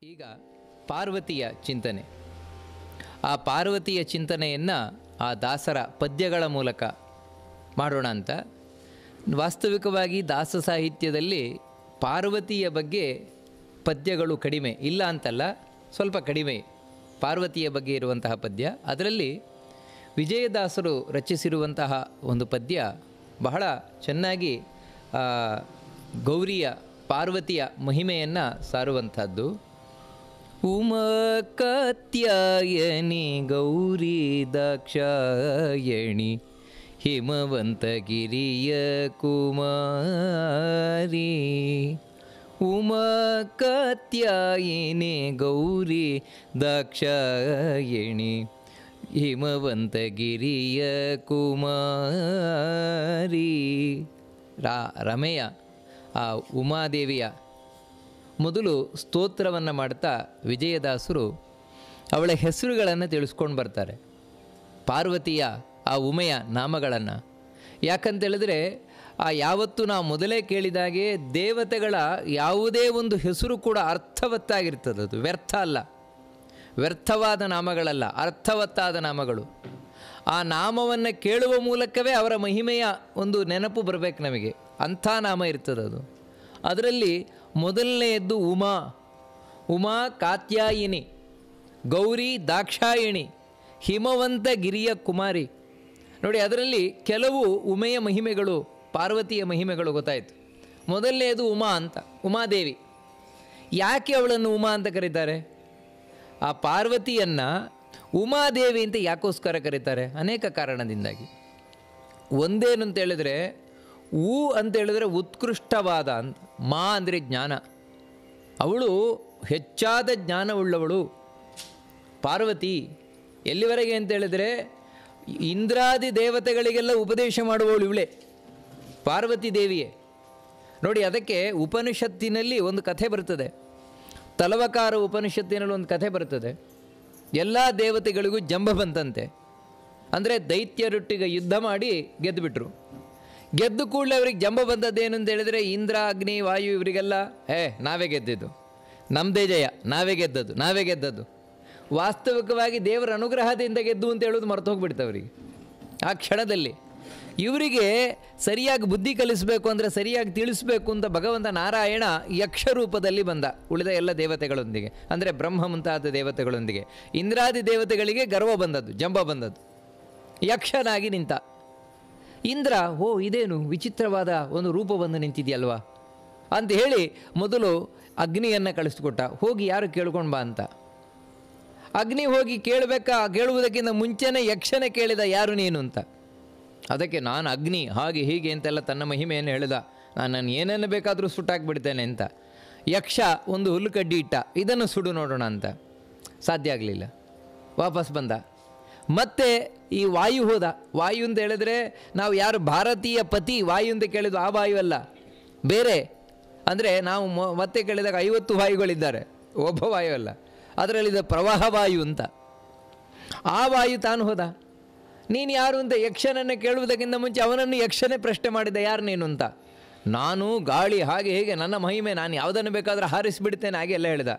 ಈಗ ಪಾರ್ವತಿಯ ಚಿಂತನೆ. ಆ ಪಾರ್ವತಿಯ ಚಿಂತನೆಯನ್ನು ಆ ದಾಸರ ಪದ್ಯಗಳ ಮೂಲಕ ಮಾಡೋಣ ಅಂತ. ವಾಸ್ತವಿಕವಾಗಿ ದಾಸ ಸಾಹಿತ್ಯದಲ್ಲಿ ಪಾರ್ವತಿಯ ಬಗ್ಗೆ ಪದ್ಯಗಳು ಕಡಿಮೆ, ಇಲ್ಲ ಅಂತಲ್ಲ, ಸ್ವಲ್ಪ ಕಡಿಮೆ ಪಾರ್ವತಿಯ ಬಗ್ಗೆ ಇರುವಂತಹ ಪದ್ಯ. ಅದರಲ್ಲಿ ವಿಜಯದಾಸರು ರಚಿಸಿರುವಂತಹ ಒಂದು ಪದ್ಯ ಬಹಳ ಚೆನ್ನಾಗಿ ಗೌರಿಯ ಪಾರ್ವತಿಯ ಮಹಿಮೆಯನ್ನು ಸಾರುವಂಥದ್ದು. ಉಮಾ ಕಾತ್ಯಾಯನಿ ಗೌರಿ ದಾಕ್ಷಾಯಣಿ ಹಿಮವಂತಗಿರಿಯ ಕುಮಾರಿ. ಉಮಾ ಕಾತ್ಯಾಯಿನಿ ಗೌರಿ ದಾಕ್ಷಾಯಣಿ ಹಿಮವಂತಗಿರಿಯ ಕುಮಾರಿ. ರಮೆಯ ಆ ಉಮಾದೇವಿಯ ಮೊದಲು ಸ್ತೋತ್ರವನ್ನು ಮಾಡ್ತಾ ವಿಜಯದಾಸರು ಅವಳ ಹೆಸರುಗಳನ್ನು ತಿಳಿಸ್ಕೊಂಡು ಬರ್ತಾರೆ, ಪಾರ್ವತಿಯ ಆ ಉಮೆಯ ನಾಮಗಳನ್ನು. ಯಾಕಂತೇಳಿದ್ರೆ ಯಾವತ್ತೂ ನಾವು ಮೊದಲೇ ಕೇಳಿದಾಗೆ ದೇವತೆಗಳ ಯಾವುದೇ ಒಂದು ಹೆಸರು ಕೂಡ ಅರ್ಥವತ್ತಾಗಿರ್ತದೆ, ಅದು ವ್ಯರ್ಥ ಅಲ್ಲ, ವ್ಯರ್ಥವಾದ ನಾಮಗಳಲ್ಲ, ಅರ್ಥವತ್ತಾದ ನಾಮಗಳು. ಆ ನಾಮವನ್ನು ಕೇಳುವ ಮೂಲಕವೇ ಅವರ ಮಹಿಮೆಯ ಒಂದು ನೆನಪು ಬರಬೇಕು ನಮಗೆ, ಅಂಥ ನಾಮ ಇರ್ತದೆ ಅದು. ಅದರಲ್ಲಿ ಮೊದಲನೆಯದ್ದು ಉಮಾ. ಉಮಾ ಕಾತ್ಯಾಯಿನಿ ಗೌರಿ ದಾಕ್ಷಾಯಿಣಿ ಹಿಮವಂತ ಗಿರಿಯ ಕುಮಾರಿ. ನೋಡಿ, ಅದರಲ್ಲಿ ಕೆಲವು ಉಮೆಯ ಮಹಿಮೆಗಳು, ಪಾರ್ವತಿಯ ಮಹಿಮೆಗಳು ಗೊತ್ತಾಯಿತು. ಮೊದಲನೆಯದು ಉಮಾ ಅಂತ, ಉಮಾದೇವಿ. ಯಾಕೆ ಅವಳನ್ನು ಉಮಾ ಅಂತ ಕರೀತಾರೆ? ಆ ಪಾರ್ವತಿಯನ್ನು ಉಮಾದೇವಿ ಅಂತ ಯಾಕೋಸ್ಕರ ಕರೀತಾರೆ? ಅನೇಕ ಕಾರಣದಿಂದಾಗಿ. ಒಂದೇನು ಅಂತ ಹೇಳಿದ್ರೆ, ಅಂತೇಳಿದ್ರೆ ಉತ್ಕೃಷ್ಟವಾದ ಅಂತ, ಮಾ ಅಂದರೆ ಜ್ಞಾನ. ಅವಳು ಹೆಚ್ಚಾದ ಜ್ಞಾನವುಳ್ಳವಳು ಪಾರ್ವತಿ. ಎಲ್ಲಿವರೆಗೆ ಅಂತೇಳಿದರೆ ಇಂದ್ರಾದಿ ದೇವತೆಗಳಿಗೆಲ್ಲ ಉಪದೇಶ ಮಾಡುವವಳು ಇವಳೇ, ಪಾರ್ವತಿ ದೇವಿಯೇ. ನೋಡಿ, ಅದಕ್ಕೆ ಉಪನಿಷತ್ತಿನಲ್ಲಿ ಒಂದು ಕಥೆ ಬರ್ತದೆ, ತಲವಕಾರ ಉಪನಿಷತ್ತಿನಲ್ಲಿ ಒಂದು ಕಥೆ ಬರ್ತದೆ. ಎಲ್ಲ ದೇವತೆಗಳಿಗೂ ಜಂಬ ಬಂತಂತೆ. ಅಂದರೆ ದೈತ್ಯರೊಟ್ಟಿಗೆ ಯುದ್ಧ ಮಾಡಿ ಗೆದ್ದುಬಿಟ್ರು. ಗೆದ್ದು ಕೂಡಲೇ ಅವ್ರಿಗೆ ಜಂಬ ಬಂದದ್ದೇನು ಅಂತ ಹೇಳಿದರೆ, ಇಂದ್ರ ಅಗ್ನಿ ವಾಯು ಇವರಿಗೆಲ್ಲ ನಾವೇ ಗೆದ್ದಿದ್ದು, ನಮ್ಮದೇ ಜಯ, ನಾವೇ ಗೆದ್ದದ್ದು. ವಾಸ್ತವಿಕವಾಗಿ ದೇವರ ಅನುಗ್ರಹದಿಂದ ಗೆದ್ದು ಅಂತ ಹೇಳೋದು ಮರೆತು ಹೋಗ್ಬಿಡ್ತು ಅವರಿಗೆ ಆ ಕ್ಷಣದಲ್ಲಿ. ಇವರಿಗೆ ಸರಿಯಾಗಿ ಬುದ್ಧಿ ಕಲಿಸಬೇಕು ಅಂದರೆ, ಸರಿಯಾಗಿ ತಿಳಿಸಬೇಕು ಅಂತ ಭಗವಂತ ನಾರಾಯಣ ಯಕ್ಷ ರೂಪದಲ್ಲಿ ಬಂದ ಉಳಿದ ಎಲ್ಲ ದೇವತೆಗಳೊಂದಿಗೆ, ಅಂದರೆ ಬ್ರಹ್ಮ ಮುಂತಾದ ದೇವತೆಗಳೊಂದಿಗೆ. ಇಂದ್ರಾದಿ ದೇವತೆಗಳಿಗೆ ಗರ್ವ ಬಂದದ್ದು, ಜಂಬ ಬಂದದ್ದು. ಯಕ್ಷನಾಗಿ ನಿಂತ ಇಂದ್ರ, ಇದೇನು ವಿಚಿತ್ರವಾದ ಒಂದು ರೂಪ ಬಂದು ನಿಂತಿದೆಯಲ್ವಾ ಅಂತ ಹೇಳಿ ಮೊದಲು ಅಗ್ನಿಯನ್ನು ಕಳಿಸ್ಕೊಟ್ಟ, ಹೋಗಿ ಯಾರು ಕೇಳ್ಕೊಂಡು ಬಾ ಅಂತ. ಅಗ್ನಿ ಹೋಗಿ ಕೇಳುವುದಕ್ಕಿಂತ ಮುಂಚೆನೇ ಯಕ್ಷನೇ ಕೇಳಿದ, ಯಾರು ನೀನು ಅಂತ. ಅದಕ್ಕೆ ನಾನು ಅಗ್ನಿ ಹಾಗೆ ಹೀಗೆ ಅಂತೆಲ್ಲ ತನ್ನ ಮಹಿಮೆಯನ್ನು ಹೇಳಿದ, ನಾನು ಏನನ್ನು ಬೇಕಾದರೂ ಸುಟ್ಟಾಕ್ಬಿಡ್ತೇನೆ ಅಂತ. ಯಕ್ಷ ಒಂದು ಹುಲ್ಲು ಕಡ್ಡಿ ಇಟ್ಟ, ಇದನ್ನು ಸುಡು ನೋಡೋಣ ಅಂತ. ಸಾಧ್ಯ ಆಗಲಿಲ್ಲ, ವಾಪಸ್ ಬಂದ. ಮತ್ತೆ ಈ ವಾಯು ಹೋದ. ವಾಯು ಅಂತ ಹೇಳಿದ್ರೆ ನಾವು ಯಾರು ಭಾರತೀಯ ಪತಿ ವಾಯು ಅಂತ ಕೇಳಿದ್ವು ಆ ವಾಯು ಅಲ್ಲ, ಬೇರೆ. ಅಂದರೆ ನಾವು ಮತ್ತೆ ಕೇಳಿದಾಗ 50 ವಾಯುಗಳಿದ್ದಾರೆ, ಒಬ್ಬ ವಾಯು ಅಲ್ಲ. ಅದರಲ್ಲಿದ್ದ ಪ್ರವಾಹ ವಾಯು ಅಂತ. ಆ ವಾಯು ತಾನು ಹೋದ. ನೀನು ಯಾರು ಅಂತ ಯಕ್ಷನನ್ನು ಕೇಳುವುದಕ್ಕಿಂತ ಮುಂಚೆ ಅವನನ್ನು ಯಕ್ಷನೇ ಪ್ರಶ್ನೆ ಮಾಡಿದ, ಯಾರು ನೀನು ಅಂತ. ನಾನು ಗಾಳಿ ಹಾಗೆ ಹೇಗೆ ನನ್ನ ಮಹಿಮೆ, ನಾನು ಯಾವುದನ್ನು ಬೇಕಾದರೂ ಹಾರಿಸಿಬಿಡ್ತೇನೆ ಹಾಗೆ ಎಲ್ಲ ಹೇಳಿದ.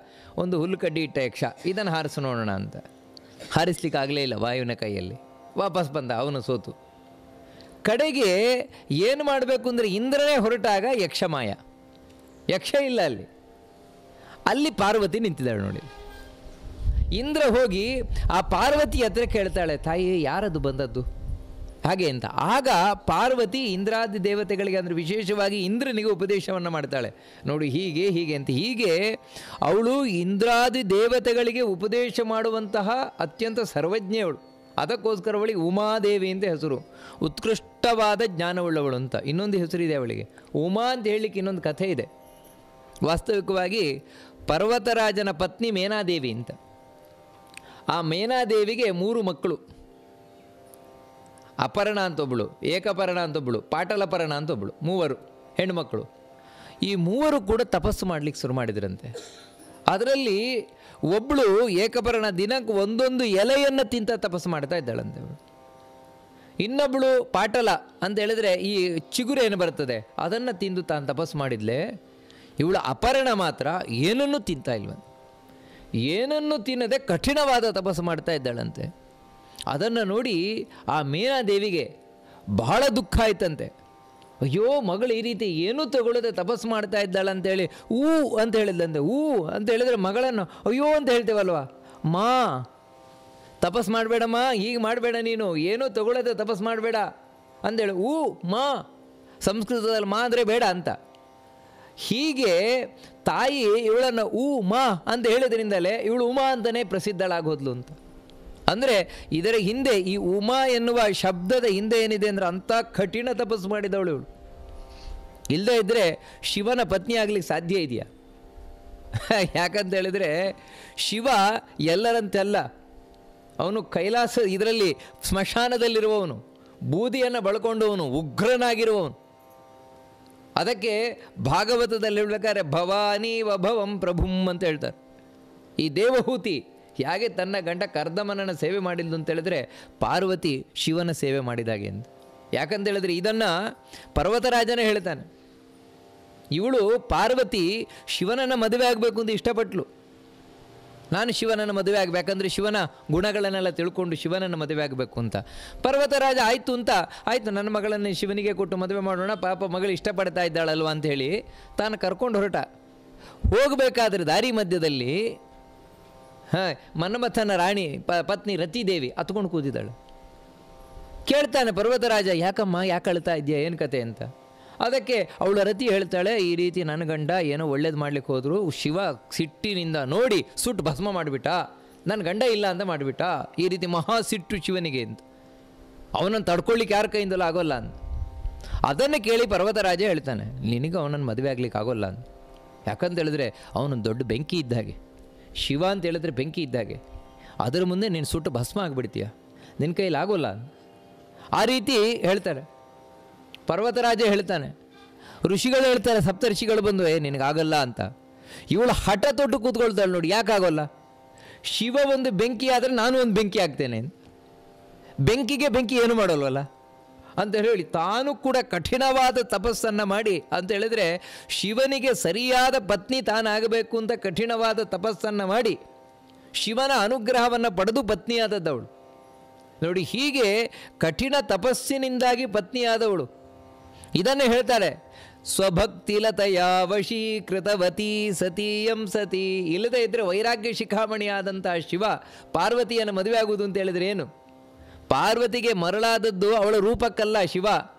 ಒಂದು ಹುಲ್ಲು ಕಡ್ಡಿ ಇಟ್ಟ ಯಕ್ಷ, ಇದನ್ನು ಹಾರಿಸು ನೋಡೋಣ ಅಂತ. ಹಾರಿಸ್ಲಿಕ್ಕೆ ಆಗಲೇ ಇಲ್ಲ ವಾಯುವಿನ ಕೈಯಲ್ಲಿ. ವಾಪಸ್ ಬಂದ, ಅವನು ಸೋತು. ಕಡೆಗೆ ಏನು ಮಾಡಬೇಕು ಅಂದರೆ ಇಂದ್ರನೇ ಹೊರಟಾಗ ಯಕ್ಷಮಾಯ, ಯಕ್ಷ ಇಲ್ಲ ಅಲ್ಲಿ ಪಾರ್ವತಿ ನಿಂತಿದ್ದಾಳೆ ನೋಡಿ. ಇಂದ್ರ ಹೋಗಿ ಆ ಪಾರ್ವತಿ ಹತ್ರ ಕೇಳ್ತಾಳೆ, ತಾಯಿ ಯಾರದು ಬಂದದ್ದು ಹಾಗೆ ಅಂತ. ಆಗ ಪಾರ್ವತಿ ಇಂದ್ರಾದಿ ದೇವತೆಗಳಿಗೆ, ಅಂದರೆ ವಿಶೇಷವಾಗಿ ಇಂದ್ರನಿಗೆ ಉಪದೇಶವನ್ನು ಮಾಡ್ತಾಳೆ. ನೋಡಿ, ಹೀಗೆ ಅಂತ. ಹೀಗೆ ಅವಳು ಇಂದ್ರಾದಿ ದೇವತೆಗಳಿಗೆ ಉಪದೇಶ ಮಾಡುವಂತಹ ಅತ್ಯಂತ ಸರ್ವಜ್ಞೆಯವಳು. ಅದಕ್ಕೋಸ್ಕರ ಅವಳಿಗೆ ಉಮಾದೇವಿ ಅಂತ ಹೆಸರು, ಉತ್ಕೃಷ್ಟವಾದ ಜ್ಞಾನವುಳ್ಳವಳು ಅಂತ. ಇನ್ನೊಂದು ಹೆಸರಿದೆ ಅವಳಿಗೆ, ಉಮಾ ಅಂತ ಹೇಳಲಿಕ್ಕೆ ಇನ್ನೊಂದು ಕಥೆ ಇದೆ. ವಾಸ್ತವಿಕವಾಗಿ ಪರ್ವತರಾಜನ ಪತ್ನಿ ಮೇನಾದೇವಿ ಅಂತ. ಆ ಮೇನಾದೇವಿಗೆ 3 ಮಕ್ಕಳು. ಅಪರ್ಣ ಅಂತೊಬ್ಬಳು, ಏಕಪರ್ಣ ಅಂತೊಬ್ಬಳು, ಪಾಟಲಪರ್ಣ ಅಂತೊಬ್ಬಳು, 3 ಹೆಣ್ಣುಮಕ್ಕಳು. ಈ 3 ಕೂಡ ತಪಸ್ಸು ಮಾಡಲಿಕ್ಕೆ ಶುರು ಮಾಡಿದ್ರಂತೆ. ಅದರಲ್ಲಿ ಒಬ್ಬಳು ಏಕಪರ್ಣ ದಿನಕ್ಕೆ ಒಂದೊಂದು ಎಲೆಯನ್ನು ತಿಂತ ತಪಸ್ಸು ಮಾಡ್ತಾ ಇದ್ದಾಳಂತೆ. ಇನ್ನೊಬ್ಬಳು ಪಾಟಲ ಅಂತ ಹೇಳಿದ್ರೆ ಈ ಚಿಗುರೇನು ಬರ್ತದೆ ಅದನ್ನು ತಿಂದು ತಾನು ತಪಸ್ಸು ಮಾಡಿದ್ಲೆ. ಇವಳು ಅಪರ್ಣ ಮಾತ್ರ ಏನನ್ನೂ ತಿಂತಾ ಇಲ್ವಂತೆ. ಏನನ್ನು ತಿನ್ನದೆ ಕಠಿಣವಾದ ತಪಸ್ಸು ಮಾಡ್ತಾ ಇದ್ದಾಳಂತೆ. ಅದನ್ನು ನೋಡಿ ಆ ಮೀನಾದೇವಿಗೆ ಬಹಳ ದುಃಖ ಆಯ್ತಂತೆ. ಅಯ್ಯೋ, ಮಗಳು ಈ ರೀತಿ ಏನೂ ತಗೊಳ್ಳದೆ ತಪಸ್ಸು ಮಾಡ್ತಾ ಇದ್ದಾಳಂತೇಳಿ ಅಂತ ಹೇಳಿದಂತೆ. ಅಂತ ಹೇಳಿದರೆ ಮಗಳನ್ನು ಅಯ್ಯೋ ಅಂತ ಹೇಳ್ತೇವಲ್ವ, ಮಾ ತಪಸ್ಸು ಮಾಡಬೇಡಮ್ಮ, ಹೀಗೆ ಮಾಡಬೇಡ, ನೀನು ಏನೂ ತಗೊಳ್ಳದೆ ತಪಸ್ಸು ಮಾಡಬೇಡ ಅಂದೇಳಿ ಮಾ, ಸಂಸ್ಕೃತದಲ್ಲಿ ಮಾ ಅಂದರೆ ಬೇಡ ಅಂತ. ಹೀಗೆ ತಾಯಿ ಇವಳನ್ನು ಮಾ ಅಂತ ಹೇಳಿದ್ರಿಂದಲೇ ಇವಳು ಉಮಾ ಅಂತಲೇ ಪ್ರಸಿದ್ಧಳಾಗೋದ್ಲು ಅಂತ. ಅಂದರೆ ಇದರ ಹಿಂದೆ ಈ ಉಮಾ ಎನ್ನುವ ಶಬ್ದದ ಹಿಂದೆ ಏನಿದೆ ಅಂದರೆ ಅಂಥ ಕಠಿಣ ತಪಸ್ಸು ಮಾಡಿದವಳು ಇವಳು. ಇಲ್ಲದೇ ಇದ್ದರೆ ಶಿವನ ಪತ್ನಿ ಆಗಲಿಕ್ಕೆ ಸಾಧ್ಯ ಇದೆಯಾ? ಯಾಕಂತ ಹೇಳಿದರೆ ಶಿವ ಎಲ್ಲರಂತೆಲ್ಲ, ಅವನು ಕೈಲಾಸ ಇದರಲ್ಲಿ ಸ್ಮಶಾನದಲ್ಲಿರುವವನು, ಬೂದಿಯನ್ನು ಬಳ್ಕೊಂಡವನು, ಉಗ್ರನಾಗಿರುವವನು. ಅದಕ್ಕೆ ಭಾಗವತದಲ್ಲಿ ಹೇಳ್ಬೇಕಾದ್ರೆ ಭವಾನಿ ವಭವಂ ಪ್ರಭುಂ ಅಂತ ಹೇಳ್ತಾರೆ. ಈ ದೇವಹೂತಿ ಹೇಗೆ ತನ್ನ ಗಂಡ ಕರ್ದಮನನ ಸೇವೆ ಮಾಡಿದ್ದು ಅಂತ ಹೇಳಿದ್ರೆ ಪಾರ್ವತಿ ಶಿವನ ಸೇವೆ ಮಾಡಿದಾಗೆ ಅಂತ. ಯಾಕಂತೇಳಿದ್ರೆ ಇದನ್ನು ಪರ್ವತರಾಜನೇ ಹೇಳ್ತಾನೆ. ಇವಳು ಪಾರ್ವತಿ ಶಿವನನ್ನು ಮದುವೆ ಆಗಬೇಕು ಅಂತ ಇಷ್ಟಪಟ್ಟಳು. ನಾನು ಶಿವನನ್ನು ಮದುವೆ ಆಗಬೇಕಂದ್ರೆ ಶಿವನ ಗುಣಗಳನ್ನೆಲ್ಲ ತಿಳ್ಕೊಂಡು ಶಿವನನ್ನು ಮದುವೆ ಆಗಬೇಕು ಅಂತ. ಪರ್ವತರಾಜ ಆಯಿತು ಅಂತ, ಆಯಿತು ನನ್ನ ಮಗಳನ್ನು ಶಿವನಿಗೆ ಕೊಟ್ಟು ಮದುವೆ ಮಾಡೋಣ, ಪಾಪ ಮಗಳು ಇಷ್ಟಪಡ್ತಾ ಇದ್ದಾಳಲ್ವ ಅಂಥೇಳಿ ತಾನು ಕರ್ಕೊಂಡು ಹೊರಟ. ಹೋಗಬೇಕಾದ್ರೆ ದಾರಿ ಮಧ್ಯದಲ್ಲಿ ಮನ್ಮಥನ ರಾಣಿ ಪತ್ನಿ ರತಿದೇವಿ ಹತ್ಕೊಂಡು ಕೂತಿದ್ದಾಳು. ಕೇಳ್ತಾನೆ ಪರ್ವತರಾಜ, ಯಾಕಮ್ಮ, ಯಾಕೆ ಅಳ್ತಾ ಇದೆಯಾ, ಏನು ಕತೆ ಅಂತ. ಅದಕ್ಕೆ ಅವಳ ರತಿ ಹೇಳ್ತಾಳೆ, ಈ ರೀತಿ ನನ್ನ ಗಂಡ ಏನೋ ಒಳ್ಳೇದು ಮಾಡ್ಲಿಕ್ಕೆ ಹೋದ್ರು, ಶಿವ ಸಿಟ್ಟಿನಿಂದ ನೋಡಿ ಸುಟ್ಟು ಭಸ್ಮ ಮಾಡಿಬಿಟ್ಟ, ನನ್ನ ಗಂಡ ಇಲ್ಲ ಅಂತ ಮಾಡಿಬಿಟ್ಟ, ಈ ರೀತಿ ಮಹಾ ಸಿಟ್ಟು ಶಿವನಿಗೆ ಅಂತ, ಅವನನ್ನು ತಡ್ಕೊಳ್ಳಿಕ್ಕೆ ಯಾರ ಕೈಯಿಂದಲೂ ಆಗೋಲ್ಲ ಅಂತ. ಅದನ್ನು ಕೇಳಿ ಪರ್ವತರಾಜ ಹೇಳ್ತಾನೆ, ನಿನಗೆ ಅವನನ್ನು ಮದುವೆ ಆಗ್ಲಿಕ್ಕೆ ಆಗೋಲ್ಲ ಅಂತ. ಯಾಕಂತ ಹೇಳಿದ್ರೆ ಅವನೊಂದು ದೊಡ್ಡ ಬೆಂಕಿ ಇದ್ದಾಗೆ, ಶಿವ ಅಂತ ಹೇಳಿದ್ರೆ ಬೆಂಕಿ ಇದ್ದಾಗೆ, ಅದರ ಮುಂದೆ ನೀನು ಸುಟ್ಟು ಭಸ್ಮ ಆಗಿಬಿಡ್ತೀಯ, ನಿನ್ನ ಕೈಲಿ ಆಗೋಲ್ಲ. ಆ ರೀತಿ ಹೇಳ್ತಾರೆ. ಪರ್ವತರಾಜ ಹೇಳ್ತಾನೆ, ಋಷಿಗಳು ಹೇಳ್ತಾರೆ, ಸಪ್ತ ಋಷಿಗಳು ಬಂದು ನಿನಗಾಗಲ್ಲ ಅಂತ. ಇವಳು ಹಠ ತೊಟ್ಟು ಕೂತ್ಕೊಳ್ತಾಳೆ ನೋಡಿ, ಯಾಕಾಗೋಲ್ಲ, ಶಿವ ಒಂದು ಬೆಂಕಿ ಆದರೆ ನಾನು ಒಂದು ಬೆಂಕಿ ಆಗ್ತೇನೆ, ಬೆಂಕಿಗೆ ಬೆಂಕಿ ಏನು ಮಾಡೋಲ್ವಲ್ಲ ಅಂತ ಹೇಳಿ ತಾನು ಕೂಡ ಕಠಿಣವಾದ ತಪಸ್ಸನ್ನು ಮಾಡಿ ಅಂತ ಹೇಳಿದರೆ ಶಿವನಿಗೆ ಸರಿಯಾದ ಪತ್ನಿ ತಾನಾಗಬೇಕು ಅಂತ ಕಠಿಣವಾದ ತಪಸ್ಸನ್ನು ಮಾಡಿ ಶಿವನ ಅನುಗ್ರಹವನ್ನು ಪಡೆದು ಪತ್ನಿಯಾದದ್ದವಳು ನೋಡಿ. ಹೀಗೆ ಕಠಿಣ ತಪಸ್ಸಿನಿಂದಾಗಿ ಪತ್ನಿಯಾದವಳು. ಇದನ್ನೇ ಹೇಳ್ತಾರೆ, ಸ್ವಭಕ್ತಿಲತೆಯ ವಶೀಕೃತವತಿ ಸತೀಯಂ ಸತಿ. ಇಲ್ಲದೇ ಇದ್ದರೆ ವೈರಾಗ್ಯ ಶಿಖಾಮಣಿಯಾದಂಥ ಶಿವ ಪಾರ್ವತಿಯನ್ನು ಮದುವೆ ಆಗುವುದು ಅಂತ ಹೇಳಿದರೆ ಏನು? ಪಾರ್ವತಿಗೆ ಮರಳಾದದ್ದು ಅವಳ ರೂಪಕ್ಕಲ್ಲ ಶಿವ,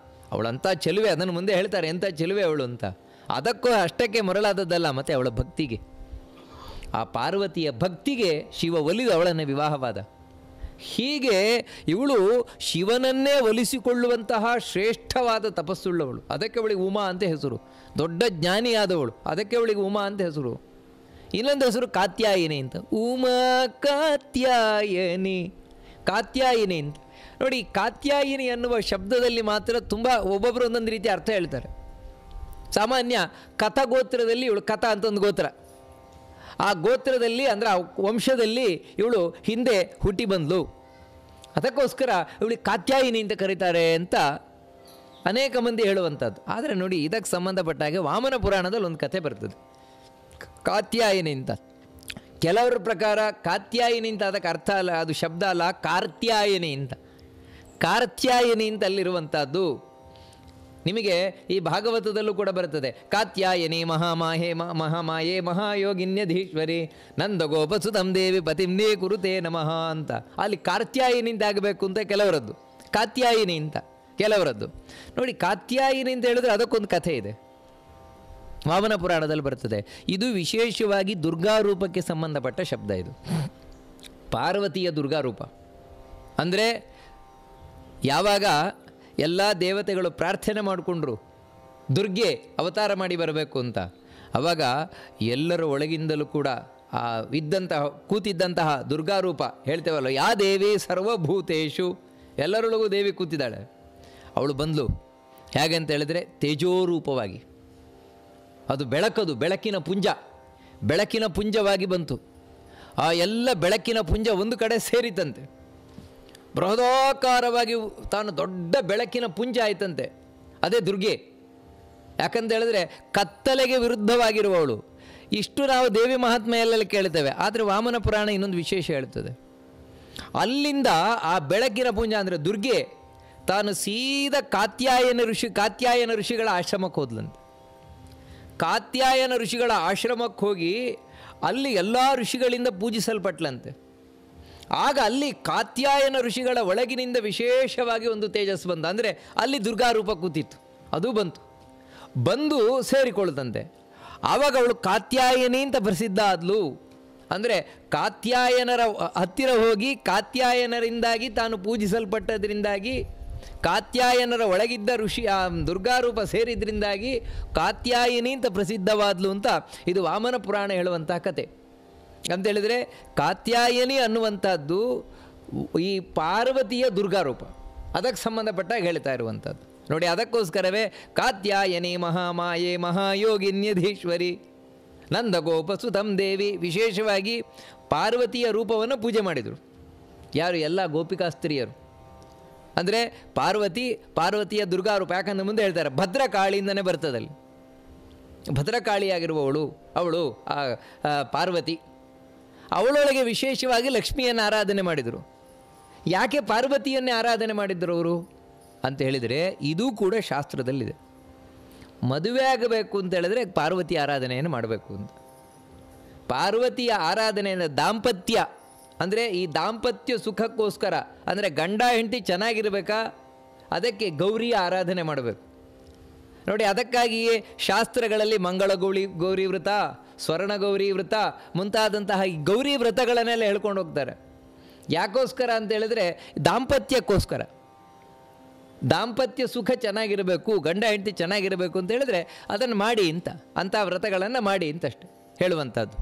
ಅವಳಂಥ ಚೆಲುವೆ. ಅದನ್ನು ಮುಂದೆ ಹೇಳ್ತಾರೆ ಎಂಥ ಚೆಲುವೆ ಅವಳು ಅಂತ. ಅದಕ್ಕೂ ಅಷ್ಟಕ್ಕೆ ಮರಳಾದದ್ದಲ್ಲ, ಮತ್ತು ಅವಳ ಭಕ್ತಿಗೆ, ಆ ಪಾರ್ವತಿಯ ಭಕ್ತಿಗೆ ಶಿವ ಒಲಿದು ಅವಳನ್ನು ವಿವಾಹವಾದ. ಹೀಗೆ ಇವಳು ಶಿವನನ್ನೇ ಒಲಿಸಿಕೊಳ್ಳುವಂತಹ ಶ್ರೇಷ್ಠವಾದ ತಪಸ್ಸುಳ್ಳವಳು. ಅದಕ್ಕೆ ಅವಳಿಗೆ ಉಮಾ ಅಂತ ಹೆಸರು. ದೊಡ್ಡ ಜ್ಞಾನಿಯಾದವಳು, ಅದಕ್ಕೆ ಅವಳಿಗೆ ಉಮಾ ಅಂತ ಹೆಸರು. ಇನ್ನೊಂದು ಹೆಸರು ಕಾತ್ಯಾಯಿನಿ ಅಂತ. ಉಮಾ ಕಾತ್ಯಾಯನಿ, ಕಾತ್ಯಾಯಿನಿ ಅಂತ ನೋಡಿ. ಕಾತ್ಯಾಯಿನಿ ಅನ್ನುವ ಶಬ್ದದಲ್ಲಿ ಮಾತ್ರ ತುಂಬ ಒಬ್ಬೊಬ್ಬರು ಒಂದೊಂದು ರೀತಿ ಅರ್ಥ ಹೇಳ್ತಾರೆ. ಸಾಮಾನ್ಯ ಕಥ ಗೋತ್ರದಲ್ಲಿ ಇವಳು ಕಥ ಅಂತ ಒಂದು ಗೋತ್ರ, ಆ ಗೋತ್ರದಲ್ಲಿ ಅಂದರೆ ಆ ವಂಶದಲ್ಲಿ ಇವಳು ಹಿಂದೆ ಹುಟ್ಟಿ ಬಂದಳು, ಅದಕ್ಕೋಸ್ಕರ ಇವಳಿಗೆ ಕಾತ್ಯಾಯಿನಿ ಅಂತ ಕರೀತಾರೆ ಅಂತ ಅನೇಕ ಮಂದಿ ಹೇಳುವಂಥದ್ದು. ಆದರೆ ನೋಡಿ, ಇದಕ್ಕೆ ಸಂಬಂಧಪಟ್ಟ ಹಾಗೆ ವಾಮನ ಪುರಾಣದಲ್ಲಿ ಒಂದು ಕಥೆ ಬರ್ತದೆ ಕಾತ್ಯಾಯಿನಿ ಅಂತ. ಕೆಲವರ ಪ್ರಕಾರ ಕಾತ್ಯಾಯಿನಿ ಅಂತ ಅದಕ್ಕೆ ಅರ್ಥ ಅಲ್ಲ, ಅದು ಶಬ್ದ ಅಲ್ಲ, ಕಾರ್ತ್ಯಾಯಿನಿ ಅಂತ. ಕಾರ್ತ್ಯಾಯಿನಿ ಅಂತ ಅಲ್ಲಿರುವಂಥದ್ದು ನಿಮಗೆ ಈ ಭಾಗವತದಲ್ಲೂ ಕೂಡ ಬರ್ತದೆ. ಕಾತ್ಯಾಯನಿ ಮಹಾಮಾಯೇ ಮಹಾಯೋಗಿನ್ಯಧೀಶ್ವರಿ ನಂದಗೋಪಸುತಂ ದೇವಿ ಪತಿಮ್ನೇ ಕುರುತೆ ನಮಃ ಅಂತ. ಅಲ್ಲಿ ಕಾರ್ತ್ಯಾಯಿನಿ ಅಂತ ಆಗಬೇಕು ಅಂತ ಕೆಲವರದ್ದು, ಕಾತ್ಯಾಯಿನಿ ಅಂತ ಕೆಲವರದ್ದು. ನೋಡಿ, ಕಾತ್ಯಾಯಿನಿ ಅಂತ ಹೇಳಿದ್ರೆ ಅದಕ್ಕೊಂದು ಕಥೆ ಇದೆ, ವಾಮನ ಪುರಾಣದಲ್ಲಿ ಬರ್ತದೆ. ಇದು ವಿಶೇಷವಾಗಿ ದುರ್ಗಾರೂಪಕ್ಕೆ ಸಂಬಂಧಪಟ್ಟ ಶಬ್ದ. ಇದು ಪಾರ್ವತಿಯ ದುರ್ಗಾರೂಪ. ಅಂದರೆ ಯಾವಾಗ ಎಲ್ಲ ದೇವತೆಗಳು ಪ್ರಾರ್ಥನೆ ಮಾಡಿಕೊಂಡ್ರು ದುರ್ಗೆ ಅವತಾರ ಮಾಡಿ ಬರಬೇಕು ಅಂತ, ಆವಾಗ ಎಲ್ಲರ ಒಳಗಿಂದಲೂ ಕೂಡ ಆ ಕೂತಿದ್ದಂತಹ ದುರ್ಗಾರೂಪ ಹೇಳ್ತೇವಲ್ಲ, ಯಾ ದೇವಿ ಸರ್ವಭೂತೇಶು, ಎಲ್ಲರೊಳಗೂ ದೇವಿ ಕೂತಿದ್ದಾಳೆ. ಅವಳು ಬಂದಳು ಹೇಗೆ ಅಂತ ಹೇಳಿದ್ರೆ ತೇಜೋರೂಪವಾಗಿ. ಅದು ಬೆಳಕದು, ಬೆಳಕಿನ ಪುಂಜ, ಬೆಳಕಿನ ಪುಂಜವಾಗಿ ಬಂತು. ಆ ಎಲ್ಲ ಬೆಳಕಿನ ಪುಂಜ ಒಂದು ಕಡೆ ಸೇರಿತಂತೆ, ಬೃಹದಾಕಾರವಾಗಿ ತಾನು ದೊಡ್ಡ ಬೆಳಕಿನ ಪುಂಜ ಆಯ್ತಂತೆ. ಅದೇ ದುರ್ಗೆ. ಯಾಕಂತ ಹೇಳಿದ್ರೆ ಕತ್ತಲೆಗೆ ವಿರುದ್ಧವಾಗಿರುವವಳು. ಇಷ್ಟು ನಾವು ದೇವಿ ಮಹಾತ್ಮೆ ಎಲ್ಲೆಲ್ಲ ಕೇಳ್ತೇವೆ. ಆದರೆ ವಾಮನ ಪುರಾಣ ಇನ್ನೊಂದು ವಿಶೇಷ ಹೇಳ್ತದೆ. ಅಲ್ಲಿಂದ ಆ ಬೆಳಗ್ಗಿನ ಪುಂಜ ಅಂದರೆ ದುರ್ಗೆ ತಾನು ಸೀದಾ ಕಾತ್ಯಾಯನ ಋಷಿಗಳ ಆಶ್ರಮಕ್ಕೆ ಹೋದ್ಲಂತೆ. ಕಾತ್ಯಾಯನ ಋಷಿಗಳ ಆಶ್ರಮಕ್ಕೆ ಹೋಗಿ ಅಲ್ಲಿ ಎಲ್ಲ ಋಷಿಗಳಿಂದ ಪೂಜಿಸಲ್ಪಟ್ಲಂತೆ. ಆಗ ಅಲ್ಲಿ ಕಾತ್ಯಾಯನ ಋಷಿಗಳ ಒಳಗಿನಿಂದ ವಿಶೇಷವಾಗಿ ಒಂದು ತೇಜಸ್ ಬಂತು. ಅಂದರೆ ಅಲ್ಲಿ ದುರ್ಗಾರೂಪ ಕೂತಿತ್ತು, ಅದು ಬಂದು ಸೇರಿಕೊಳ್ತಂತೆ. ಆವಾಗ ಅವಳು ಕಾತ್ಯಾಯನಿ ಅಂತ ಪ್ರಸಿದ್ಧ ಆದ್ಲು. ಅಂದರೆ ಕಾತ್ಯಾಯನರ ಹತ್ತಿರ ಹೋಗಿ ಕಾತ್ಯಾಯನರಿಂದಾಗಿ ತಾನು ಪೂಜಿಸಲ್ಪಟ್ಟದ್ರಿಂದಾಗಿ, ಕಾತ್ಯಾಯನರ ಒಳಗಿದ್ದ ಋಷಿ ಆ ದುರ್ಗಾರೂಪ ಸೇರಿದ್ರಿಂದಾಗಿ ಕಾತ್ಯಾಯಿನಿ ಅಂತ ಪ್ರಸಿದ್ಧವಾದ್ಲು ಅಂತ ಇದು ವಾಮನ ಪುರಾಣ ಹೇಳುವಂಥ ಕತೆ. ಅಂತೇಳಿದರೆ ಕಾತ್ಯಾಯನಿ ಅನ್ನುವಂಥದ್ದು ಈ ಪಾರ್ವತಿಯ ದುರ್ಗಾರೂಪ, ಅದಕ್ಕೆ ಸಂಬಂಧಪಟ್ಟಾಗ ಹೇಳ್ತಾ ಇರುವಂಥದ್ದು ನೋಡಿ. ಅದಕ್ಕೋಸ್ಕರವೇ ಕಾತ್ಯಾಯನಿ ಮಹಾಮಾಯೆ ಮಹಾಯೋಗಿನ್ಯಧೀಶ್ವರಿ ನಂದಗೋಪ ಸುತಂ ದೇವಿ ವಿಶೇಷವಾಗಿ ಪಾರ್ವತಿಯ ರೂಪವನ್ನು ಪೂಜೆ ಮಾಡಿದರು. ಯಾರು? ಎಲ್ಲ ಗೋಪಿಕಾಸ್ತ್ರೀಯರು. ಅಂದರೆ ಪಾರ್ವತಿಯ ದುರ್ಗಾರೂಪ. ಯಾಕಂದರೆ ಮುಂದೆ ಹೇಳ್ತಾರೆ ಭದ್ರಕಾಳಿಯಿಂದನೇ ಬರ್ತದಲ್ಲಿ. ಭದ್ರಕಾಳಿಯಾಗಿರುವವಳು ಅವಳು ಪಾರ್ವತಿ. ಅವಳೊಳಗೆ ವಿಶೇಷವಾಗಿ ಲಕ್ಷ್ಮಿಯನ್ನು ಆರಾಧನೆ ಮಾಡಿದರು. ಯಾಕೆ ಪಾರ್ವತಿಯನ್ನೇ ಆರಾಧನೆ ಮಾಡಿದ್ರು ಅವರು ಅಂತ ಹೇಳಿದರೆ, ಇದೂ ಕೂಡ ಶಾಸ್ತ್ರದಲ್ಲಿದೆ. ಮದುವೆ ಆಗಬೇಕು ಅಂತ ಹೇಳಿದ್ರೆ ಪಾರ್ವತಿ ಆರಾಧನೆಯನ್ನು ಮಾಡಬೇಕು ಅಂತ. ಪಾರ್ವತಿಯ ಆರಾಧನೆಯನ್ನು ದಾಂಪತ್ಯ ಅಂದರೆ ಈ ದಾಂಪತ್ಯ ಸುಖಕ್ಕೋಸ್ಕರ, ಅಂದರೆ ಗಂಡ ಹೆಂಡತಿ ಚೆನ್ನಾಗಿರಬೇಕಾ, ಅದಕ್ಕೆ ಗೌರಿಯ ಆರಾಧನೆ ಮಾಡಬೇಕು ನೋಡಿ. ಅದಕ್ಕಾಗಿಯೇ ಶಾಸ್ತ್ರಗಳಲ್ಲಿ ಗೌರಿ ವ್ರತ, ಸ್ವರ್ಣ ಗೌರಿ ವ್ರತ ಮುಂತಾದಂತಹ ಈ ಗೌರಿ ವ್ರತಗಳನ್ನೆಲ್ಲ ಹೇಳ್ಕೊಂಡು ಹೋಗ್ತಾರೆ. ಯಾಕೋಸ್ಕರ ಅಂತ ಹೇಳಿದ್ರೆ ದಾಂಪತ್ಯಕ್ಕೋಸ್ಕರ. ದಾಂಪತ್ಯ ಸುಖ ಚೆನ್ನಾಗಿರಬೇಕು, ಗಂಡ ಹೆಂಡತಿ ಚೆನ್ನಾಗಿರಬೇಕು ಅಂತ ಹೇಳಿದ್ರೆ ಅದನ್ನು ಮಾಡಿ ಅಂಥ ವ್ರತಗಳನ್ನು ಮಾಡಿ ಅಂತಷ್ಟೆ ಹೇಳುವಂಥದ್ದು.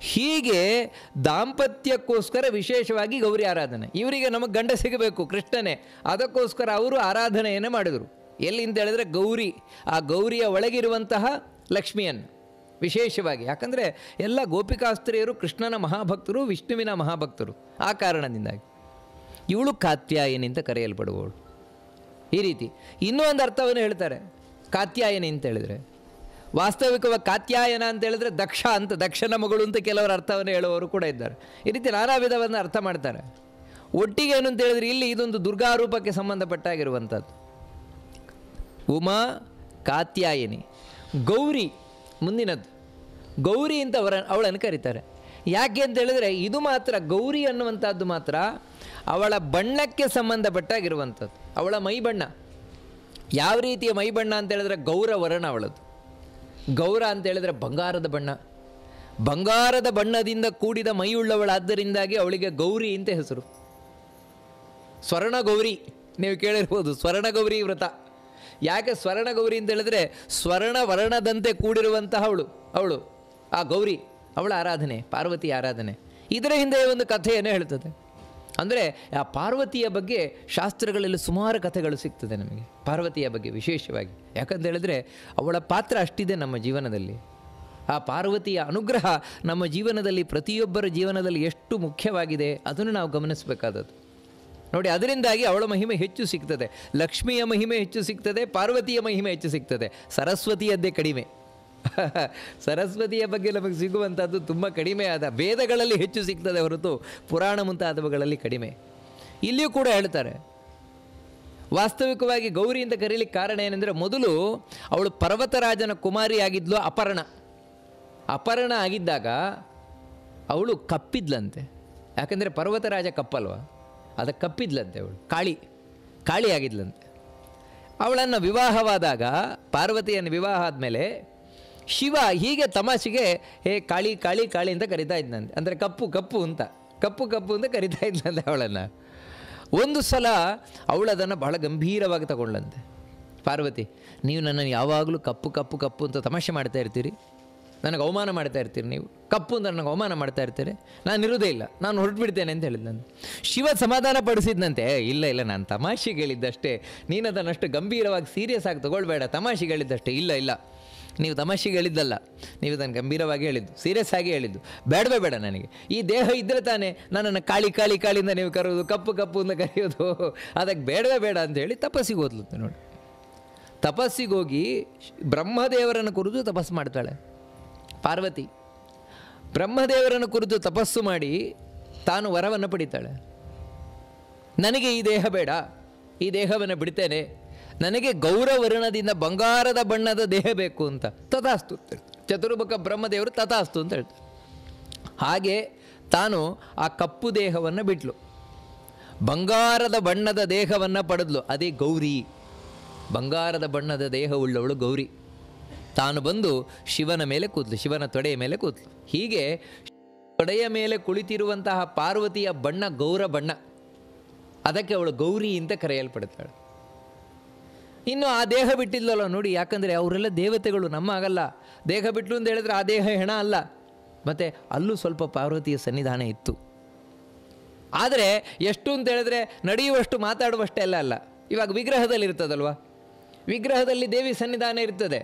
ಹೀಗೆ ದಾಂಪತ್ಯಕ್ಕೋಸ್ಕರ ವಿಶೇಷವಾಗಿ ಗೌರಿ ಆರಾಧನೆ. ಇವರಿಗೆ ನಮಗೆ ಗಂಡ ಸಿಗಬೇಕು ಕೃಷ್ಣನೇ, ಅದಕ್ಕೋಸ್ಕರ ಅವರು ಆರಾಧನೆಯನ್ನು ಮಾಡಿದರು. ಎಲ್ಲಿ ಅಂತ ಹೇಳಿದ್ರೆ ಗೌರಿ, ಆ ಗೌರಿಯ ಒಳಗಿರುವಂತಹ ಲಕ್ಷ್ಮಿಯನ್ನು ವಿಶೇಷವಾಗಿ. ಯಾಕಂದರೆ ಎಲ್ಲ ಗೋಪಿಕಾಸ್ತ್ರೀಯರು ಕೃಷ್ಣನ ಮಹಾಭಕ್ತರು, ವಿಷ್ಣುವಿನ ಮಹಾಭಕ್ತರು. ಆ ಕಾರಣದಿಂದಾಗಿ ಇವಳು ಕಾತ್ಯಾಯಿನಿ ಅಂತ ಕರೆಯಲ್ಪಡುವವಳು. ಈ ರೀತಿ ಇನ್ನೂ ಒಂದು ಅರ್ಥವನ್ನು ಹೇಳ್ತಾರೆ ಕಾತ್ಯಾಯನಿ ಅಂತ ಹೇಳಿದರೆ. ವಾಸ್ತವಿಕವಾಗಿ ಕಾತ್ಯಾಯನ ಅಂತ ಹೇಳಿದ್ರೆ ದಕ್ಷನ ಮಗಳು ಅಂತ ಕೆಲವರು ಅರ್ಥವನ್ನು ಹೇಳುವವರು ಕೂಡ ಇದ್ದಾರೆ. ಈ ರೀತಿ ನಾನಾ ವಿಧವನ್ನು ಅರ್ಥ ಮಾಡ್ತಾರೆ. ಒಟ್ಟಿಗೆ ಏನು ಅಂತ ಹೇಳಿದ್ರೆ ಇಲ್ಲಿ ಇದೊಂದು ದುರ್ಗಾರೂಪಕ್ಕೆ ಸಂಬಂಧಪಟ್ಟಾಗಿರುವಂಥದ್ದು. ಉಮಾ, ಕಾತ್ಯಾಯಿನಿ, ಗೌರಿ ಮುಂದಿನದ್ದು. ಗೌರಿ ಅಂತ ಅವಳನ್ನು ಕರೀತಾರೆ. ಯಾಕೆ ಅಂತ ಹೇಳಿದ್ರೆ ಇದು ಮಾತ್ರ ಗೌರಿ ಅನ್ನುವಂಥದ್ದು ಮಾತ್ರ ಅವಳ ಬಣ್ಣಕ್ಕೆ ಸಂಬಂಧಪಟ್ಟಾಗಿರುವಂಥದ್ದು. ಅವಳ ಮೈ ಬಣ್ಣ ಯಾವ ರೀತಿಯ ಮೈ ಬಣ್ಣ ಅಂತ ಹೇಳಿದ್ರೆ ಗೌರವರ್ಣ ಅವಳದು. ಗೌರ ಅಂತ ಹೇಳಿದ್ರೆ ಬಂಗಾರದ ಬಣ್ಣ, ಬಂಗಾರದ ಬಣ್ಣದಿಂದ ಕೂಡಿದ ಮೈಯುಳ್ಳವಳಾದ್ದರಿಂದಾಗಿ ಅವಳಿಗೆ ಗೌರಿ ಅಂತ ಹೆಸರು. ಸ್ವರ್ಣ ಗೌರಿ ನೀವು ಕೇಳಿರ್ಬೋದು, ಸ್ವರ್ಣ ಗೌರಿ ವ್ರತ. ಯಾಕೆ ಸ್ವರ್ಣ ಗೌರಿ ಅಂತ ಹೇಳಿದ್ರೆ ಸ್ವರ್ಣ ವರ್ಣದಂತೆ ಕೂಡಿರುವಂತಹ ಅವಳು ಆ ಗೌರಿ, ಅವಳ ಆರಾಧನೆ, ಪಾರ್ವತಿ ಆರಾಧನೆ. ಇದರ ಹಿಂದೆ ಒಂದು ಕಥೆಯನ್ನು ಹೇಳ್ತದೆ. ಅಂದರೆ ಆ ಪಾರ್ವತಿಯ ಬಗ್ಗೆ ಶಾಸ್ತ್ರಗಳಲ್ಲಿ ಸುಮಾರು ಕಥೆಗಳು ಸಿಗ್ತದೆ ನಮಗೆ, ಪಾರ್ವತಿಯ ಬಗ್ಗೆ ವಿಶೇಷವಾಗಿ. ಯಾಕಂತ ಹೇಳಿದ್ರೆ ಅವಳ ಪಾತ್ರ ಅಷ್ಟಿದೆ ನಮ್ಮ ಜೀವನದಲ್ಲಿ. ಆ ಪಾರ್ವತಿಯ ಅನುಗ್ರಹ ನಮ್ಮ ಜೀವನದಲ್ಲಿ, ಪ್ರತಿಯೊಬ್ಬರ ಜೀವನದಲ್ಲಿ ಎಷ್ಟು ಮುಖ್ಯವಾಗಿದೆ ಅದನ್ನು ನಾವು ಗಮನಿಸಬೇಕಾದದ್ದು ನೋಡಿ. ಅದರಿಂದಾಗಿ ಅವಳ ಮಹಿಮೆ ಹೆಚ್ಚು ಸಿಗ್ತದೆ, ಲಕ್ಷ್ಮಿಯ ಮಹಿಮೆ ಹೆಚ್ಚು ಸಿಗ್ತದೆ, ಪಾರ್ವತಿಯ ಮಹಿಮೆ ಹೆಚ್ಚು ಸಿಗ್ತದೆ. ಸರಸ್ವತಿಯದ್ದೇ ಕಡಿಮೆ. ಸರಸ್ವತಿಯ ಬಗ್ಗೆ ನಮಗೆ ಸಿಗುವಂಥದ್ದು ತುಂಬ ಕಡಿಮೆ ಆದ, ವೇದಗಳಲ್ಲಿ ಹೆಚ್ಚು ಸಿಗ್ತದೆ ಹೊರತು ಪುರಾಣ ಮುಂತಾದವುಗಳಲ್ಲಿ ಕಡಿಮೆ. ಇಲ್ಲಿಯೂ ಕೂಡ ಹೇಳ್ತಾರೆ. ವಾಸ್ತವಿಕವಾಗಿ ಗೌರಿ ಅಂತ ಕರೀಲಿಕ್ಕೆ ಕಾರಣ ಏನೆಂದರೆ, ಮೊದಲು ಅವಳು ಪರ್ವತರಾಜನ ಕುಮಾರಿಯಾಗಿದ್ಲು ಅಪರ್ಣ ಆಗಿದ್ದಾಗ ಅವಳು ಕಪ್ಪಿದ್ಲಂತೆ. ಯಾಕಂದರೆ ಪರ್ವತರಾಜ ಕಪ್ಪಲ್ವ, ಅದಕ್ಕೆ ಕಪ್ಪಿದ್ಲಂತೆ. ಅವಳು ಕಾಳಿ ಆಗಿದ್ಲಂತೆ. ಅವಳನ್ನು ವಿವಾಹವಾದಾಗ, ಪಾರ್ವತಿಯನ್ನು ವಿವಾಹ ಆದಮೇಲೆ ಶಿವ ಹೀಗೆ ತಮಾಷೆಗೆ ಕಾಳಿ ಕಾಳಿ ಕಾಳಿ ಅಂತ ಕರಿತಾ ಇದ್ದಂತೆ. ಅಂದರೆ ಕಪ್ಪು ಅಂತ ಕರಿತಾ ಇದ್ಲಂತೆ ಅವಳನ್ನು. ಒಂದು ಸಲ ಅವಳದನ್ನು ಬಹಳ ಗಂಭೀರವಾಗಿ ತಗೊಂಡಂತೆ. ಪಾರ್ವತಿ, ನೀವು ನನ್ನನ್ನು ಯಾವಾಗಲೂ ಕಪ್ಪು ಅಂತ ತಮಾಷೆ ಮಾಡ್ತಾ ಇರ್ತೀರಿ, ನನಗೆ ಅವಮಾನ ಮಾಡ್ತಾ ಇರ್ತೀರಿ, ನೀವು ಕಪ್ಪು ಅಂತ ನನಗೆ ಅವಮಾನ ಮಾಡ್ತಾ ಇರ್ತೀರಿ, ನಾನು ಇರೋದೇ ಇಲ್ಲ, ನಾನು ಹೊರಟುಬಿಡ್ತೇನೆ ಅಂತ ಹೇಳಿದ್ನಂತೆ. ಶಿವ ಸಮಾಧಾನ ಪಡಿಸಿದ್ನಂತೆ, ಇಲ್ಲ ನಾನು ತಮಾಷೆಗೆ ಹೇಳಿದ್ದಷ್ಟೇ, ನೀನು ಅದನ್ನಷ್ಟು ಗಂಭೀರವಾಗಿ ಸೀರಿಯಸ್ ಆಗಿ ತಗೊಳ್ಬೇಡ, ತಮಾಷೆಗೆ ಹೇಳಿದ್ದಷ್ಟೇ. ಇಲ್ಲ ನೀವು ತಮಾಷೆಗೆ ಹೇಳಿದ್ದಲ್ಲ, ನೀವು ಅದನ್ನು ಗಂಭೀರವಾಗಿ ಹೇಳಿದ್ದು, ಸೀರಿಯಸ್ ಆಗಿ ಹೇಳಿದ್ದು. ಬೇಡ ನನಗೆ ಈ ದೇಹ ಇದ್ದರೆ ತಾನೇ ನನ್ನನ್ನು ಕಾಳಿಂದ ನೀವು ಕರೆಯೋದು, ಕಪ್ಪು ಅಂತ ಕರೆಯೋದು, ಅದಕ್ಕೆ ಬೇಡ ಅಂತ ಹೇಳಿ ತಪಸ್ಸಿಗೆ ಹೋದ್ಲಂತೆ ನೋಡಿ. ತಪಸ್ಸಿಗೋಗಿ ಬ್ರಹ್ಮದೇವರನ್ನು ಕುರಿತು ತಪಸ್ಸು ಮಾಡ್ತಾಳೆ ಪಾರ್ವತಿ. ಬ್ರಹ್ಮದೇವರನ್ನು ಕುರಿತು ತಪಸ್ಸು ಮಾಡಿ ತಾನು ವರವನ್ನು ಪಡಿತಾಳೆ. ನನಗೆ ಈ ದೇಹ ಬೇಡ, ಈ ದೇಹವನ್ನು ಬಿಡ್ತೇನೆ, ನನಗೆ ಗೌರವರ್ಣದಿಂದ ಬಂಗಾರದ ಬಣ್ಣದ ದೇಹ ಬೇಕು ಅಂತ. ತಥಾಸ್ತು ಅಂತ ಹೇಳ್ತಾರೆ. ಚತುರ್ಮುಖ ಬ್ರಹ್ಮದೇವರು ತಥಾಸ್ತು ಅಂತ ಹೇಳ್ತಾರೆ. ಹಾಗೆ ತಾನು ಆ ಕಪ್ಪು ದೇಹವನ್ನು ಬಿಟ್ಲು, ಬಂಗಾರದ ಬಣ್ಣದ ದೇಹವನ್ನು ಪಡೆದ್ಲು. ಅದೇ ಗೌರಿ. ಬಂಗಾರದ ಬಣ್ಣದ ದೇಹವುಳ್ಳವಳು ಗೌರಿ. ತಾನು ಬಂದು ಶಿವನ ಮೇಲೆ ಕೂತ್ಲು, ಶಿವನ ತೊಡೆಯ ಮೇಲೆ ಕೂತ್ಲು. ಹೀಗೆ ತೊಡೆಯ ಮೇಲೆ ಕುಳಿತಿರುವಂತಹ ಪಾರ್ವತಿಯ ಬಣ್ಣ ಗೌರ ಬಣ್ಣ. ಅದಕ್ಕೆ ಅವಳು ಗೌರಿ ಅಂತ ಕರೆಯಲ್ಪಡುತ್ತಾಳೆ. ಇನ್ನು ಆ ದೇಹ ಬಿಟ್ಟಿದ್ಲಲ್ಲ ನೋಡಿ, ಯಾಕಂದರೆ ಅವರೆಲ್ಲ ದೇವತೆಗಳು, ನಮ್ಮ ಆಗಲ್ಲ. ದೇಹ ಬಿಟ್ಲು ಅಂತ ಹೇಳಿದ್ರೆ ಆ ದೇಹ ಹೆಣ ಅಲ್ಲ. ಮತ್ತು ಅಲ್ಲೂ ಸ್ವಲ್ಪ ಪಾರ್ವತಿಯ ಸನ್ನಿಧಾನ ಇತ್ತು. ಆದರೆ ಎಷ್ಟು ಅಂತ ಹೇಳಿದ್ರೆ ನಡೆಯುವಷ್ಟು ಮಾತಾಡುವಷ್ಟೇ ಅಲ್ಲ. ಇವಾಗ ವಿಗ್ರಹದಲ್ಲಿ ಇರ್ತದಲ್ವ, ವಿಗ್ರಹದಲ್ಲಿ ದೇವಿ ಸನ್ನಿಧಾನ ಇರ್ತದೆ,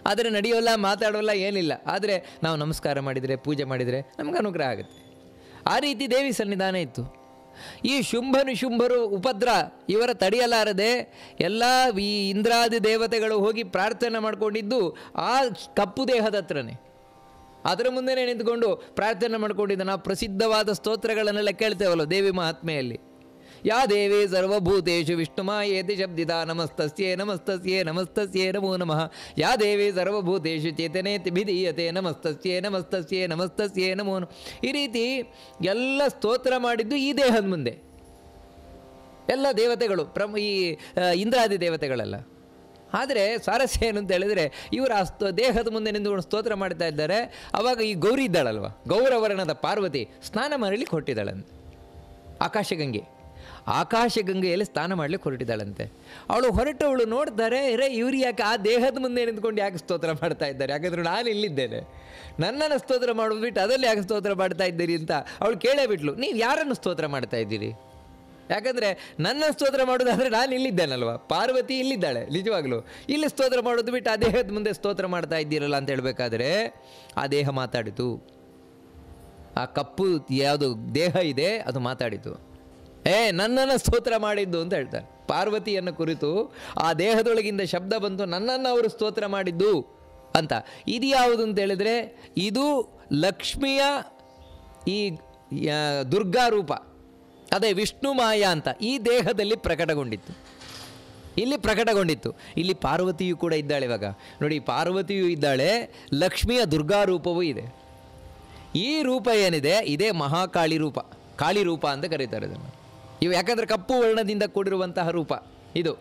ಆದರೆ ನಡೆಯೋಲ್ಲ, ಮಾತಾಡೋಲ್ಲ, ಏನಿಲ್ಲ. ಆದರೆ ನಾವು ನಮಸ್ಕಾರ ಮಾಡಿದರೆ, ಪೂಜೆ ಮಾಡಿದರೆ ನಮ್ಗೆ ಅನುಗ್ರಹ ಆಗುತ್ತೆ. ಆ ರೀತಿ ದೇವಿ ಸನ್ನಿಧಾನ ಇತ್ತು. ಈ ಶುಂಭರು ಉಪದ್ರ ಇವರ ತಡೆಯಲಾರದೆ ಎಲ್ಲ ಈ ಇಂದ್ರಾದಿ ದೇವತೆಗಳು ಹೋಗಿ ಪ್ರಾರ್ಥನೆ ಮಾಡಿಕೊಂಡಿದ್ದು ಆ ಕಪ್ಪು ದೇಹದ ಹತ್ರನೇ. ಅದರ ಮುಂದೆನೇ ನಿಂತ್ಕೊಂಡು ಪ್ರಾರ್ಥನೆ ಮಾಡ್ಕೊಂಡಿದ್ದ. ನಾವು ಪ್ರಸಿದ್ಧವಾದ ಸ್ತೋತ್ರಗಳನ್ನೆಲ್ಲ ಕೇಳ್ತೇವಲ್ಲ ದೇವಿ ಮಹಾತ್ಮೆಯಲ್ಲಿ. ಯಾ ದೇವಿ ಸರ್ವಭೂತೇಷು ವಿಷ್ಣುಮಾಯೇತಿ ಶಬ್ದಿದ ನಮಸ್ತಸ್ಯೇ ನಮಸ್ತಸ್ಯೇ ನಮಸ್ತಸ್ಯೇ ನಮೋ ನಮಃ. ಯಾ ದೇವಿ ಸರ್ವಭೂತೇಷು ಚೇತನೇತಿ ಭಿಧೀಯತೆ ನಮಸ್ತಸ್ಯೇ ನಮಸ್ತಸ್ಯೇ ನಮಸ್ತಸ್ಯೇ ನಮೋ ನಮಃ. ಈ ರೀತಿ ಎಲ್ಲ ಸ್ತೋತ್ರ ಮಾಡಿದ್ದು ಈ ದೇಹದ ಮುಂದೆ. ಎಲ್ಲ ದೇವತೆಗಳು ಈ ಇಂದ್ರಾದಿ ದೇವತೆಗಳೆಲ್ಲ. ಆದರೆ ಸ್ವಾರಸ್ಯ ಏನು ಅಂತ ಹೇಳಿದರೆ, ಇವರು ಆ ದೇಹದ ಮುಂದೆ ನಿಂತುಕೊಂಡು ಸ್ತೋತ್ರ ಮಾಡ್ತಾ ಇದ್ದಾರೆ. ಆವಾಗ ಈ ಗೌರಿ ಇದ್ದಾಳಲ್ವ, ಗೌರವರ್ಣದ ಪಾರ್ವತಿ ಸ್ನಾನ ಮಾಡಲಿಕ್ಕೆ ಹೊರಟಿದ್ದಾಳಂತೆ. ಆಕಾಶಗಂಗೆಯಲ್ಲಿ ಸ್ನಾನ ಮಾಡಲಿಕ್ಕೆ ಹೊರಟಿದ್ದಾಳಂತೆ. ಅವಳು ಹೊರಟವಳು ನೋಡ್ತಾರೆ, ಇವರು ಯಾಕೆ ಆ ದೇಹದ ಮುಂದೆ ನಿಂತ್ಕೊಂಡು ಯಾಕೆ ಸ್ತೋತ್ರ ಮಾಡ್ತಾ ಇದ್ದಾರೆ? ಯಾಕಂದರೆ ನಾನು ಇಲ್ಲಿದ್ದೇನೆ, ನನ್ನನ್ನು ಸ್ತೋತ್ರ ಮಾಡೋದು ಬಿಟ್ಟು ಅದರಲ್ಲಿ ಯಾಕೆ ಸ್ತೋತ್ರ ಮಾಡ್ತಾ ಇದ್ದೀರಿ ಅಂತ ಅವಳು ಕೇಳೇ ಬಿಟ್ಲು. ನೀವು ಯಾರನ್ನು ಸ್ತೋತ್ರ ಮಾಡ್ತಾ ಇದ್ದೀರಿ? ಯಾಕಂದರೆ ನನ್ನ ಸ್ತೋತ್ರ ಮಾಡೋದಾದರೆ ನಾನು ಇಲ್ಲಿದ್ದೇನಲ್ವ, ಪಾರ್ವತಿ ಇಲ್ಲಿದ್ದಾಳೆ ನಿಜವಾಗ್ಲೂ. ಇಲ್ಲಿ ಸ್ತೋತ್ರ ಮಾಡೋದು ಬಿಟ್ಟು ಆ ದೇಹದ ಮುಂದೆ ಸ್ತೋತ್ರ ಮಾಡ್ತಾ ಇದ್ದೀರಲ್ಲ ಅಂತ ಹೇಳಬೇಕಾದ್ರೆ ಆ ದೇಹ ಮಾತಾಡಿತು. ಆ ಕಪ್ಪು ಯಾವುದು ದೇಹ ಇದೆ ಅದು ಮಾತಾಡಿತು. ನನ್ನನ್ನು ಸ್ತೋತ್ರ ಮಾಡಿದ್ದು ಅಂತ ಹೇಳ್ತಾರೆ. ಪಾರ್ವತಿಯನ್ನು ಕುರಿತು ಆ ದೇಹದೊಳಗಿಂದ ಶಬ್ದ ಬಂತು, ನನ್ನನ್ನು ಅವರು ಸ್ತೋತ್ರ ಮಾಡಿದ್ದು ಅಂತ. ಇದು ಯಾವುದು ಅಂತ ಹೇಳಿದರೆ, ಇದು ಲಕ್ಷ್ಮಿಯ ಈ ದುರ್ಗಾ ರೂಪ, ಅದೇ ವಿಷ್ಣು ಮಾಯ ಅಂತ ಈ ದೇಹದಲ್ಲಿ ಪ್ರಕಟಗೊಂಡಿತ್ತು, ಇಲ್ಲಿ ಪ್ರಕಟಗೊಂಡಿತ್ತು. ಇಲ್ಲಿ ಪಾರ್ವತಿಯು ಕೂಡ ಇದ್ದಾಳೆ. ಇವಾಗ ನೋಡಿ, ಪಾರ್ವತಿಯು ಇದ್ದಾಳೆ, ಲಕ್ಷ್ಮಿಯ ದುರ್ಗಾ ರೂಪವೂ ಇದೆ. ಈ ರೂಪ ಏನಿದೆ ಇದೇ ಮಹಾಕಾಳಿ ರೂಪ, ಕಾಳಿ ರೂಪ ಅಂತ ಕರೀತಾರೆ ಇದನ್ನು. ಇವು ಯಾಕಂದರೆ ಕಪ್ಪು ವರ್ಣದಿಂದ ಕೂಡಿರುವಂತಹ ರೂಪ ಇದು.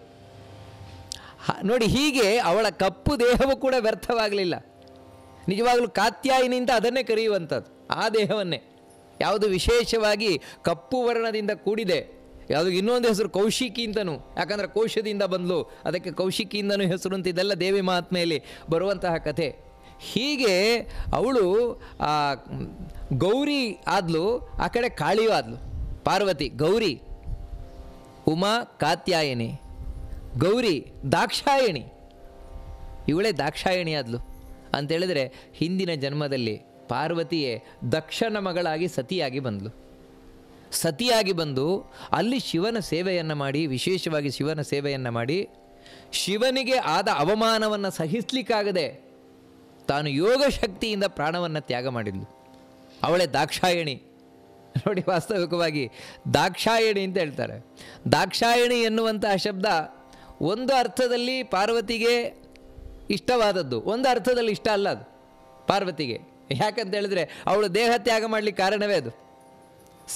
ನೋಡಿ, ಹೀಗೆ ಅವಳ ಕಪ್ಪು ದೇಹವು ಕೂಡ ವ್ಯರ್ಥವಾಗಲಿಲ್ಲ. ನಿಜವಾಗಲೂ ಕಾತ್ಯಾಯಿನಿಂದ ಅದನ್ನೇ ಕರೆಯುವಂಥದ್ದು, ಆ ದೇಹವನ್ನೇ. ಯಾವುದು ವಿಶೇಷವಾಗಿ ಕಪ್ಪು ವರ್ಣದಿಂದ ಕೂಡಿದೆ, ಯಾವುದು ಇನ್ನೊಂದು ಹೆಸರು ಕೌಶಿಕಿ ಅಂತನೂ, ಯಾಕಂದರೆ ಕೋಶದಿಂದ ಬಂದಲು, ಅದಕ್ಕೆ ಕೌಶಿಕಿಯಿಂದನೂ ಹೆಸರು ಅಂತ. ಇದೆಲ್ಲ ದೇವಿ ಮಹಾತ್ಮೆಯಲ್ಲಿ ಬರುವಂತಹ ಕಥೆ. ಹೀಗೆ ಅವಳು ಆ ಗೌರಿ ಆದ್ಲು, ಆ ಕಡೆ ಕಾಳಿಯೂ ಆದ್ಲು. ಪಾರ್ವತಿ ಗೌರಿ, ಉಮಾ ಕಾತ್ಯಾಯಿನಿ, ಗೌರಿ ದಾಕ್ಷಾಯಣಿ. ಇವಳೇ ದಾಕ್ಷಾಯಣಿ ಆದ್ಲು ಅಂತೇಳಿದರೆ, ಹಿಂದಿನ ಜನ್ಮದಲ್ಲಿ ಪಾರ್ವತಿಯೇ ದಕ್ಷನ ಮಗಳಾಗಿ ಸತಿಯಾಗಿ ಬಂದಳು. ಸತಿಯಾಗಿ ಬಂದು ಅಲ್ಲಿ ಶಿವನ ಸೇವೆಯನ್ನು ಮಾಡಿ, ವಿಶೇಷವಾಗಿ ಶಿವನ ಸೇವೆಯನ್ನು ಮಾಡಿ, ಶಿವನಿಗೆ ಆದ ಅವಮಾನವನ್ನು ಸಹಿಸಲಿಕ್ಕಾಗದೆ ತಾನು ಯೋಗ ಶಕ್ತಿಯಿಂದ ಪ್ರಾಣವನ್ನು ತ್ಯಾಗ ಮಾಡಿದ್ಲು. ಅವಳೇ ದಾಕ್ಷಾಯಣಿ. ನೋಡಿ, ವಾಸ್ತವಿಕವಾಗಿ ದಾಕ್ಷಾಯಣಿ ಅಂತ ಹೇಳ್ತಾರೆ. ದಾಕ್ಷಾಯಣಿ ಎನ್ನುವಂತಹ ಶಬ್ದ ಒಂದು ಅರ್ಥದಲ್ಲಿ ಪಾರ್ವತಿಗೆ ಇಷ್ಟವಾದದ್ದು, ಒಂದು ಅರ್ಥದಲ್ಲಿ ಇಷ್ಟ ಅಲ್ಲ ಅದು ಪಾರ್ವತಿಗೆ. ಯಾಕಂತ ಹೇಳಿದ್ರೆ ಅವಳು ದೇಹ ತ್ಯಾಗ ಮಾಡಲಿಕ್ಕೆ ಕಾರಣವೇ ಅದು.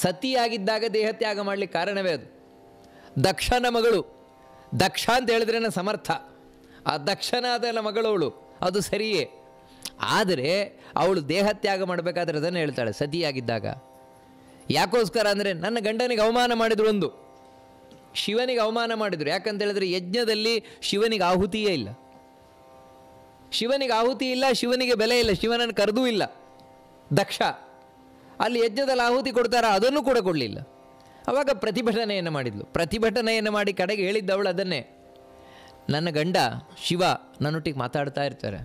ಸತಿಯಾಗಿದ್ದಾಗ ದೇಹ ತ್ಯಾಗ ಮಾಡಲಿಕ್ಕೆ ಕಾರಣವೇ ಅದು. ದಕ್ಷನ ಮಗಳು, ದಕ್ಷ ಅಂತ ಹೇಳಿದ್ರೇನ ಸಮರ್ಥ, ಆ ದಕ್ಷನಾದ ಮಗಳವಳು, ಅದು ಸರಿಯೇ. ಆದರೆ ಅವಳು ದೇಹ ತ್ಯಾಗ ಮಾಡಬೇಕಾದ್ರೆ ಅದನ್ನು ಹೇಳ್ತಾಳೆ ಸತಿಯಾಗಿದ್ದಾಗ. ಯಾಕೋಸ್ಕರ ಅಂದರೆ, ನನ್ನ ಗಂಡನಿಗೆ ಅವಮಾನ ಮಾಡಿದ್ರು, ಒಂದು ಶಿವನಿಗೆ ಅವಮಾನ ಮಾಡಿದರು. ಯಾಕಂತ ಹೇಳಿದ್ರೆ ಯಜ್ಞದಲ್ಲಿ ಶಿವನಿಗೆ ಆಹುತಿಯೇ ಇಲ್ಲ, ಶಿವನಿಗೆ ಆಹುತಿ ಇಲ್ಲ, ಶಿವನಿಗೆ ಬೆಲೆ ಇಲ್ಲ, ಶಿವನನ್ನು ಕರೆದೂ ಇಲ್ಲ ದಕ್ಷ. ಅಲ್ಲಿ ಯಜ್ಞದಲ್ಲಿ ಆಹುತಿ ಕೊಡ್ತಾರ, ಅದನ್ನು ಕೂಡ ಕೊಡಲಿಲ್ಲ. ಆವಾಗ ಪ್ರತಿಭಟನೆಯನ್ನು ಮಾಡಿದ್ಲು. ಪ್ರತಿಭಟನೆಯನ್ನು ಮಾಡಿ ಕಡೆಗೆ ಹೇಳಿದ್ದವಳು ಅದನ್ನೇ, ನನ್ನ ಗಂಡ ಶಿವ ನನ್ನೊಟ್ಟಿಗೆ ಮಾತಾಡ್ತಾ ಇರ್ತಾರೆ,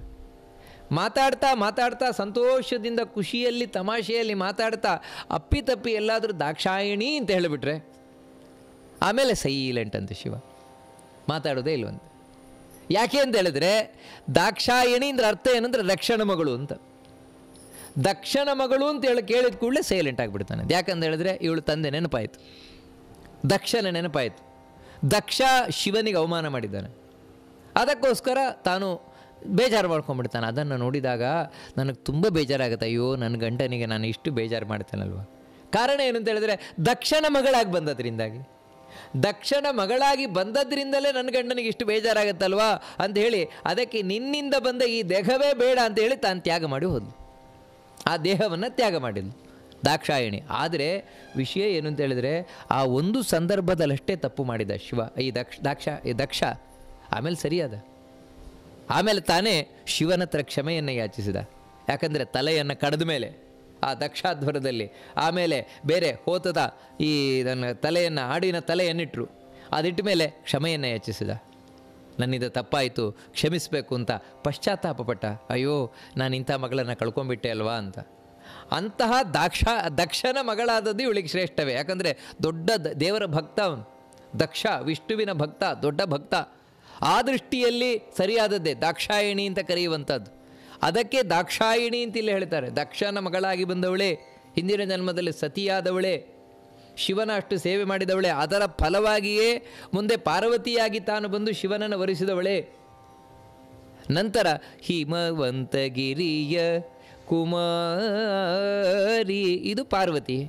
ಮಾತಾಡ್ತಾ ಮಾತಾಡ್ತಾ ಸಂತೋಷದಿಂದ ಖುಷಿಯಲ್ಲಿ ತಮಾಷೆಯಲ್ಲಿ ಮಾತಾಡ್ತಾ ಅಪ್ಪಿತಪ್ಪಿ ಎಲ್ಲಾದರೂ ದಾಕ್ಷಾಯಣಿ ಅಂತ ಹೇಳಿಬಿಟ್ರೆ ಆಮೇಲೆ ಸೈಲೆಂಟ್ ಅಂತ ಶಿವ, ಮಾತಾಡೋದೇ ಇಲ್ವಂತೆ. ಯಾಕೆ ಅಂತ ಹೇಳಿದ್ರೆ, ದಾಕ್ಷಾಯಣಿ ಅಂದ್ರೆ ಅರ್ಥ ಏನಂದ್ರೆ ರಕ್ಷಣ ಮಗಳು ಅಂತ. ದಕ್ಷನ ಮಗಳು ಅಂತ ಹೇಳಿ ಕೇಳಿದ ಕೂಡಲೇ ಸೈಲೆಂಟ್ ಆಗಿಬಿಡ್ತಾನೆ. ಯಾಕಂತ ಹೇಳಿದ್ರೆ ಇವಳು ತಂದೆ ನೆನಪಾಯಿತು, ದಕ್ಷನ ನೆನಪಾಯಿತು. ದಕ್ಷ ಶಿವನಿಗೆ ಅವಮಾನ ಮಾಡಿದ್ದಾನೆ, ಅದಕ್ಕೋಸ್ಕರ ತಾನು ಬೇಜಾರು ಮಾಡ್ಕೊಂಡ್ಬಿಡ್ತಾನೆ. ಅದನ್ನು ನೋಡಿದಾಗ ನನಗೆ ತುಂಬ ಬೇಜಾರಾಗುತ್ತೆ. ಅಯ್ಯೋ, ನನ್ನ ಗಂಡನಿಗೆ ನಾನು ಇಷ್ಟು ಬೇಜಾರು ಮಾಡ್ತೇನಲ್ವ. ಕಾರಣ ಏನು ಅಂತ ಹೇಳಿದ್ರೆ ದಕ್ಷನ ಮಗಳಾಗಿ ಬಂದದ್ರಿಂದಾಗಿ, ದಕ್ಷನ ಮಗಳಾಗಿ ಬಂದದ್ರಿಂದಲೇ ನನ್ನ ಗಂಡನಿಗೆ ಇಷ್ಟು ಬೇಜಾರಾಗತ್ತಲ್ವಾ ಅಂತ ಹೇಳಿ ಅದಕ್ಕೆ ನಿನ್ನಿಂದ ಬಂದ ಈ ದೇಹವೇ ಬೇಡ ಅಂತ ಹೇಳಿ ತಾನು ತ್ಯಾಗ ಮಾಡಿ ಹೋದ್ಲು. ಆ ದೇಹವನ್ನು ತ್ಯಾಗ ಮಾಡಿದ್ಲು ದಾಕ್ಷಾಯಿಣಿ. ಆದರೆ ವಿಷಯ ಏನು ಅಂತ ಹೇಳಿದ್ರೆ ಆ ಒಂದು ಸಂದರ್ಭದಲ್ಲಷ್ಟೇ ತಪ್ಪು ಮಾಡಿದ ಶಿವ, ಈ ದಕ್ಷ. ಆಮೇಲೆ ಸರಿಯಾದ, ಆಮೇಲೆ ತಾನೇ ಶಿವನ ಹತ್ರ ಕ್ಷಮೆಯನ್ನು ಯಾಚಿಸಿದ. ಯಾಕಂದರೆ ತಲೆಯನ್ನು ಕಡಿದ ಮೇಲೆ ಆ ದಕ್ಷಾಧ್ವರದಲ್ಲಿ, ಆಮೇಲೆ ಬೇರೆ ಹೋತದ ಈ ನನ್ನ ತಲೆಯನ್ನು, ಆಡಿನ ತಲೆಯನ್ನಿಟ್ಟರು. ಅದಿಟ್ಟ ಮೇಲೆ ಕ್ಷಮೆಯನ್ನು ಯಾಚಿಸಿದ. ನನ್ನಿಂದ ತಪ್ಪಾಯಿತು, ಕ್ಷಮಿಸಬೇಕು ಅಂತ ಪಶ್ಚಾತ್ತಾಪಪಟ್ಟ. ಅಯ್ಯೋ, ನಾನು ಇಂಥ ಮಗಳನ್ನು ಕಳ್ಕೊಂಡ್ಬಿಟ್ಟೆ ಅಲ್ವಾ ಅಂತ. ಅಂತಹ ದಕ್ಷನ ಮಗಳಾದದ್ದು ಇವಳಿಗೆ ಶ್ರೇಷ್ಠವೇ. ಯಾಕಂದರೆ ದೊಡ್ಡ ದೇವರ ಭಕ್ತ ಅವನು. ದಕ್ಷ ವಿಷ್ಣುವಿನ ಭಕ್ತ, ದೊಡ್ಡ ಭಕ್ತ. ಆ ದೃಷ್ಟಿಯಲ್ಲಿ ಸರಿಯಾದದ್ದೇ ದಾಕ್ಷಾಯಿಣಿ ಅಂತ ಕರೆಯುವಂಥದ್ದು. ಅದಕ್ಕೆ ದಾಕ್ಷಾಯಿಣಿ ಅಂತ ಇಲ್ಲಿ ಹೇಳ್ತಾರೆ. ದಕ್ಷನ ಮಗಳಾಗಿ ಬಂದವಳೇ, ಹಿಂದಿನ ಜನ್ಮದಲ್ಲಿ ಸತಿಯಾದವಳೇ, ಶಿವನ ಅಷ್ಟು ಸೇವೆ ಮಾಡಿದವಳೇ, ಅದರ ಫಲವಾಗಿಯೇ ಮುಂದೆ ಪಾರ್ವತಿಯಾಗಿ ತಾನು ಬಂದು ಶಿವನನ್ನು ವರಿಸಿದವಳೇ. ನಂತರ ಹಿಮವಂತಗಿರಿಯ ಕುಮಾರಿ, ಇದು ಪಾರ್ವತಿ.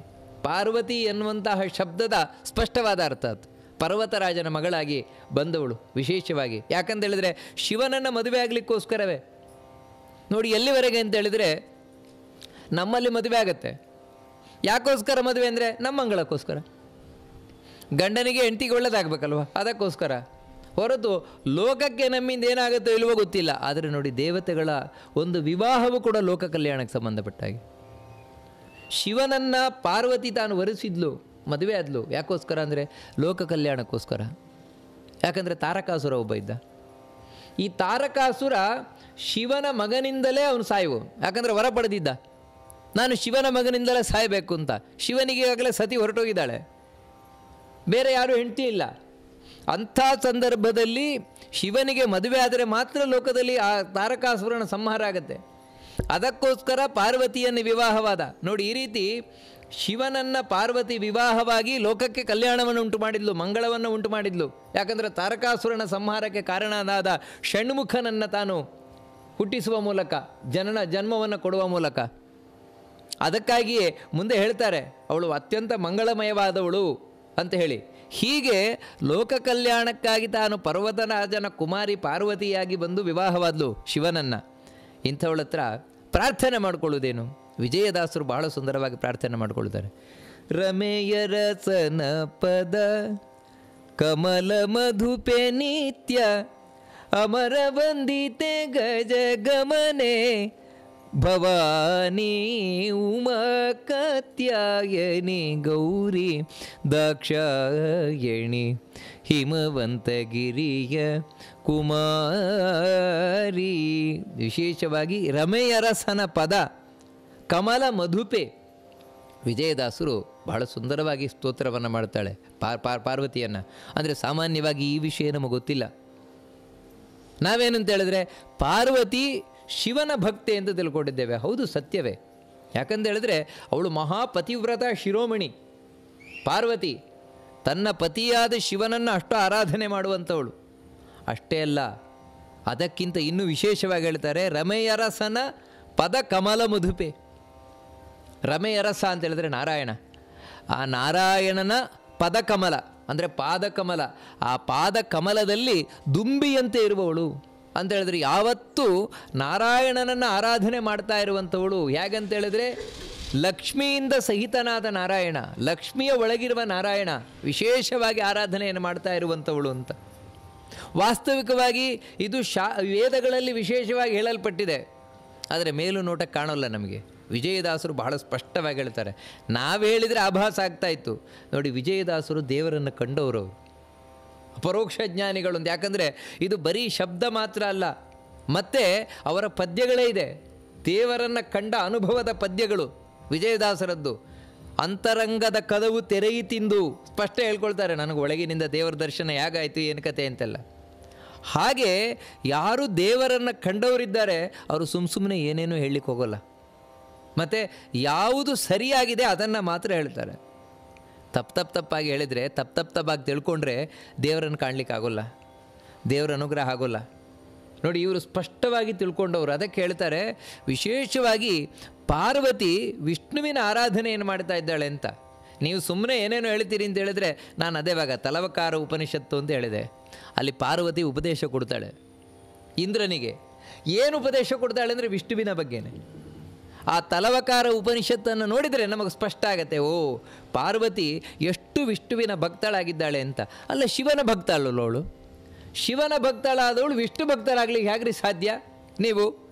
ಪಾರ್ವತಿ ಎನ್ನುವಂತಹ ಶಬ್ದದ ಸ್ಪಷ್ಟವಾದ ಅರ್ಥ ಅದು. ಪರ್ವತರಾಜನ ಮಗಳಾಗಿ ಬಂದವಳು ವಿಶೇಷವಾಗಿ. ಯಾಕಂತೇಳಿದ್ರೆ ಶಿವನನ್ನು ಮದುವೆ ಆಗಲಿಕ್ಕೋಸ್ಕರವೇ. ನೋಡಿ ಎಲ್ಲಿವರೆಗೆ ಅಂತ ಹೇಳಿದರೆ ನಮ್ಮಲ್ಲಿ ಮದುವೆ ಆಗತ್ತೆ. ಯಾಕೋಸ್ಕರ ಮದುವೆ ಅಂದರೆ ನಮ್ಮ ಮಂಗಳಕ್ಕೋಸ್ಕರ, ಗಂಡನಿಗೆ ಹೆಂಡತಿಗೆ ಒಳ್ಳೆದಾಗಬೇಕಲ್ವ, ಅದಕ್ಕೋಸ್ಕರ. ಹೊರತು ಲೋಕಕ್ಕೆ ನಮ್ಮಿಂದ ಏನಾಗುತ್ತೋ ಇಲ್ವೋ ಗೊತ್ತಿಲ್ಲ. ಆದರೆ ನೋಡಿ ದೇವತೆಗಳ ಒಂದು ವಿವಾಹವು ಕೂಡ ಲೋಕ ಕಲ್ಯಾಣಕ್ಕೆ ಸಂಬಂಧಪಟ್ಟಾಗಿ. ಶಿವನನ್ನು ಪಾರ್ವತಿ ತಾನು ವರಿಸಿದ್ಲು, ಮದುವೆ ಆದ್ಲು. ಯಾಕೋಸ್ಕರ ಅಂದರೆ ಲೋಕ ಕಲ್ಯಾಣಕ್ಕೋಸ್ಕರ. ಯಾಕಂದರೆ ತಾರಕಾಸುರ ಒಬ್ಬ ಇದ್ದ. ಈ ತಾರಕಾಸುರ ಶಿವನ ಮಗನಿಂದಲೇ ಅವನು ಸಾಯುವು. ಯಾಕಂದರೆ ವರ ಪಡೆದಿದ್ದ, ನಾನು ಶಿವನ ಮಗನಿಂದಲೇ ಸಾಯಬೇಕು ಅಂತ. ಶಿವನಿಗೆ ಈಗಾಗಲೇ ಸತಿ ಹೊರಟೋಗಿದ್ದಾಳೆ, ಬೇರೆ ಯಾರೂ ಹೆಂಡತಿ ಇಲ್ಲ. ಅಂಥ ಸಂದರ್ಭದಲ್ಲಿ ಶಿವನಿಗೆ ಮದುವೆ ಆದರೆ ಮಾತ್ರ ಲೋಕದಲ್ಲಿ ಆ ತಾರಕಾಸುರನ ಸಂಹಾರ ಆಗುತ್ತೆ. ಅದಕ್ಕೋಸ್ಕರ ಪಾರ್ವತಿಯನ್ನು ವಿವಾಹವಾದ. ನೋಡಿ ಈ ರೀತಿ ಶಿವನನ್ನು ಪಾರ್ವತಿ ವಿವಾಹವಾಗಿ ಲೋಕಕ್ಕೆ ಕಲ್ಯಾಣವನ್ನು ಉಂಟು ಮಾಡಿದ್ಲು, ಮಂಗಳವನ್ನು ಉಂಟು ಮಾಡಿದ್ಲು. ಯಾಕಂದರೆ ತಾರಕಾಸುರನ ಸಂಹಾರಕ್ಕೆ ಕಾರಣನಾದ ಷಣ್ಮುಖನನ್ನು ತಾನು ಹುಟ್ಟಿಸುವ ಮೂಲಕ, ಜನ್ಮವನ್ನು ಕೊಡುವ ಮೂಲಕ. ಅದಕ್ಕಾಗಿಯೇ ಮುಂದೆ ಹೇಳ್ತಾರೆ ಅವಳು ಅತ್ಯಂತ ಮಂಗಳಮಯವಾದವಳು ಅಂತ ಹೇಳಿ. ಹೀಗೆ ಲೋಕ ಕಲ್ಯಾಣಕ್ಕಾಗಿ ತಾನು ಪರ್ವತರಾಜನ ಕುಮಾರಿ ಪಾರ್ವತಿಯಾಗಿ ಬಂದು ವಿವಾಹವಾದ್ಲು ಶಿವನನ್ನು. ಇಂಥವಳ ಹತ್ರ ಪ್ರಾರ್ಥನೆ ಮಾಡಿಕೊಳ್ಳುವುದೇನು? ವಿಜಯದಾಸರು ಬಹಳ ಸುಂದರವಾಗಿ ಪ್ರಾರ್ಥನೆ ಮಾಡಿಕೊಳ್ತಾರೆ. ರಮೆಯ ರಸನ ಪದ ಕಮಲ ಮಧುಪೆ ನಿತ್ಯ ಅಮರ ವಂದಿತೆ ಗಜ ಗಮನೆ ಭವಾನಿ ಉಮಾ ಕಾತ್ಯಾಯನಿ ಗೌರಿ ದಾಕ್ಷಾಯಣಿ ಹಿಮವಂತಗಿರಿಯ ಕುಮಾರಿ. ವಿಶೇಷವಾಗಿ ರಮೆಯರಸನ ಪದ ಕಮಲ ಮಧುಪೆ. ವಿಜಯದಾಸರು ಬಹಳ ಸುಂದರವಾಗಿ ಸ್ತೋತ್ರವನ್ನು ಮಾಡ್ತಾಳೆ ಪಾರ್ವತಿಯನ್ನು. ಅಂದರೆ ಸಾಮಾನ್ಯವಾಗಿ ಈ ವಿಷಯ ನಮಗೆ ಗೊತ್ತಿಲ್ಲ. ನಾವೇನಂತ ಹೇಳಿದ್ರೆ ಪಾರ್ವತಿ ಶಿವನ ಭಕ್ತೆ ಅಂತ ತಿಳ್ಕೊಂಡಿದ್ದೇವೆ. ಹೌದು, ಸತ್ಯವೇ. ಯಾಕಂತ ಹೇಳಿದ್ರೆ ಅವಳು ಮಹಾಪತಿವ್ರತ ಶಿರೋಮಣಿ ಪಾರ್ವತಿ. ತನ್ನ ಪತಿಯಾದ ಶಿವನನ್ನು ಅಷ್ಟು ಆರಾಧನೆ ಮಾಡುವಂಥವಳು. ಅಷ್ಟೇ ಅಲ್ಲ, ಅದಕ್ಕಿಂತ ಇನ್ನೂ ವಿಶೇಷವಾಗಿ ಹೇಳ್ತಾರೆ ರಮೆಯರಸನ ಪದ ಕಮಲ ಮಧುಪೆ. ರಮೆಯರಸ ಅಂತ ಹೇಳಿದ್ರೆ ನಾರಾಯಣ. ಆ ನಾರಾಯಣನ ಪದಕಮಲ ಅಂದರೆ ಪಾದಕಮಲ. ಆ ಪಾದಕಮಲದಲ್ಲಿ ದುಂಬಿಯಂತೆ ಇರುವವಳು ಅಂತ ಹೇಳಿದ್ರೆ ಯಾವತ್ತೂ ನಾರಾಯಣನನ್ನು ಆರಾಧನೆ ಮಾಡ್ತಾ ಇರುವಂಥವಳು. ಹೇಗಂತ ಹೇಳಿದ್ರೆ ಲಕ್ಷ್ಮಿಯಿಂದ ಸಹಿತನಾದ ನಾರಾಯಣ, ಲಕ್ಷ್ಮಿಯ ಒಳಗಿರುವ ನಾರಾಯಣ ವಿಶೇಷವಾಗಿ ಆರಾಧನೆಯನ್ನು ಮಾಡ್ತಾ ಇರುವಂಥವಳು ಅಂತ. ವಾಸ್ತವಿಕವಾಗಿ ಇದು ವೇದಗಳಲ್ಲಿ ವಿಶೇಷವಾಗಿ ಹೇಳಲ್ಪಟ್ಟಿದೆ. ಆದರೆ ಮೇಲು ನೋಟಕ್ಕೆ ಕಾಣೋಲ್ಲ ನಮಗೆ. ವಿಜಯದಾಸರು ಬಹಳ ಸ್ಪಷ್ಟವಾಗಿ ಹೇಳ್ತಾರೆ. ನಾವು ಹೇಳಿದರೆ ಆಭಾಸ ಆಗ್ತಾ ಇತ್ತು. ನೋಡಿ, ವಿಜಯದಾಸರು ದೇವರನ್ನು ಕಂಡವರು, ಪರೋಕ್ಷ ಜ್ಞಾನಿಗಳು ಅಂತ. ಯಾಕಂದರೆ ಇದು ಬರೀ ಶಬ್ದ ಮಾತ್ರ ಅಲ್ಲ, ಮತ್ತು ಅವರ ಪದ್ಯಗಳೇ ಇದೆ. ದೇವರನ್ನು ಕಂಡ ಅನುಭವದ ಪದ್ಯಗಳು ವಿಜಯದಾಸರದ್ದು. ಅಂತರಂಗದ ಕದವು ತೆರೆಯಿತಿಂದು ಸ್ಪಷ್ಟ ಹೇಳ್ಕೊಳ್ತಾರೆ. ನನಗೆ ಒಳಗಿನಿಂದ ದೇವರ ದರ್ಶನ ಹೇಗಾಯಿತು, ಏನು ಕತೆ ಅಂತೆಲ್ಲ. ಹಾಗೆ ಯಾರು ದೇವರನ್ನು ಕಂಡವರಿದ್ದಾರೆ ಅವರು ಸುಮ್ಮನೆ ಏನೇನೂ ಹೇಳಲಿಕ್ಕೆ ಹೋಗೋಲ್ಲ. ಮತ್ತು ಯಾವುದು ಸರಿಯಾಗಿದೆ ಅದನ್ನು ಮಾತ್ರ ಹೇಳ್ತಾರೆ. ತಪ್ಪಾಗಿ ಹೇಳಿದರೆ ತಪ್ಪಾಗಿ ತಿಳ್ಕೊಂಡ್ರೆ ದೇವರನ್ನು ಕಾಣಲಿಕ್ಕಾಗೋಲ್ಲ, ದೇವರ ಅನುಗ್ರಹ ಆಗೋಲ್ಲ. ನೋಡಿ, ಇವರು ಸ್ಪಷ್ಟವಾಗಿ ತಿಳ್ಕೊಂಡವರು. ಅದಕ್ಕೆ ಹೇಳ್ತಾರೆ ವಿಶೇಷವಾಗಿ ಪಾರ್ವತಿ ವಿಷ್ಣುವಿನ ಆರಾಧನೆಯನ್ನು ಮಾಡ್ತಾ ಇದ್ದಾಳೆ ಅಂತ. ನೀವು ಸುಮ್ಮನೆ ಏನೇನೋ ಹೇಳ್ತೀರಿ ಅಂತ ಹೇಳಿದ್ರೆ, ನಾನು ಅದೇವಾಗ ತಲವಕಾರ ಉಪನಿಷತ್ತು ಅಂತ ಹೇಳಿದೆ, ಅಲ್ಲಿ ಪಾರ್ವತಿ ಉಪದೇಶ ಕೊಡ್ತಾಳೆ ಇಂದ್ರನಿಗೆ. ಏನು ಉಪದೇಶ ಕೊಡ್ತಾಳೆ ಅಂದರೆ ವಿಷ್ಣುವಿನ ಬಗ್ಗೆನೇ. ಆ ತಲವಕಾರ ಉಪನಿಷತ್ತನ್ನು ನೋಡಿದರೆ ನಮಗೆ ಸ್ಪಷ್ಟ ಆಗುತ್ತೆ, ಓ ಪಾರ್ವತಿ ಎಷ್ಟು ವಿಷ್ಣುವಿನ ಭಕ್ತಳಾಗಿದ್ದಾಳೆ ಅಂತ. ಅಲ್ಲ, ಶಿವನ ಭಕ್ತಳಲ್ಲ ಅವಳು. ಶಿವನ ಭಕ್ತಳಾದವಳು ವಿಷ್ಣು ಭಕ್ತರಾಗ್ಲಿಕ್ಕೆ ಹೇಗ್ರಿ ಸಾಧ್ಯ ನೀವು?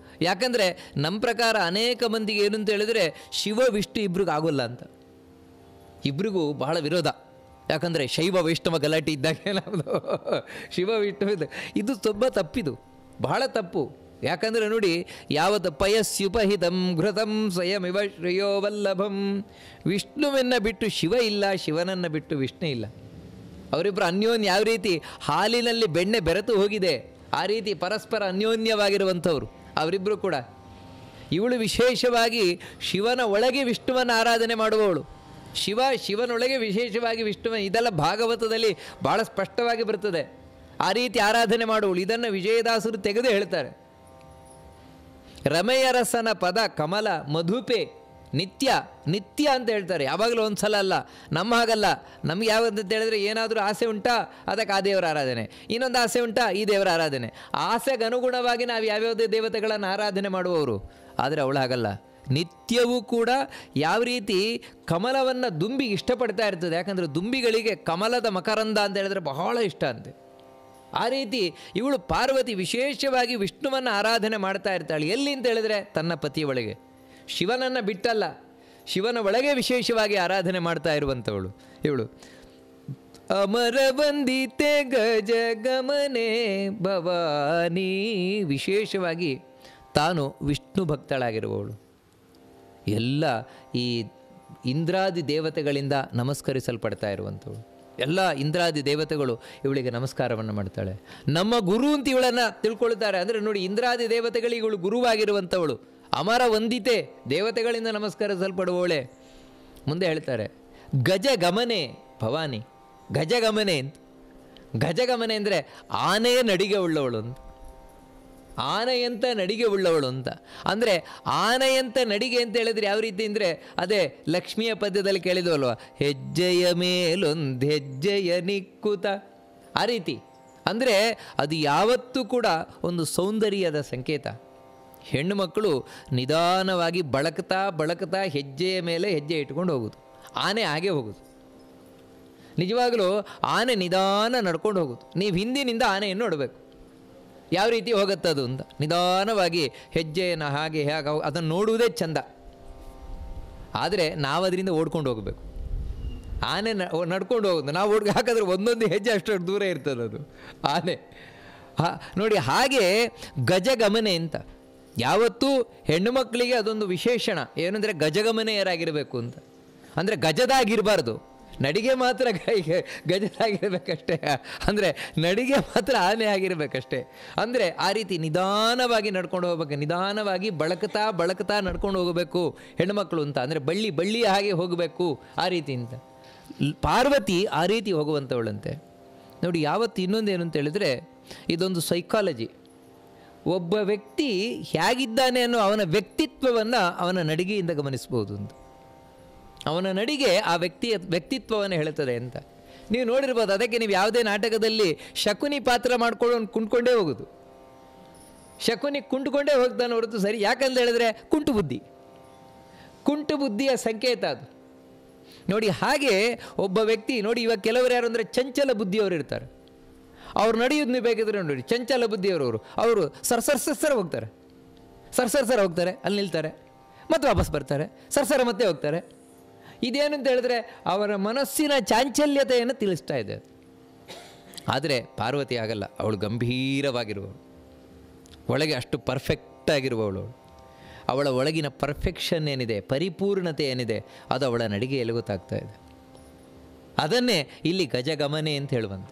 ಯಾಕಂದರೆ ನಮ್ಮ ಪ್ರಕಾರ ಅನೇಕ ಮಂದಿಗೆ ಏನು ಅಂತ ಹೇಳಿದ್ರೆ ಶಿವ ವಿಷ್ಣು ಇಬ್ರಿಗೂ ಆಗೋಲ್ಲ ಅಂತ. ಇಬ್ರಿಗೂ ಬಹಳ ವಿರೋಧ. ಯಾಕಂದರೆ ಶೈವ ವೈಷ್ಣವ ಗಲಾಟೆ ಇದ್ದಾಗ ನಮ್ಮದು ಶಿವ ವಿಷ್ಣು ಇದು ತುಂಬ ತಪ್ಪಿದು, ಬಹಳ ತಪ್ಪು. ಯಾಕಂದರೆ ನೋಡಿ, ಯಾವತ್ತು ಪಯಸ್ಯುಪಹಿತಂ ಘೃತಂ ಸ್ವಯಮಿವ ಶ್ರೇಯೋ ವಲ್ಲಭಂ. ವಿಷ್ಣುವನ್ನು ಬಿಟ್ಟು ಶಿವ ಇಲ್ಲ, ಶಿವನನ್ನು ಬಿಟ್ಟು ವಿಷ್ಣು ಇಲ್ಲ. ಅವರಿಬ್ಬರು ಅನ್ಯೋನ್ಯ, ಯಾವ ರೀತಿ ಹಾಲಿನಲ್ಲಿ ಬೆಣ್ಣೆ ಬೆರೆತು ಹೋಗಿದೆ ಆ ರೀತಿ ಪರಸ್ಪರ ಅನ್ಯೋನ್ಯವಾಗಿರುವಂಥವ್ರು ಅವರಿಬ್ಬರು ಕೂಡ. ಇವಳು ವಿಶೇಷವಾಗಿ ಶಿವನ ಒಳಗೆ ವಿಷ್ಣುವನ್ನು ಆರಾಧನೆ ಮಾಡುವವಳು. ಶಿವನೊಳಗೆ ವಿಶೇಷವಾಗಿ ವಿಷ್ಣುವ, ಇದೆಲ್ಲ ಭಾಗವತದಲ್ಲಿ ಭಾಳ ಸ್ಪಷ್ಟವಾಗಿ ಬರ್ತದೆ. ಆ ರೀತಿ ಆರಾಧನೆ ಮಾಡುವವಳು. ಇದನ್ನು ವಿಜಯದಾಸರು ತೆಗೆದು ಹೇಳ್ತಾರೆ. ರಮೆಯರಸನ ಪದ ಕಮಲ ಮಧುಪೆ ನಿತ್ಯ ಅಂತ ಹೇಳ್ತಾರೆ. ಯಾವಾಗಲೂ ಒಂದು ಸಲ ಅಲ್ಲ. ನಮ್ಮ ಹಾಗಲ್ಲ. ನಮ್ಗೆ ಯಾವಂತ ಹೇಳಿದ್ರೆ ಏನಾದರೂ ಆಸೆ ಉಂಟಾ, ಅದಕ್ಕೆ ಆ ದೇವರ ಆರಾಧನೆ. ಇನ್ನೊಂದು ಆಸೆ ಉಂಟಾ, ಈ ದೇವರ ಆರಾಧನೆ. ಆಸೆಗೆ ಅನುಗುಣವಾಗಿ ನಾವು ಯಾವ್ಯಾವುದೇ ದೇವತೆಗಳನ್ನು ಆರಾಧನೆ ಮಾಡುವವರು. ಆದರೆ ಅವಳು ಹಾಗಲ್ಲ. ನಿತ್ಯವೂ ಕೂಡ ಯಾವ ರೀತಿ ಕಮಲವನ್ನು ದುಂಬಿ ಇಷ್ಟಪಡ್ತಾ ಇರ್ತದೆ. ಯಾಕಂದರೆ ದುಂಬಿಗಳಿಗೆ ಕಮಲದ ಮಕರಂದ ಅಂತ ಹೇಳಿದ್ರೆ ಬಹಳ ಇಷ್ಟ ಅಂತೆ. ಆ ರೀತಿ ಇವಳು ಪಾರ್ವತಿ ವಿಶೇಷವಾಗಿ ವಿಷ್ಣುವನ್ನು ಆರಾಧನೆ ಮಾಡ್ತಾ ಇರ್ತಾಳೆ. ಎಲ್ಲಿ ಅಂತ ಹೇಳಿದ್ರೆ ತನ್ನ ಪತಿಯ ಒಳಗೆ. ಶಿವನನ್ನು ಬಿಟ್ಟಲ್ಲ, ಶಿವನ ಒಳಗೆ ವಿಶೇಷವಾಗಿ ಆರಾಧನೆ ಮಾಡ್ತಾ ಇರುವಂಥವಳು ಇವಳು. ಅಮರ ವಂದಿತೆ ಗಜ ಗಮನೆ ಭವಾನಿ. ವಿಶೇಷವಾಗಿ ತಾನು ವಿಷ್ಣು ಭಕ್ತಳಾಗಿರುವವಳು. ಎಲ್ಲ ಈ ಇಂದ್ರಾದಿ ದೇವತೆಗಳಿಂದ ನಮಸ್ಕರಿಸಲ್ಪಡ್ತಾ ಇರುವಂಥವಳು. ಎಲ್ಲ ಇಂದ್ರಾದಿ ದೇವತೆಗಳು ಇವಳಿಗೆ ನಮಸ್ಕಾರವನ್ನು ಮಾಡ್ತಾಳೆ. ನಮ್ಮ ಗುರು ಅಂತ ಇವಳನ್ನು ತಿಳ್ಕೊಳ್ತಾರೆ. ಅಂದರೆ ನೋಡಿ, ಇಂದ್ರಾದಿ ದೇವತೆಗಳಿಗೆ ಇವಳು ಗುರುವಾಗಿರುವಂಥವಳು. ಅಮರ ವಂದಿತೆ, ದೇವತೆಗಳಿಂದ ನಮಸ್ಕರಿಸಲ್ಪಡುವವಳೆ. ಮುಂದೆ ಹೇಳ್ತಾರೆ ಗಜಗಮನೆ ಭವಾನಿ. ಗಜಗಮನೆ ಅಂತ, ಗಜಗಮನೆ ಅಂದರೆ ಆನೆಯ ನಡಿಗೆ ಉಳ್ಳವಳು ಅಂತ. ಆನೆಯಂಥ ನಡಿಗೆ ಉಳ್ಳವಳು ಅಂತ. ಅಂದರೆ ಆನೆಯಂಥ ನಡಿಗೆ ಅಂತ ಹೇಳಿದ್ರೆ ಯಾವ ರೀತಿ ಅಂದರೆ, ಅದೇ ಲಕ್ಷ್ಮಿಯ ಪದ್ಯದಲ್ಲಿ ಕೇಳಿದ್ವಲ್ವ, ಹೆಜ್ಜೆಯ ಮೇಲೊಂದು ಹೆಜ್ಜೆಯ ನಿಕ್ಕುತ. ಆ ರೀತಿ ಅಂದರೆ ಅದು ಯಾವತ್ತೂ ಕೂಡ ಒಂದು ಸೌಂದರ್ಯದ ಸಂಕೇತ. ಹೆಣ್ಣು ಮಕ್ಕಳು ನಿಧಾನವಾಗಿ ಬಳಕ್ತಾ ಹೆಜ್ಜೆಯ ಮೇಲೆ ಹೆಜ್ಜೆ ಇಟ್ಕೊಂಡು ಹೋಗೋದು. ಆನೆ ಹಾಗೆ ಹೋಗೋದು. ನಿಜವಾಗಲೂ ಆನೆ ನಿಧಾನ ನಡ್ಕೊಂಡು ಹೋಗೋದು. ನೀವು ಹಿಂದಿನಿಂದ ಆನೆಯನ್ನು ನೋಡಬೇಕು ಯಾವ ರೀತಿ ಹೋಗುತ್ತದು ಅಂತ. ನಿಧಾನವಾಗಿ ಹೆಜ್ಜೆಯನ್ನು ಹಾಗೆ ಅದನ್ನು ನೋಡುವುದೇ ಚಂದ. ಆದರೆ ನಾವು ಅದರಿಂದ ಓಡ್ಕೊಂಡು ಹೋಗಬೇಕು. ಆನೆ ನಡ್ಕೊಂಡು ಹೋಗೋದು, ನಾವು ಹಾಕಿದ್ರೆ ಒಂದೊಂದು ಹೆಜ್ಜೆ ಅಷ್ಟು ದೂರ ಇರ್ತದೆ ಅದು ಆನೆ. ನೋಡಿ, ಹಾಗೆ ಗಜಗಮನೆ ಅಂತ. ಯಾವತ್ತೂ ಹೆಣ್ಣು ಮಕ್ಕಳಿಗೆ ಅದೊಂದು ವಿಶೇಷಣ ಏನಂದರೆ ಗಜಗಮನೆಯರಾಗಿರಬೇಕು ಅಂತ. ಅಂದರೆ ಗಜದಾಗಿರಬಾರ್ದು, ನಡಿಗೆ ಮಾತ್ರ ಗಜದಾಗಿರ್ಬೇಕಷ್ಟೇ. ಅಂದರೆ ನಡಿಗೆ ಮಾತ್ರ ಆನೆ ಆಗಿರಬೇಕಷ್ಟೇ. ಅಂದರೆ ಆ ರೀತಿ ನಿಧಾನವಾಗಿ ನಡ್ಕೊಂಡು ಹೋಗ್ಬೇಕು, ನಿಧಾನವಾಗಿ ಬಳಕ್ತಾ ನಡ್ಕೊಂಡು ಹೋಗಬೇಕು ಹೆಣ್ಣುಮಕ್ಕಳು ಅಂತ. ಅಂದರೆ ಬಳ್ಳಿಯ ಹಾಗೆ ಹೋಗಬೇಕು ಆ ರೀತಿ ಅಂತ. ಪಾರ್ವತಿ ಆ ರೀತಿ ಹೋಗುವಂಥವಳಂತೆ. ನೋಡಿ, ಯಾವತ್ತು ಇನ್ನೊಂದೇನು ಅಂತ ಹೇಳಿದ್ರೆ, ಇದೊಂದು ಸೈಕಾಲಜಿ. ಒಬ್ಬ ವ್ಯಕ್ತಿ ಹೇಗಿದ್ದಾನೆ ಅನ್ನೋ ಅವನ ವ್ಯಕ್ತಿತ್ವವನ್ನು ಅವನ ನಡಿಗೆಯಿಂದ ಗಮನಿಸ್ಬೋದು ಅಂತ. ಅವನ ನಡಿಗೆ ಆ ವ್ಯಕ್ತಿತ್ವವನ್ನು ಹೇಳುತ್ತದೆ ಅಂತ ನೀವು ನೋಡಿರ್ಬೋದು. ಅದಕ್ಕೆ ನೀವು ಯಾವುದೇ ನಾಟಕದಲ್ಲಿ ಶಕುನಿ ಪಾತ್ರ ಮಾಡ್ಕೊಂಡು ಕುಂಟ್ಕೊಂಡೇ ಹೋಗೋದು. ಶಕುನಿ ಕುಂಟ್ಕೊಂಡೇ ಹೋಗ್ತಾನೆ ಹೊರತು ಸರಿ. ಯಾಕಂತ ಹೇಳಿದ್ರೆ ಕುಂಟು ಬುದ್ಧಿಯ ಸಂಕೇತ ಅದು. ನೋಡಿ, ಹಾಗೆ ಒಬ್ಬ ವ್ಯಕ್ತಿ ನೋಡಿ, ಇವಾಗ ಕೆಲವರು ಯಾರು ಅಂದರೆ ಚಂಚಲ ಬುದ್ಧಿಯವರು ಇರ್ತಾರೆ. ಅವ್ರು ನಡೆಯೋದು ನೀವು ಬೇಕಿದ್ರೆ ನೋಡಿ, ಚಂಚಲ ಬುದ್ಧಿಯವರವರು ಅವರು ಸರ್ ಹೋಗ್ತಾರೆ, ಸರ್ ಹೋಗ್ತಾರೆ, ಅಲ್ಲಿ ನಿಲ್ತಾರೆ, ಮತ್ತೆ ವಾಪಸ್ ಬರ್ತಾರೆ, ಸರ್ ಮತ್ತೆ ಹೋಗ್ತಾರೆ. ಇದೇನು ಅಂತ ಹೇಳಿದ್ರೆ ಅವರ ಮನಸ್ಸಿನ ಚಾಂಚಲ್ಯತೆಯನ್ನು ತಿಳಿಸ್ತಾ ಇದೆ. ಆದರೆ ಪಾರ್ವತಿ ಆಗಲ್ಲ. ಅವಳು ಗಂಭೀರವಾಗಿರುವವಳು, ಒಳಗೆ ಅಷ್ಟು ಪರ್ಫೆಕ್ಟ್ ಆಗಿರುವವಳು. ಅವಳ ಒಳಗಿನ ಪರ್ಫೆಕ್ಷನ್ ಏನಿದೆ, ಪರಿಪೂರ್ಣತೆ ಏನಿದೆ, ಅದು ಅವಳ ನಡಿಗೆಯಲ್ಲಿ ಗೊತ್ತಾಗ್ತಾ ಇದೆ. ಅದನ್ನೇ ಇಲ್ಲಿ ಗಜಗಮನೆ ಅಂತ ಹೇಳುವಂಥ,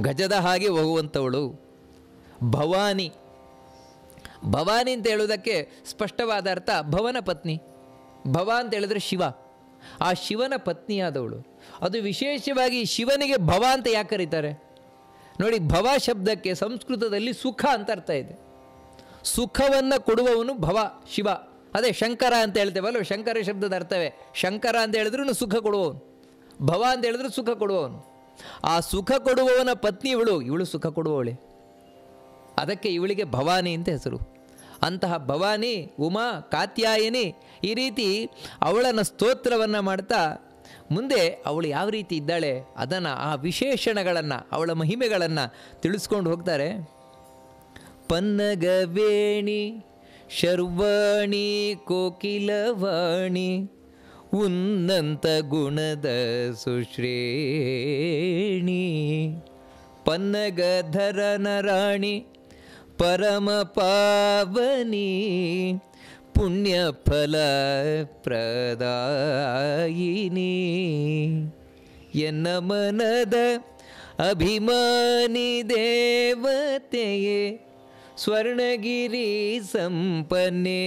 ಗಜದ ಹಾಗೆ ಹೋಗುವಂಥವಳು ಭವಾನಿ. ಭವಾನಿ ಅಂತ ಹೇಳುವುದಕ್ಕೆ ಸ್ಪಷ್ಟವಾದ ಅರ್ಥ ಭವನ ಪತ್ನಿ. ಭವ ಅಂತ ಹೇಳಿದ್ರೆ ಶಿವ, ಆ ಶಿವನ ಪತ್ನಿಯಾದವಳು. ಅದು ವಿಶೇಷವಾಗಿ ಶಿವನಿಗೆ ಭವ ಅಂತ ಯಾಕೆ ಕರೀತಾರೆ ನೋಡಿ? ಭವ ಶಬ್ದಕ್ಕೆ ಸಂಸ್ಕೃತದಲ್ಲಿ ಸುಖ ಅಂತ ಅರ್ಥ ಇದೆ. ಸುಖವನ್ನು ಕೊಡುವವನು ಭವ, ಶಿವ. ಅದೇ ಶಂಕರ ಅಂತ ಹೇಳ್ತೇವಲ್ಲ, ಶಂಕರ ಶಬ್ದದ ಅರ್ಥವೇ ಶಂಕರ ಅಂತ ಹೇಳಿದ್ರು ಸುಖ ಕೊಡುವವನು, ಭವ ಅಂತ ಹೇಳಿದ್ರು ಸುಖ ಕೊಡುವವನು. ಆ ಸುಖ ಕೊಡುವವನ ಪತ್ನಿ ಇವಳು ಸುಖ ಕೊಡುವವಳೆ, ಅದಕ್ಕೆ ಇವಳಿಗೆ ಭವಾನಿ ಅಂತ ಹೆಸರು. ಅಂತಹ ಭವಾನಿ, ಉಮಾ, ಕಾತ್ಯಾಯನಿ, ಈ ರೀತಿ ಅವಳನ್ನು ಸ್ತೋತ್ರವನ್ನು ಮಾಡ್ತಾ ಮುಂದೆ ಅವಳು ಯಾವ ರೀತಿ ಇದ್ದಾಳೆ ಅದನ್ನು, ಆ ವಿಶೇಷಣಗಳನ್ನು, ಅವಳ ಮಹಿಮೆಗಳನ್ನು ತಿಳಿಸ್ಕೊಂಡು ಹೋಗ್ತಾರೆ. ಪನ್ನಗವೇಣಿ ಶರ್ವಾಣಿ ಕೋಕಿಲವಾಣಿ ಉನ್ನಂತ ಗುಣದ ಸುಶ್ರೇಣಿ ಪನ್ನಗಧರ ನರಾಣಿ ಪರಮ ಪಾವನಿ ಪುಣ್ಯ ಫಲ ಪ್ರದಾಯಿನಿ ಎನ್ನ ಮನದ ಅಭಿಮಾನಿ ದೇವತೆಯೇ ಸ್ವರ್ಣಗಿರಿ ಸಂಪನ್ನೇ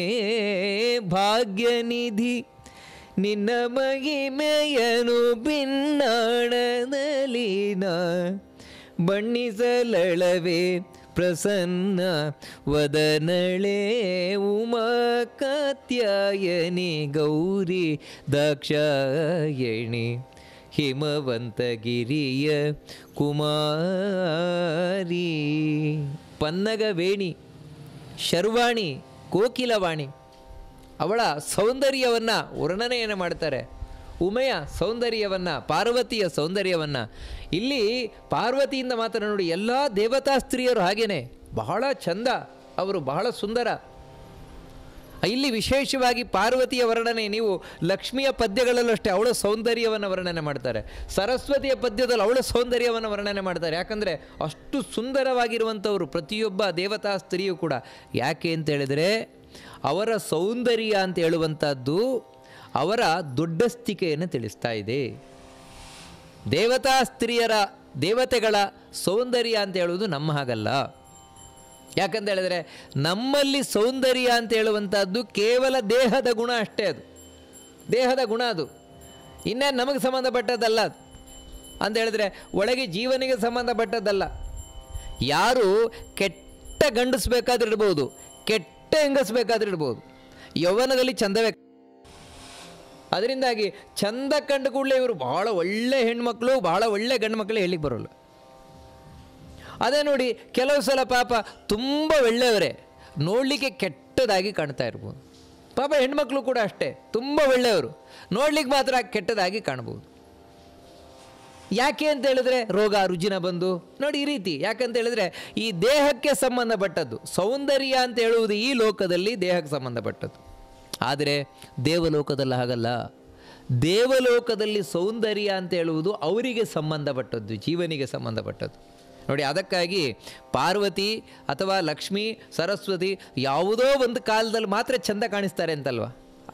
ಭಾಗ್ಯನಿಧಿ ನಿನ್ನ ಮಹಿಮೆಯನು ಭಿನ್ನಾಣದಲಿನ ಬಣ್ಣಿಸಲಳವೇ ಪ್ರಸನ್ನ ವದನಳೆ ಉಮಾ ಕಾತ್ಯಾಯನಿ ಗೌರಿ ದಾಕ್ಷಾಯಣಿ ಹಿಮವಂತಗಿರಿಯ ಕುಮಾರಿ ಪನ್ನಗವೇಣಿ ಶರ್ವಾಣಿ ಕೋಕಿಲವಾಣಿ ಅವಳ ಸೌಂದರ್ಯವನ್ನು ವರ್ಣನೆಯನ್ನು ಮಾಡ್ತಾರೆ. ಉಮೆಯ ಸೌಂದರ್ಯವನ್ನು, ಪಾರ್ವತಿಯ ಸೌಂದರ್ಯವನ್ನು. ಇಲ್ಲಿ ಪಾರ್ವತಿಯಿಂದ ಮಾತ್ರ ನೋಡಿ, ಎಲ್ಲ ದೇವತಾ ಸ್ತ್ರೀಯರು ಹಾಗೇನೆ ಬಹಳ ಚಂದ, ಅವರು ಬಹಳ ಸುಂದರ. ಇಲ್ಲಿ ವಿಶೇಷವಾಗಿ ಪಾರ್ವತಿಯ ವರ್ಣನೆ, ನೀವು ಲಕ್ಷ್ಮಿಯ ಪದ್ಯಗಳಲ್ಲೂ ಅಷ್ಟೇ ಅವಳ ಸೌಂದರ್ಯವನ್ನು ವರ್ಣನೆ ಮಾಡ್ತಾರೆ. ಸರಸ್ವತಿಯ ಪದ್ಯದಲ್ಲಿ ಅವಳ ಸೌಂದರ್ಯವನ್ನು ವರ್ಣನೆ ಮಾಡ್ತಾರೆ. ಯಾಕಂದರೆ ಅಷ್ಟು ಸುಂದರವಾಗಿರುವಂಥವರು ಪ್ರತಿಯೊಬ್ಬ ದೇವತಾ ಸ್ತ್ರೀಯೂ ಕೂಡ. ಯಾಕೆ ಅಂತ ಹೇಳಿದರೆ ಅವರ ಸೌಂದರ್ಯ ಅಂತ ಹೇಳುವಂಥದ್ದು ಅವರ ದೊಡ್ಡಸ್ತಿಕೆಯನ್ನು ತಿಳಿಸ್ತಾ ಇದೆ. ದೇವತಾ ಸ್ತ್ರೀಯರ, ದೇವತೆಗಳ ಸೌಂದರ್ಯ ಅಂತ ಹೇಳುವುದು ನಮ್ಮ ಹಾಗಲ್ಲ. ಯಾಕಂತ ಹೇಳಿದರೆ ನಮ್ಮಲ್ಲಿ ಸೌಂದರ್ಯ ಅಂತ ಹೇಳುವಂಥದ್ದು ಕೇವಲ ದೇಹದ ಗುಣ ಅಷ್ಟೇ, ಅದು ದೇಹದ ಗುಣ, ಅದು ಇನ್ನೇನು ನಮಗೆ ಸಂಬಂಧಪಟ್ಟದ್ದಲ್ಲ ಅಂತ ಹೇಳಿದ್ರೆ, ಒಳಗೆ ಜೀವನಿಗೆ ಸಂಬಂಧಪಟ್ಟದ್ದಲ್ಲ. ಯಾರು ಕೆಟ್ಟ ಗಂಡಿಸ್ಬೇಕಾದ್ರೆ ಇಡ್ಬೋದು, ಕೆಟ್ಟ ಹೆಂಗಸ್ಬೇಕಾದ್ರೆ ಇಡ್ಬೋದು, ಯೌವನದಲ್ಲಿ ಚಂದವೇ. ಅದರಿಂದಾಗಿ ಚಂದ ಕಂಡು ಕೂಡಲೇ ಇವರು ಬಹಳ ಒಳ್ಳೆ ಹೆಣ್ಮಕ್ಳು, ಬಹಳ ಒಳ್ಳೆ ಗಂಡು ಮಕ್ಕಳು ಹೇಳಿಕ್ಕೆ ಬರೋಲ್ಲ. ಅದೇ ನೋಡಿ, ಕೆಲವು ಸಲ ಪಾಪ ತುಂಬ ಒಳ್ಳೆಯವರೇ ನೋಡಲಿಕ್ಕೆ ಕೆಟ್ಟದಾಗಿ ಕಾಣ್ತಾ ಇರ್ಬೋದು. ಪಾಪ ಹೆಣ್ಮಕ್ಳು ಕೂಡ ಅಷ್ಟೇ, ತುಂಬ ಒಳ್ಳೆಯವರು ನೋಡ್ಲಿಕ್ಕೆ ಮಾತ್ರ ಕೆಟ್ಟದಾಗಿ ಕಾಣ್ಬೋದು. ಯಾಕೆ ಅಂತ ಹೇಳಿದ್ರೆ ರೋಗ ರುಜಿನ ಬಂದು ನೋಡಿ ಈ ರೀತಿ. ಯಾಕಂತ ಹೇಳಿದ್ರೆ ಈ ದೇಹಕ್ಕೆ ಸಂಬಂಧಪಟ್ಟದ್ದು ಸೌಂದರ್ಯ ಅಂತ ಹೇಳುವುದು ಈ ಲೋಕದಲ್ಲಿ ದೇಹಕ್ಕೆ ಸಂಬಂಧಪಟ್ಟದ್ದು. ಆದರೆ ದೇವಲೋಕದಲ್ಲಿ ಹಾಗಲ್ಲ. ದೇವಲೋಕದಲ್ಲಿ ಸೌಂದರ್ಯ ಅಂತ ಹೇಳುವುದು ಅವರಿಗೆ ಸಂಬಂಧಪಟ್ಟದ್ದು, ಜೀವನಿಗೆ ಸಂಬಂಧಪಟ್ಟದ್ದು. ನೋಡಿ, ಅದಕ್ಕಾಗಿ ಪಾರ್ವತಿ ಅಥವಾ ಲಕ್ಷ್ಮೀ ಸರಸ್ವತಿ ಯಾವುದೋ ಒಂದು ಕಾಲದಲ್ಲಿ ಮಾತ್ರ ಚೆಂದ ಕಾಣಿಸ್ತಾರೆ ಅಂತಲ್ವ?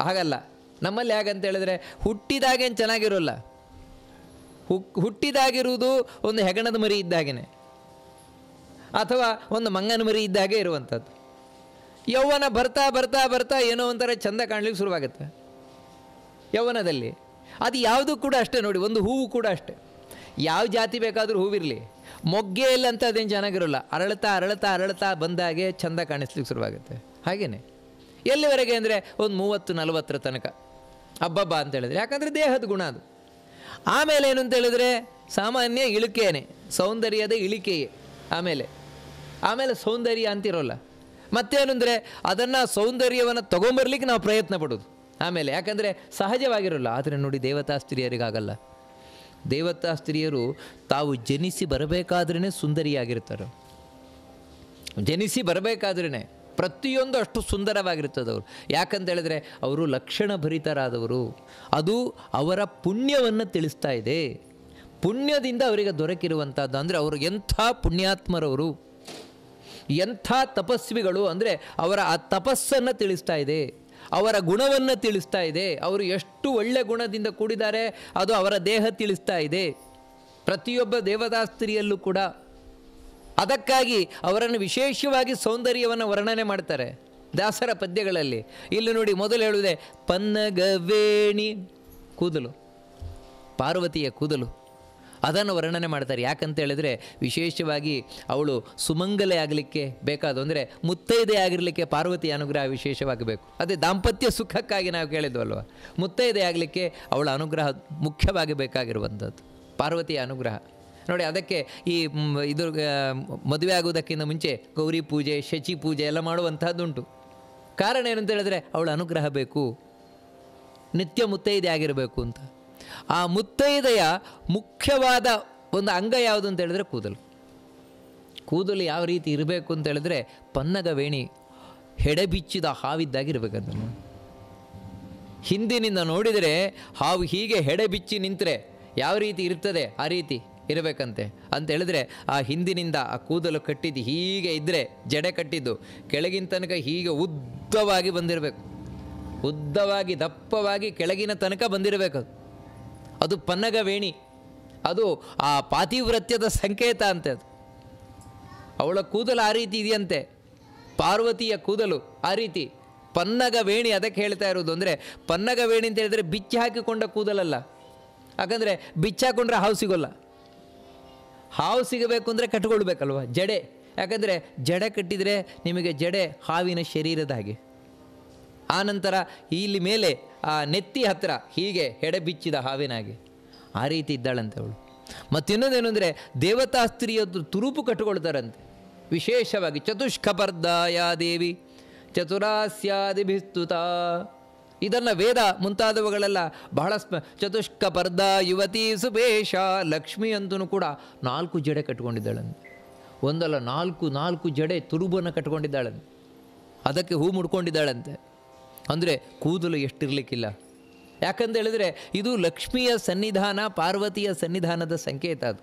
ಹಾಗಲ್ಲ. ನಮ್ಮಲ್ಲಿ ಹೇಗಂತ ಹೇಳಿದ್ರೆ ಹುಟ್ಟಿದಾಗೇನು ಚೆನ್ನಾಗಿರೋಲ್ಲ. ಹುಟ್ಟಿದಾಗಿರುವುದು ಒಂದು ಹೆಗಣದ ಮರಿ ಇದ್ದಾಗೇ ಅಥವಾ ಒಂದು ಮಂಗನ ಮರಿ ಇದ್ದಾಗೆ ಇರುವಂಥದ್ದು. ಯೌವನ ಬರ್ತಾ ಬರ್ತಾ ಬರ್ತಾ ಏನೋ ಒಂಥರ ಚೆಂದ ಕಾಣಲಿಕ್ಕೆ ಶುರುವಾಗುತ್ತೆ ಯೌವನದಲ್ಲಿ. ಅದು ಯಾವುದು ಕೂಡ ಅಷ್ಟೇ ನೋಡಿ, ಒಂದು ಹೂವು ಕೂಡ ಅಷ್ಟೇ. ಯಾವ ಜಾತಿ ಬೇಕಾದರೂ ಹೂವಿರಲಿ, ಮೊಗ್ಗೆಯಲ್ಲಿ ಅಂತ ಅದೇನು ಚೆನ್ನಾಗಿರೋಲ್ಲ. ಅರಳ್ತಾ ಅರಳ್ತಾ ಅರಳ್ತಾ ಬಂದಾಗೆ ಚೆಂದ ಕಾಣಿಸ್ಲಿಕ್ಕೆ ಶುರುವಾಗುತ್ತೆ. ಹಾಗೆಯೇ ಎಲ್ಲಿವರೆಗೆ ಅಂದರೆ ಒಂದು 30-40 ತನಕ ಹಬ್ಬಬ್ಬ ಅಂತ ಹೇಳಿದ್ರೆ, ಯಾಕಂದರೆ ದೇಹದ ಗುಣ ಅದು. ಆಮೇಲೆ ಏನು ಅಂತ ಹೇಳಿದ್ರೆ ಸಾಮಾನ್ಯ ಇಳಿಕೆಯೇ, ಸೌಂದರ್ಯದ ಇಳಿಕೆಯೇ. ಆಮೇಲೆ ಸೌಂದರ್ಯ ಅಂತಿರೋಲ್ಲ. ಮತ್ತೇನು ಅಂದರೆ ಅದನ್ನು ಸೌಂದರ್ಯವನ್ನು ತೊಗೊಂಬರ್ಲಿಕ್ಕೆ ನಾವು ಪ್ರಯತ್ನ ಪಡೋದು ಆಮೇಲೆ, ಯಾಕಂದರೆ ಸಹಜವಾಗಿರೋಲ್ಲ. ಆದರೆ ನೋಡಿ, ದೇವತಾ ಸ್ತ್ರೀಯರಿಗಾಗಲ್ಲ. ದೇವತಾ ಸ್ತ್ರೀಯರು ತಾವು ಜನಿಸಿ ಬರಬೇಕಾದ್ರೇ ಸುಂದರಿಯಾಗಿರ್ತಾರೆ. ಜನಿಸಿ ಬರಬೇಕಾದ್ರೇ ಪ್ರತಿಯೊಂದು ಅಷ್ಟು ಸುಂದರವಾಗಿರ್ತದವರು. ಯಾಕಂತ ಹೇಳಿದ್ರೆ ಅವರು ಲಕ್ಷಣ ಭರಿತರಾದವರು. ಅದು ಅವರ ಪುಣ್ಯವನ್ನು ತಿಳಿಸ್ತಾ ಇದೆ. ಪುಣ್ಯದಿಂದ ಅವರಿಗೆ ದೊರಕಿರುವಂಥದ್ದು. ಅಂದರೆ ಅವರು ಎಂಥ ಪುಣ್ಯಾತ್ಮರವರು, ಎಂಥ ತಪಸ್ವಿಗಳು ಅಂದರೆ ಅವರ ಆ ತಪಸ್ಸನ್ನು ತಿಳಿಸ್ತಾ ಇದೆ, ಅವರ ಗುಣವನ್ನು ತಿಳಿಸ್ತಾ ಇದೆ. ಅವರು ಎಷ್ಟು ಒಳ್ಳೆ ಗುಣದಿಂದ ಕೂಡಿದ್ದಾರೆ ಅದು ಅವರ ದೇಹ ತಿಳಿಸ್ತಾ ಇದೆ, ಪ್ರತಿಯೊಬ್ಬ ದೇವತಾ ಸ್ತ್ರೀಯಲ್ಲೂ ಕೂಡ. ಅದಕ್ಕಾಗಿ ಅವರನ್ನು ವಿಶೇಷವಾಗಿ ಸೌಂದರ್ಯವನ್ನು ವರ್ಣನೆ ಮಾಡ್ತಾರೆ. ದಾಸರ ಪದ್ಯಗಳಲ್ಲಿ. ಇಲ್ಲಿ ನೋಡಿ ಮೊದಲು ಹೇಳುವುದೇ ಪನ್ನಗವೇಣಿ, ಕೂದಲು, ಪಾರ್ವತಿಯ ಕೂದಲು, ಅದನ್ನು ವರ್ಣನೆ ಮಾಡ್ತಾರೆ. ಯಾಕಂತ ಹೇಳಿದ್ರೆ ವಿಶೇಷವಾಗಿ ಅವಳು ಸುಮಂಗಲೆ ಆಗಲಿಕ್ಕೆ ಬೇಕಾದ, ಅಂದರೆ ಮುತ್ತೈದೆ ಆಗಿರಲಿಕ್ಕೆ ಪಾರ್ವತಿಯ ಅನುಗ್ರಹ ವಿಶೇಷವಾಗಬೇಕು. ಅದೇ ದಾಂಪತ್ಯ ಸುಖಕ್ಕಾಗಿ ನಾವು ಕೇಳಿದ್ವಲ್ವ, ಮುತ್ತೈದೆ ಆಗಲಿಕ್ಕೆ ಅವಳ ಅನುಗ್ರಹ ಮುಖ್ಯವಾಗಿ ಬೇಕಾಗಿರುವಂಥದ್ದು, ಪಾರ್ವತಿಯ ಅನುಗ್ರಹ. ನೋಡಿ, ಅದಕ್ಕೆ ಈ ಇದು ಮದುವೆ ಆಗುವುದಕ್ಕಿಂತ ಮುಂಚೆ ಗೌರಿ ಪೂಜೆ, ಶಚಿ ಪೂಜೆ ಎಲ್ಲ ಮಾಡುವಂಥದ್ದುಂಟು. ಕಾರಣ ಏನಂತ ಹೇಳಿದ್ರೆ ಅವಳ ಅನುಗ್ರಹ ಬೇಕು, ನಿತ್ಯ ಮುತ್ತೈದೆ ಆಗಿರಬೇಕು ಅಂತ. ಆ ಮುತ್ತೈದೆಯ ಮುಖ್ಯವಾದ ಒಂದು ಅಂಗ ಯಾವುದು ಅಂತ ಹೇಳಿದ್ರೆ ಕೂದಲು. ಕೂದಲು ಯಾವ ರೀತಿ ಇರಬೇಕು ಅಂತ ಹೇಳಿದ್ರೆ ಪನ್ನಗವೇಣಿ, ಹೆಡೆಬಿಚ್ಚಿದ ಹಾವಿದ್ದಾಗಿರ್ಬೇಕಂತ. ಹಿಂದಿನಿಂದ ನೋಡಿದರೆ ಹಾವು ಹೀಗೆ ಹೆಡೆಬಿಚ್ಚಿ ನಿಂತರೆ ಯಾವ ರೀತಿ ಇರ್ತದೆ ಆ ರೀತಿ ಇರಬೇಕಂತೆ. ಅಂತ ಹೇಳಿದ್ರೆ ಆ ಹಿಂದಿನಿಂದ ಆ ಕೂದಲು ಕಟ್ಟಿದ್ದು ಹೀಗೆ ಇದ್ದರೆ, ಜಡೆ ಕಟ್ಟಿದ್ದು ಕೆಳಗಿನ ತನಕ ಹೀಗೆ ಉದ್ದವಾಗಿ ಬಂದಿರಬೇಕು, ಉದ್ದವಾಗಿ ದಪ್ಪವಾಗಿ ಕೆಳಗಿನ ತನಕ ಬಂದಿರಬೇಕು. ಅದು ಪನ್ನಗವೇಣಿ, ಅದು ಆ ಪಾತಿವ್ರತ್ಯದ ಸಂಕೇತ ಅಂತೆ. ಅದು ಅವಳ ಕೂದಲು ಆ ರೀತಿ ಇದೆಯಂತೆ, ಪಾರ್ವತಿಯ ಕೂದಲು ಆ ರೀತಿ. ಪನ್ನಗವೇಣಿ ಅದಕ್ಕೆ ಹೇಳ್ತಾ ಇರೋದು. ಅಂದರೆ ಪನ್ನಗವೇಣಿ ಅಂತ ಹೇಳಿದರೆ ಬಿಚ್ಚಿ ಹಾಕಿಕೊಂಡ ಕೂದಲಲ್ಲ. ಯಾಕಂದರೆ ಬಿಚ್ಚಾಕೊಂಡ್ರೆ ಹಾವು ಸಿಗೋಲ್ಲ. ಹಾವು ಸಿಗಬೇಕು ಅಂದರೆ ಕಟ್ಕೊಳ್ಬೇಕಲ್ವ ಜಡೆ. ಯಾಕಂದರೆ ಜಡೆ ಕಟ್ಟಿದರೆ ನಿಮಗೆ ಜಡೆ ಹಾವಿನ ಶರೀರದ ಹಾಗೆ. ಆನಂತರ ಇಲ್ಲಿ ಮೇಲೆ ಆ ನೆತ್ತಿ ಹತ್ತಿರ ಹೀಗೆ ಹೆಡೆ ಬಿಚ್ಚಿದ ಹಾವಿನಾಗೆ ಆ ರೀತಿ ಇದ್ದಾಳಂತೆ ಅವಳು. ಮತ್ತಿನ್ನೊಂದೇನು ಅಂದರೆ ದೇವತಾ ಸ್ತ್ರೀಯದ್ದು ತುರುಪು ಕಟ್ಟಿಕೊಳ್ತಾರಂತೆ ವಿಶೇಷವಾಗಿ. ಚತುಷ್ಕಪರ್ದಾಯ ದೇವಿ ಚತುರಾಸ್ಯಾದಿಭಿಸ್ತುತ. ಇದನ್ನು ವೇದ ಮುಂತಾದವುಗಳೆಲ್ಲ ಬಹಳ ಚತುಷ್ಕಪರ್ದ ಯುವತಿ ಸುಪೇಶ ಲಕ್ಷ್ಮಿ ಅಂತೂ ಕೂಡ 4 ಜಡೆ ಕಟ್ಕೊಂಡಿದ್ದಾಳಂತೆ. ಒಂದಲ್ಲ 4 ಜಡೆ ತುರುಬನ್ನು ಕಟ್ಕೊಂಡಿದ್ದಾಳಂತೆ. ಅದಕ್ಕೆ ಹೂ ಮುಡ್ಕೊಂಡಿದ್ದಾಳಂತೆ. ಅಂದರೆ ಕೂದಲು ಎಷ್ಟಿರಲಿಕ್ಕಿಲ್ಲ. ಯಾಕಂತ ಹೇಳಿದರೆ ಇದು ಲಕ್ಷ್ಮಿಯ ಸನ್ನಿಧಾನ, ಪಾರ್ವತಿಯ ಸನ್ನಿಧಾನದ ಸಂಕೇತ. ಅದು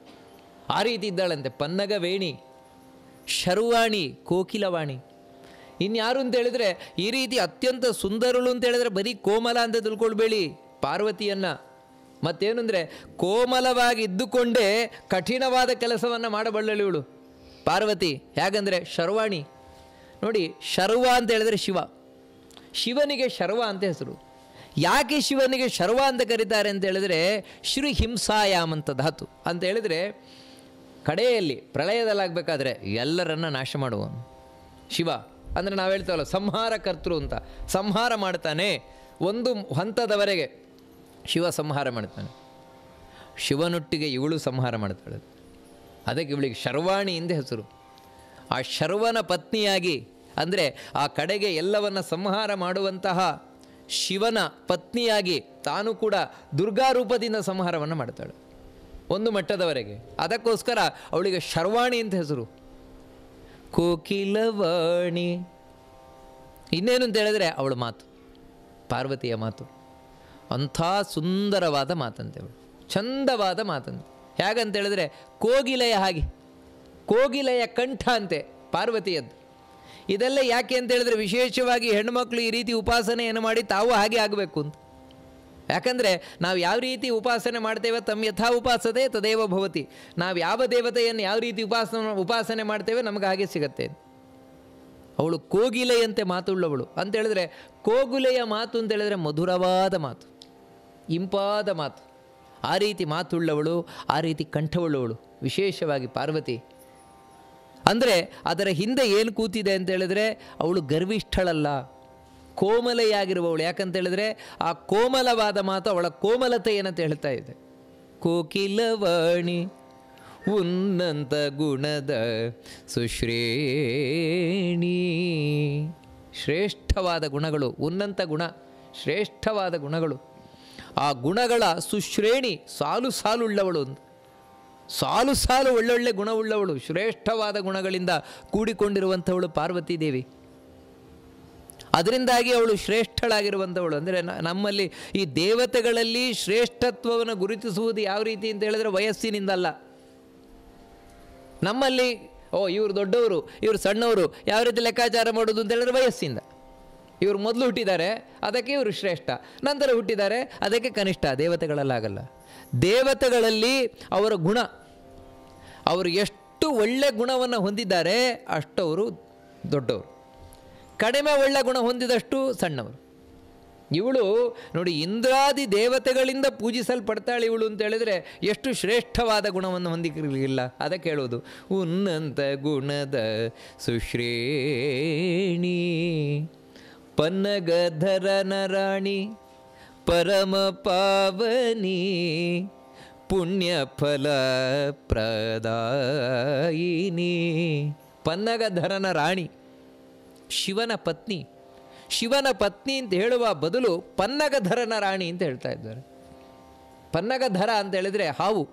ಆ ರೀತಿ ಇದ್ದಾಳಂತೆ. ಪನ್ನಗವೇಣಿ, ಶರ್ವಾಣಿ, ಕೋಕಿಲವಾಣಿ. ಇನ್ಯಾರು ಅಂತ ಹೇಳಿದರೆ ಈ ರೀತಿ ಅತ್ಯಂತ ಸುಂದರಳು ಅಂತ ಹೇಳಿದರೆ ಬರೀ ಕೋಮಲ ಅಂತ ತಿಳ್ಕೊಳ್ಬೇಡಿ ಪಾರ್ವತಿಯನ್ನು. ಮತ್ತೇನು ಅಂದರೆ ಕೋಮಲವಾಗಿ ಇದ್ದುಕೊಂಡೇ ಕಠಿಣವಾದ ಕೆಲಸವನ್ನು ಮಾಡಬಲ್ಲಳು ಇವಳು ಪಾರ್ವತಿ. ಹೇಗಂದರೆ ಶರ್ವಾಣಿ. ನೋಡಿ, ಶರ್ವ ಅಂತ ಹೇಳಿದರೆ ಶಿವ, ಶಿವನಿಗೆ ಶರ್ವ ಅಂತ ಹೆಸರು. ಯಾಕೆ ಶಿವನಿಗೆ ಶರ್ವ ಅಂತ ಕರೀತಾರೆ ಅಂತ ಹೇಳಿದರೆ ಶ್ರೀ ಹಿಂಸಾಯಾಮ್ ಅಂತ ಧಾತು ಅಂತ ಹೇಳಿದರೆ ಕಡೆಯಲ್ಲಿ ಪ್ರಳಯದಲ್ಲಾಗಬೇಕಾದ್ರೆ ಎಲ್ಲರನ್ನ ನಾಶ ಮಾಡುವನು ಶಿವ. ಅಂದರೆ ನಾವು ಹೇಳ್ತೇವಲ್ಲ ಸಂಹಾರ ಕರ್ತೃ ಅಂತ. ಸಂಹಾರ ಮಾಡ್ತಾನೆ, ಒಂದು ಹಂತದವರೆಗೆ ಶಿವ ಸಂಹಾರ ಮಾಡ್ತಾನೆ. ಶಿವನೊಟ್ಟಿಗೆ ಇವಳು ಸಂಹಾರ ಮಾಡ್ತಾಳೆ. ಅದಕ್ಕೆ ಇವಳಿಗೆ ಶರ್ವಾಣಿ ಎಂದ ಹೆಸರು. ಆ ಶರ್ವನ ಪತ್ನಿಯಾಗಿ, ಅಂದರೆ ಆ ಕಡೆಗೆ ಎಲ್ಲವನ್ನು ಸಂಹಾರ ಮಾಡುವಂತಹ ಶಿವನ ಪತ್ನಿಯಾಗಿ ತಾನು ಕೂಡ ದುರ್ಗಾ ರೂಪದಿಂದ ಸಂಹಾರವನ್ನು ಮಾಡ್ತಾಳೆ ಒಂದು ಮಟ್ಟದವರೆಗೆ. ಅದಕ್ಕೋಸ್ಕರ ಅವಳಿಗೆ ಶರ್ವಾಣಿ ಅಂತ ಹೆಸರು. ಕೋಕಿಲವಾಣಿ. ಇನ್ನೇನು ಅಂತ ಹೇಳಿದ್ರೆ ಅವಳ ಮಾತು, ಪಾರ್ವತಿಯ ಮಾತು ಅಂಥ ಸುಂದರವಾದ ಮಾತಂತೆ ಅವಳು, ಚಂದವಾದ ಮಾತಂತೆ. ಹೇಗಂತ ಹೇಳಿದ್ರೆ ಕೋಗಿಲೆಯ ಹಾಗೆ, ಕೋಗಿಲೆಯ ಕಂಠ ಅಂತೆ ಪಾರ್ವತಿಯದ್ದು. ಇದೆಲ್ಲ ಯಾಕೆ ಅಂತ ಹೇಳಿದ್ರೆ ವಿಶೇಷವಾಗಿ ಹೆಣ್ಣುಮಕ್ಕಳು ಈ ರೀತಿ ಉಪಾಸನೆಯನ್ನು ಮಾಡಿ ತಾವು ಹಾಗೆ ಆಗಬೇಕು ಅಂತ. ಯಾಕಂದರೆ ನಾವು ಯಾವ ರೀತಿ ಉಪಾಸನೆ ಮಾಡ್ತೇವೆ, ತಮ್ಮ ಯಥಾ ಉಪಾಸತೆ ತದೇವ ಭವತಿ. ನಾವು ಯಾವ ದೇವತೆಯನ್ನು ಯಾವ ರೀತಿ ಉಪಾಸನೆ ಮಾಡ್ತೇವೆ ನಮಗೆ ಹಾಗೆ ಸಿಗತ್ತೆ. ಅವಳು ಕೋಗಿಲೆಯಂತೆ ಮಾತುಳ್ಳವಳು ಅಂತ ಹೇಳಿದ್ರೆ, ಕೋಗಿಲೆಯ ಮಾತು ಅಂತ ಹೇಳಿದ್ರೆ ಮಧುರವಾದ ಮಾತು, ಇಂಪಾದ ಮಾತು. ಆ ರೀತಿ ಮಾತುಳ್ಳವಳು, ಆ ರೀತಿ ಕಂಠವುಳ್ಳವಳು ವಿಶೇಷವಾಗಿ ಪಾರ್ವತಿ. ಅಂದರೆ ಅದರ ಹಿಂದೆ ಏನು ಕೂತಿದೆ ಅಂತ ಹೇಳಿದ್ರೆ ಅವಳು ಗರ್ವಿಷ್ಠಳಲ್ಲ, ಕೋಮಲೆಯಾಗಿರುವವಳು. ಯಾಕಂತ ಹೇಳಿದ್ರೆ ಆ ಕೋಮಲವಾದ ಮಾತು ಅವಳ ಕೋಮಲತೆ ಏನಂತ ಹೇಳ್ತಾ ಇದೆ. ಕೋಕಿಲವಾಣಿ ಉನ್ನತ ಗುಣದ ಸುಶ್ರೇಣಿ. ಶ್ರೇಷ್ಠವಾದ ಗುಣಗಳು, ಉನ್ನತ ಗುಣ, ಶ್ರೇಷ್ಠವಾದ ಗುಣಗಳು. ಆ ಗುಣಗಳ ಸುಶ್ರೇಣಿ, ಸಾಲು ಸಾಲುಳ್ಳವಳು, ಸಾಲು ಸಾಲು ಒಳ್ಳೊಳ್ಳೆ ಗುಣವುಳ್ಳವಳು, ಶ್ರೇಷ್ಠವಾದ ಗುಣಗಳಿಂದ ಕೂಡಿಕೊಂಡಿರುವಂಥವಳು ಪಾರ್ವತಿ ದೇವಿ. ಅದರಿಂದಾಗಿ ಅವಳು ಶ್ರೇಷ್ಠಳಾಗಿರುವಂಥವಳು. ಅಂದರೆ ನಮ್ಮಲ್ಲಿ ಈ ದೇವತೆಗಳಲ್ಲಿ ಶ್ರೇಷ್ಠತ್ವವನ್ನು ಗುರುತಿಸುವುದು ಯಾವ ರೀತಿ ಅಂತ ಹೇಳಿದ್ರೆ ವಯಸ್ಸಿನಿಂದಲ್ಲ. ನಮ್ಮಲ್ಲಿ ಇವರು ದೊಡ್ಡವರು, ಇವರು ಸಣ್ಣವರು ಯಾವ ರೀತಿ ಲೆಕ್ಕಾಚಾರ ಮಾಡೋದು ಅಂತ ಹೇಳಿದ್ರೆ ವಯಸ್ಸಿಂದ. ಇವರು ಮೊದಲು ಹುಟ್ಟಿದ್ದಾರೆ ಅದಕ್ಕೆ ಇವರು ಶ್ರೇಷ್ಠ, ನಂತರ ಹುಟ್ಟಿದ್ದಾರೆ ಅದಕ್ಕೆ ಕನಿಷ್ಠ. ದೇವತೆಗಳಲ್ಲಾಗಲ್ಲ. ದೇವತೆಗಳಲ್ಲಿ ಅವರ ಗುಣ, ಅವರು ಎಷ್ಟು ಒಳ್ಳೆ ಗುಣವನ್ನು ಹೊಂದಿದ್ದಾರೆ ಅಷ್ಟವರು ದೊಡ್ಡವರು. ಕಡಿಮೆ ಒಳ್ಳೆ ಗುಣ ಹೊಂದಿದಷ್ಟು ಸಣ್ಣವರು. ಇವಳು ನೋಡಿ, ಇಂದ್ರಾದಿ ದೇವತೆಗಳಿಂದ ಪೂಜಿಸಲ್ಪಡ್ತಾಳೆ ಇವಳು ಅಂತ ಹೇಳಿದರೆ ಎಷ್ಟು ಶ್ರೇಷ್ಠವಾದ ಗುಣವನ್ನು ಹೊಂದಿರಲಿಲ್ಲ. ಅದಕ್ಕೆ ಹೇಳೋದು ಉನ್ನತ ಗುಣದ ಸುಶ್ರೇಣಿ ಪನ್ನಗಧರನ ರಾಣಿ ಪರಮ ಪಾವನಿ ಪುಣ್ಯ ಫಲ ಪ್ರದಾಯಿನಿ. ಪನ್ನಗಧರನ ರಾಣಿ, ಶಿವನ ಪತ್ನಿ. ಶಿವನ ಪತ್ನಿ ಅಂತ ಹೇಳುವ ಬದಲು ಪನ್ನಗಧರನ ರಾಣಿ ಅಂತ ಹೇಳ್ತಾ ಇದ್ದಾರೆ. ಪನ್ನಗಧರ ಅಂತ ಹೇಳಿದರೆ ಹಾವು,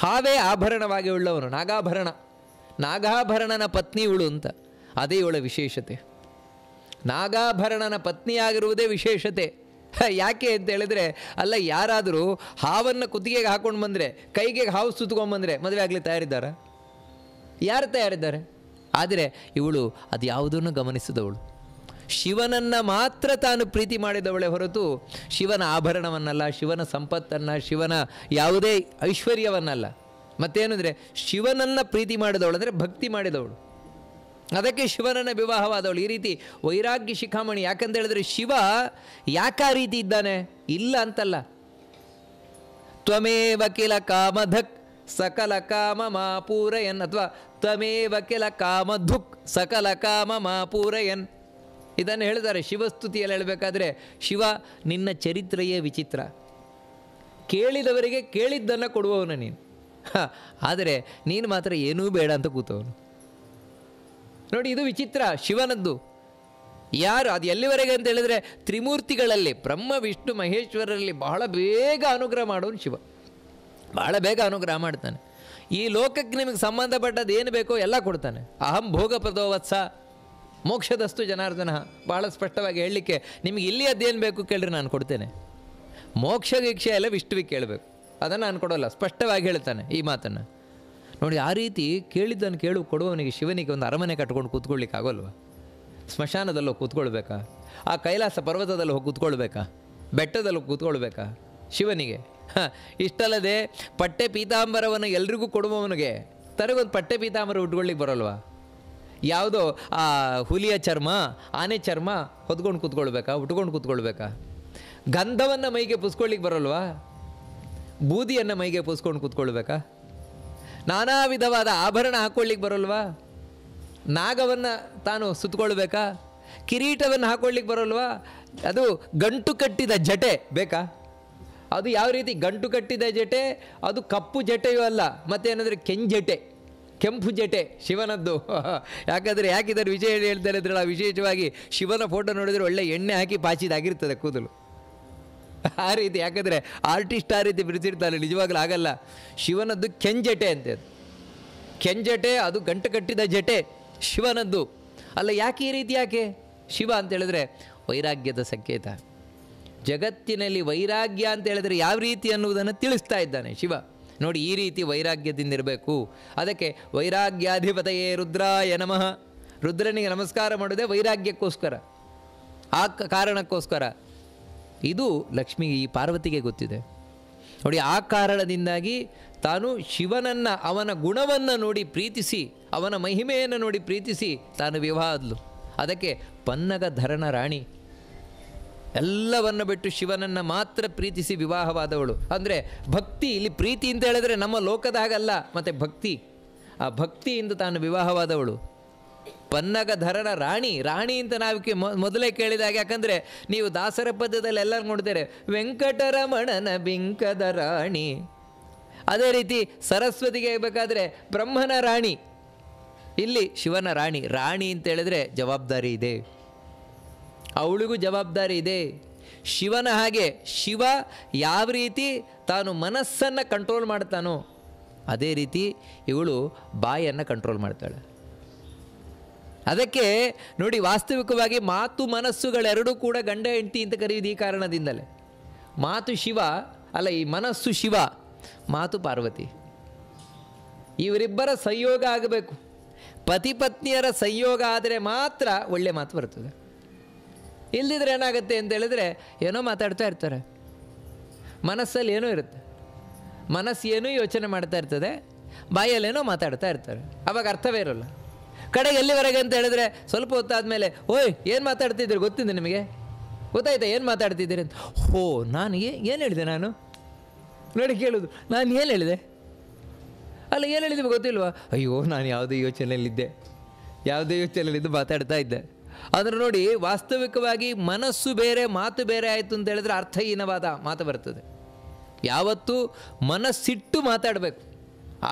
ಹಾವೇ ಆಭರಣವಾಗಿ ಉಳ್ಳವನು, ನಾಗಾಭರಣ, ನಾಗಾಭರಣನ ಪತ್ನಿ ಇವಳು ಅಂತ. ಅದೇ ಇವಳ ವಿಶೇಷತೆ. ನಾಗಾಭರಣನ ಪತ್ನಿಯಾಗಿರುವುದೇ ವಿಶೇಷತೆ. ಯಾಕೆ ಅಂತ ಹೇಳಿದ್ರೆ, ಅಲ್ಲ ಯಾರಾದರೂ ಹಾವನ್ನು ಕುತ್ತಿಗೆಗೆ ಹಾಕೊಂಡು ಬಂದರೆ, ಕೈಗೆ ಹಾವು ಸುತ್ಕೊಂಡ್ಬಂದರೆ ಮದುವೆ ಆಗಲಿ ತಯಾರಿದ್ದಾರ? ಯಾರು ತಯಾರಿದ್ದಾರೆ? ಆದರೆ ಇವಳು ಅದು ಯಾವುದನ್ನು ಗಮನಿಸಿದವಳು. ಶಿವನನ್ನು ಮಾತ್ರ ತಾನು ಪ್ರೀತಿ ಮಾಡಿದವಳೆ ಹೊರತು ಶಿವನ ಆಭರಣವನ್ನಲ್ಲ, ಶಿವನ ಸಂಪತ್ತನ್ನು, ಶಿವನ ಯಾವುದೇ ಐಶ್ವರ್ಯವನ್ನಲ್ಲ. ಮತ್ತೇನೆಂದರೆ ಶಿವನನ್ನು ಪ್ರೀತಿ ಮಾಡಿದವಳು ಅಂದರೆ ಭಕ್ತಿ ಮಾಡಿದವಳು. ಅದಕ್ಕೆ ಶಿವನನ್ನು ವಿವಾಹವಾದವಳು. ಈ ರೀತಿ ವೈರಾಗ್ಯ ಶಿಖಾಮಣಿ. ಯಾಕಂತ ಹೇಳಿದ್ರೆ ಶಿವ ಯಾಕೆ ಆ ರೀತಿ ಇದ್ದಾನೆ? ಇಲ್ಲ ಅಂತಲ್ಲ. ತ್ವಮೇವ ಕಿಲ ಕಾಮಧಕ್ ಸಕಲ ಕಾಮ ಮಾ ಪೂರಯನ್, ಅಥವಾ ತ್ವಮೇವ ಕಿಲ ಕಾಮಧುಕ್ ಸಕಲ ಕಾಮ ಮಾ ಪೂರಯನ್. ಇದನ್ನು ಹೇಳಿದ್ದಾರೆ ಶಿವಸ್ತುತಿಯಲ್ಲಿ ಹೇಳಬೇಕಾದ್ರೆ, ಶಿವ ನಿನ್ನ ಚರಿತ್ರೆಯೇ ವಿಚಿತ್ರ, ಕೇಳಿದವರಿಗೆ ಕೇಳಿದ್ದನ್ನು ಕೊಡುವವನು ನೀನು, ಆದರೆ ನೀನು ಮಾತ್ರ ಏನೂ ಬೇಡ ಅಂತ ಕೂತವನು. ನೋಡಿ, ಇದು ವಿಚಿತ್ರ ಶಿವನದ್ದು. ಯಾರು ಅದು ಎಲ್ಲಿವರೆಗೆ ಅಂತ ಹೇಳಿದರೆ, ತ್ರಿಮೂರ್ತಿಗಳಲ್ಲಿ ಬ್ರಹ್ಮ ವಿಷ್ಣು ಮಹೇಶ್ವರರಲ್ಲಿ ಬಹಳ ಬೇಗ ಅನುಗ್ರಹ ಮಾಡೋನು ಶಿವ. ಬಹಳ ಬೇಗ ಅನುಗ್ರಹ ಮಾಡ್ತಾನೆ. ಈ ಲೋಕಕ್ಕೆ ನಿಮಗೆ ಸಂಬಂಧಪಟ್ಟದ್ದು ಏನು ಬೇಕೋ ಎಲ್ಲ ಕೊಡ್ತಾನೆ. ಅಹಂ ಭೋಗಪ್ರದೋ ವತ್ಸ ಮೋಕ್ಷದಸ್ತು ಜನಾರ್ದನ. ಬಹಳ ಸ್ಪಷ್ಟವಾಗಿ ಹೇಳಲಿಕ್ಕೆ, ನಿಮಗೆ ಇಲ್ಲಿ ಅದೇನು ಬೇಕು ಕೇಳಿದ್ರೆ ನಾನು ಕೊಡ್ತೇನೆ. ಮೋಕ್ಷ ದೀಕ್ಷೆ ಎಲ್ಲ ವಿಷ್ಣುವಿಗೆ ಕೇಳಬೇಕು, ಅದನ್ನು ನಾನು ಕೊಡೋಲ್ಲ. ಸ್ಪಷ್ಟವಾಗಿ ಹೇಳ್ತಾನೆ ಈ ಮಾತನ್ನು. ನೋಡಿ, ಆ ರೀತಿ ಕೇಳಿದ್ದನ್ನು ಕೊಡುವವನಿಗೆ ಶಿವನಿಗೆ ಒಂದು ಅರಮನೆ ಕಟ್ಕೊಂಡು ಕೂತ್ಕೊಳ್ಳಿಕ್ಕೆ ಆಗೋಲ್ವ? ಸ್ಮಶಾನದಲ್ಲೋ ಕೂತ್ಕೊಳ್ಬೇಕಾ? ಆ ಕೈಲಾಸ ಪರ್ವತದಲ್ಲಿ ಹೋಗಿ ಕೂತ್ಕೊಳ್ಬೇಕಾ? ಬೆಟ್ಟದಲ್ಲಿ ಕೂತ್ಕೊಳ್ಬೇಕಾ ಶಿವನಿಗೆ? ಇಷ್ಟಲ್ಲದೆ ಪಟ್ಟೆ ಪೀತಾಂಬರವನ್ನು ಎಲ್ರಿಗೂ ಕೊಡುವವನಿಗೆ ತನಗೊಂದು ಪಟ್ಟೆ ಪೀತಾಂಬರ ಉಟ್ಕೊಳ್ಳಿಕ್ಕೆ ಬರೋಲ್ವಾ? ಯಾವುದೋ ಆ ಹುಲಿಯ ಚರ್ಮ, ಆನೆ ಚರ್ಮ ಹೊದ್ಕೊಂಡು ಕೂತ್ಕೊಳ್ಬೇಕಾ? ಉಟ್ಕೊಂಡು ಕೂತ್ಕೊಳ್ಬೇಕಾ? ಗಂಧವನ್ನು ಮೈಗೆ ಪೂಸ್ಕೊಳ್ಳಿಕ್ಕೆ ಬರೋಲ್ವಾ? ಬೂದಿಯನ್ನು ಮೈಗೆ ಪೂಸ್ಕೊಂಡು ಕೂತ್ಕೊಳ್ಬೇಕಾ? ನಾನಾ ವಿಧವಾದ ಆಭರಣ ಹಾಕ್ಕೊಳ್ಳಿಕ್ಕೆ ಬರೋಲ್ವಾ? ನಾಗವನ್ನು ತಾನು ಸುತ್ತಕೊಳ್ಬೇಕಾ? ಕಿರೀಟವನ್ನು ಹಾಕ್ಕೊಳ್ಳಿಕ್ಕೆ ಬರೋಲ್ವಾ? ಅದು ಗಂಟು ಕಟ್ಟಿದ ಜಟೆ ಬೇಕಾ? ಅದು ಯಾವ ರೀತಿ ಗಂಟು ಕಟ್ಟಿದ ಜಟೆ? ಅದು ಕಪ್ಪು ಜಟೆಯೂ ಅಲ್ಲ, ಮತ್ತೇನಂದರೆ ಕೆಂಜಟೆ, ಕೆಂಪು ಜಟೆ ಶಿವನದ್ದು. ಯಾಕಂದರೆ ಯಾಕಿದ್ದಾರೆ ವಿಜಯ ಹೇಳ್ತಾರೆ ಇದ್ರಲ್ಲ, ವಿಶೇಷವಾಗಿ ಶಿವನ ಫೋಟೋ ನೋಡಿದರೆ ಒಳ್ಳೆ ಎಣ್ಣೆ ಹಾಕಿ ಪಾಚಿದಾಗಿರ್ತದೆ ಕೂದಲು. ಆ ರೀತಿ, ಯಾಕಂದರೆ ಆರ್ಟಿಸ್ಟ್ ಆ ರೀತಿ ಬಿಡಿಸಿರ್ತಾರೆ, ನಿಜವಾಗ್ಲೂ ಆಗಲ್ಲ. ಶಿವನದ್ದು ಕೆಂಜಟೆ ಅಂತೆ. ಅದು ಕೆಂಜಟೆ, ಅದು ಗಂಟು ಕಟ್ಟಿದ ಜಟೆ ಶಿವನದ್ದು ಅಲ್ಲ. ಯಾಕೆ ಈ ರೀತಿ? ಯಾಕೆ ಶಿವ ಅಂತ ಹೇಳಿದ್ರೆ ವೈರಾಗ್ಯದ ಸಂಕೇತ. ಜಗತ್ತಿನಲ್ಲಿ ವೈರಾಗ್ಯ ಅಂತ ಹೇಳಿದ್ರೆ ಯಾವ ರೀತಿ ಅನ್ನುವುದನ್ನು ತಿಳಿಸ್ತಾ ಇದ್ದಾನೆ ಶಿವ. ನೋಡಿ, ಈ ರೀತಿ ವೈರಾಗ್ಯದಿಂದ ಇರಬೇಕು. ಅದಕ್ಕೆ ವೈರಾಗ್ಯಾಧಿಪತಯೇ ರುದ್ರಾಯ ನಮಃ. ರುದ್ರನಿಗೆ ನಮಸ್ಕಾರ ಮಾಡೋದೇ ವೈರಾಗ್ಯಕ್ಕೋಸ್ಕರ, ಆ ಕಾರಣಕ್ಕೋಸ್ಕರ. ಇದು ಲಕ್ಷ್ಮಿಗೆ, ಈ ಪಾರ್ವತಿಗೆ ಗೊತ್ತಿದೆ. ನೋಡಿ, ಆ ಕಾರಣದಿಂದಾಗಿ ತಾನು ಶಿವನನ್ನು, ಅವನ ಗುಣವನ್ನು ನೋಡಿ ಪ್ರೀತಿಸಿ, ಅವನ ಮಹಿಮೆಯನ್ನು ನೋಡಿ ಪ್ರೀತಿಸಿ ತಾನು ವಿವಾಹ ಆದಳು. ಅದಕ್ಕೆ ಪನ್ನಗಧರನ ರಾಣಿ. ಎಲ್ಲವನ್ನು ಬಿಟ್ಟು ಶಿವನನ್ನು ಮಾತ್ರ ಪ್ರೀತಿಸಿ ವಿವಾಹವಾದವಳು. ಅಂದರೆ ಭಕ್ತಿ, ಇಲ್ಲಿ ಪ್ರೀತಿ ಅಂತ ಹೇಳಿದ್ರೆ ನಮ್ಮ ಲೋಕದ ಹಾಗಲ್ಲ, ಮತ್ತು ಭಕ್ತಿ, ಆ ಭಕ್ತಿಯಿಂದ ತಾನು ವಿವಾಹವಾದವಳು. ಪನ್ನಗಧರನ ರಾಣಿ. ರಾಣಿ ಅಂತ ನಾವು ಮೊದಲೇ ಕೇಳಿದಾಗ, ಯಾಕಂದರೆ ನೀವು ದಾಸರ ಪದ್ಯದಲ್ಲಿ ಎಲ್ಲರೂ ನೋಡ್ತಾರೆ, ವೆಂಕಟರಮಣನ ಬಿಂಕದ ರಾಣಿ. ಅದೇ ರೀತಿ ಸರಸ್ವತಿಗೆ ಬೇಕಾದರೆ ಬ್ರಹ್ಮನ ರಾಣಿ, ಇಲ್ಲಿ ಶಿವನ ರಾಣಿ. ರಾಣಿ ಅಂತ ಹೇಳಿದ್ರೆ ಜವಾಬ್ದಾರಿ ಇದೆ, ಅವಳಿಗೂ ಜವಾಬ್ದಾರಿ ಇದೆ. ಶಿವನ ಹಾಗೆ ಶಿವ ಯಾವ ರೀತಿ ತಾನು ಮನಸ್ಸನ್ನು ಕಂಟ್ರೋಲ್ ಮಾಡ್ತಾನೋ ಅದೇ ರೀತಿ ಇವಳು ಬಾಯನ್ನು ಕಂಟ್ರೋಲ್ ಮಾಡ್ತಾಳೆ. ಅದಕ್ಕೆ ನೋಡಿ, ವಾಸ್ತವಿಕವಾಗಿ ಮಾತು ಮನಸ್ಸುಗಳೆರಡೂ ಕೂಡ ಗಂಡ ಹೆಂಡತಿ ಅಂತ ಕರೆಯುವುದು ಈ ಕಾರಣದಿಂದಲೇ. ಮಾತು ಶಿವ ಅಲ್ಲ, ಈ ಮನಸ್ಸು ಶಿವ, ಮಾತು ಪಾರ್ವತಿ. ಇವರಿಬ್ಬರ ಸಂಯೋಗ ಆಗಬೇಕು. ಪತಿ ಪತ್ನಿಯರ ಸಂಯೋಗ ಆದರೆ ಮಾತ್ರ ಒಳ್ಳೆ ಮಾತು ಬರ್ತದೆ. ಇಲ್ಲದಿದ್ರೆ ಏನಾಗುತ್ತೆ ಅಂತ ಹೇಳಿದ್ರೆ, ಏನೋ ಮಾತಾಡ್ತಾ ಇರ್ತಾರೆ, ಮನಸ್ಸಲ್ಲಿ ಏನೋ ಇರುತ್ತೆ, ಮನಸ್ಸು ಏನೋ ಯೋಚನೆ ಮಾಡ್ತಾ ಇರ್ತದೆ, ಬಾಯಲ್ಲೇನೋ ಮಾತಾಡ್ತಾ ಇರ್ತಾರೆ, ಅವಾಗ ಅರ್ಥವೇ ಇರೋಲ್ಲ. ಕಡೆಗೆ ಎಲ್ಲಿವರೆಗೆ ಅಂತ ಹೇಳಿದ್ರೆ ಸ್ವಲ್ಪ ಹೊತ್ತಾದಮೇಲೆ ಓಯ್ ಏನು ಮಾತಾಡ್ತಿದ್ದೀರಿ ಗೊತ್ತಿದೆ ನಿಮಗೆ, ಗೊತ್ತಾಯ್ತಾ ಏನು ಮಾತಾಡ್ತಿದ್ದೀರಿ ಅಂತ. ಹೋ ನಾನು ಏನು ಹೇಳಿದೆ, ನಾನು ನೋಡಿ ಕೇಳೋದು, ನಾನು ಏನು ಹೇಳಿದೆ, ಅಲ್ಲ ಏನು ಹೇಳಿದ್ವಿ ಗೊತ್ತಿಲ್ವಾ, ಅಯ್ಯೋ ನಾನು ಯಾವುದೇ ಯೋಚನೆಯಲ್ಲಿದ್ದು ಮಾತಾಡ್ತಾ ಇದ್ದೆ. ಆದರೆ ನೋಡಿ, ವಾಸ್ತವಿಕವಾಗಿ ಮನಸ್ಸು ಬೇರೆ ಮಾತು ಬೇರೆ ಆಯಿತು ಅಂತ ಹೇಳಿದ್ರೆ ಅರ್ಥಹೀನವಾದ ಮಾತು ಬರ್ತದೆ. ಯಾವತ್ತೂ ಮನಸ್ಸಿಟ್ಟು ಮಾತಾಡಬೇಕು,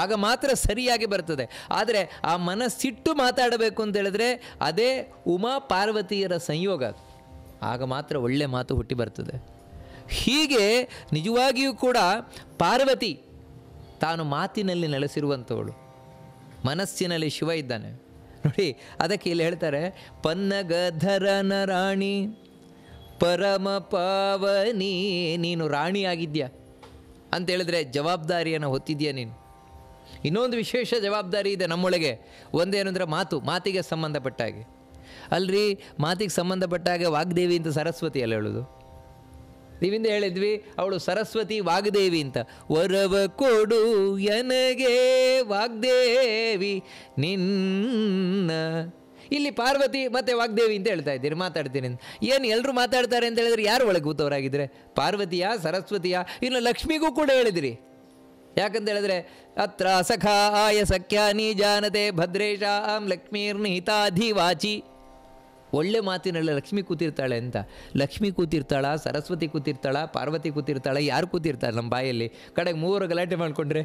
ಆಗ ಮಾತ್ರ ಸರಿಯಾಗಿ ಬರ್ತದೆ. ಆದರೆ ಆ ಮನಸ್ಸಿಟ್ಟು ಮಾತಾಡಬೇಕು ಅಂತ ಹೇಳಿದ್ರೆ ಅದೇ ಉಮಾ ಪಾರ್ವತಿಯರ ಸಂಯೋಗ, ಆಗ ಮಾತ್ರ ಒಳ್ಳೆ ಮಾತು ಹುಟ್ಟಿ ಬರ್ತದೆ. ಹೀಗೆ ನಿಜವಾಗಿಯೂ ಕೂಡ ಪಾರ್ವತಿ ತಾನು ಮಾತಿನಲ್ಲಿ ನೆಲೆಸಿರುವಂಥವಳು, ಮನಸ್ಸಿನಲ್ಲಿ ಶಿವ ಇದ್ದಾನೆ ನೋಡಿ. ಅದಕ್ಕೆ ಇಲ್ಲಿ ಹೇಳ್ತಾರೆ, ಪನ್ನಗಧರನ ರಾಣಿ ಪರಮ ಪಾವನಿ. ನೀನು ರಾಣಿಯಾಗಿದ್ಯಾ ಅಂತ ಹೇಳಿದ್ರೆ ಜವಾಬ್ದಾರಿಯನ್ನು ಹೊತ್ತಿದ್ಯಾ ನೀನು. ಇನ್ನೊಂದು ವಿಶೇಷ ಜವಾಬ್ದಾರಿ ಇದೆ ನಮ್ಮೊಳಗೆ, ಒಂದೇನು ಅಂದರೆ ಮಾತಿಗೆ ಸಂಬಂಧಪಟ್ಟ ಹಾಗೆ. ಅಲ್ರಿ, ಮಾತಿಗೆ ಸಂಬಂಧಪಟ್ಟ ಹಾಗೆ ವಾಗ್ದೇವಿ ಅಂತ ಸರಸ್ವತಿ ಅಲ್ಲ ಹೇಳೋದು. ನೀವಿಂದ ಹೇಳಿದ್ವಿ ಅವಳು ಸರಸ್ವತಿ ವಾಗ್ದೇವಿ ಅಂತ. ವರವ ಕೊಡು ಎನಗೆ ವಾಗ್ದೇವಿ ನಿನ್ನ. ಇಲ್ಲಿ ಪಾರ್ವತಿ ಮತ್ತು ವಾಗ್ದೇವಿ ಅಂತ ಹೇಳ್ತಾ ಇದ್ದೀರಿ, ಮಾತಾಡ್ತೀನಿ ಅಂತ. ಏನು ಎಲ್ಲರೂ ಮಾತಾಡ್ತಾರೆ ಅಂತ ಹೇಳಿದ್ರೆ ಯಾರು ಒಳಗೆ ಕೂತವರಾಗಿದ್ದರೆ? ಪಾರ್ವತಿಯ, ಸರಸ್ವತಿಯ, ಇನ್ನು ಲಕ್ಷ್ಮಿಗೂ ಕೂಡ ಹೇಳಿದಿರಿ. ಯಾಕಂತ ಹೇಳಿದ್ರೆ ಅತ್ರ ಸಖಾಯ ಸಖ್ಯಾನಿ ಜಾನತೆ ಭದ್ರೇಶಾಂ ಲಕ್ಷ್ಮೀರ್ನಿಹಿತಾಧಿವಾಚಿ. ಒಳ್ಳೆ ಮಾತಿನಲ್ಲಿ ಲಕ್ಷ್ಮಿ ಕೂತಿರ್ತಾಳೆ ಅಂತ. ಲಕ್ಷ್ಮಿ ಕೂತಿರ್ತಾಳ, ಸರಸ್ವತಿ ಕೂತಿರ್ತಾಳ, ಪಾರ್ವತಿ ಕೂತಿರ್ತಾಳೆ, ಯಾರು ಕೂತಿರ್ತಾಳೆ ನಮ್ಮ ಬಾಯಲ್ಲಿ? ಕಡೆಗೆ ಮೂವರು ಗಲಾಟೆ ಮಾಡಿಕೊಂಡ್ರೆ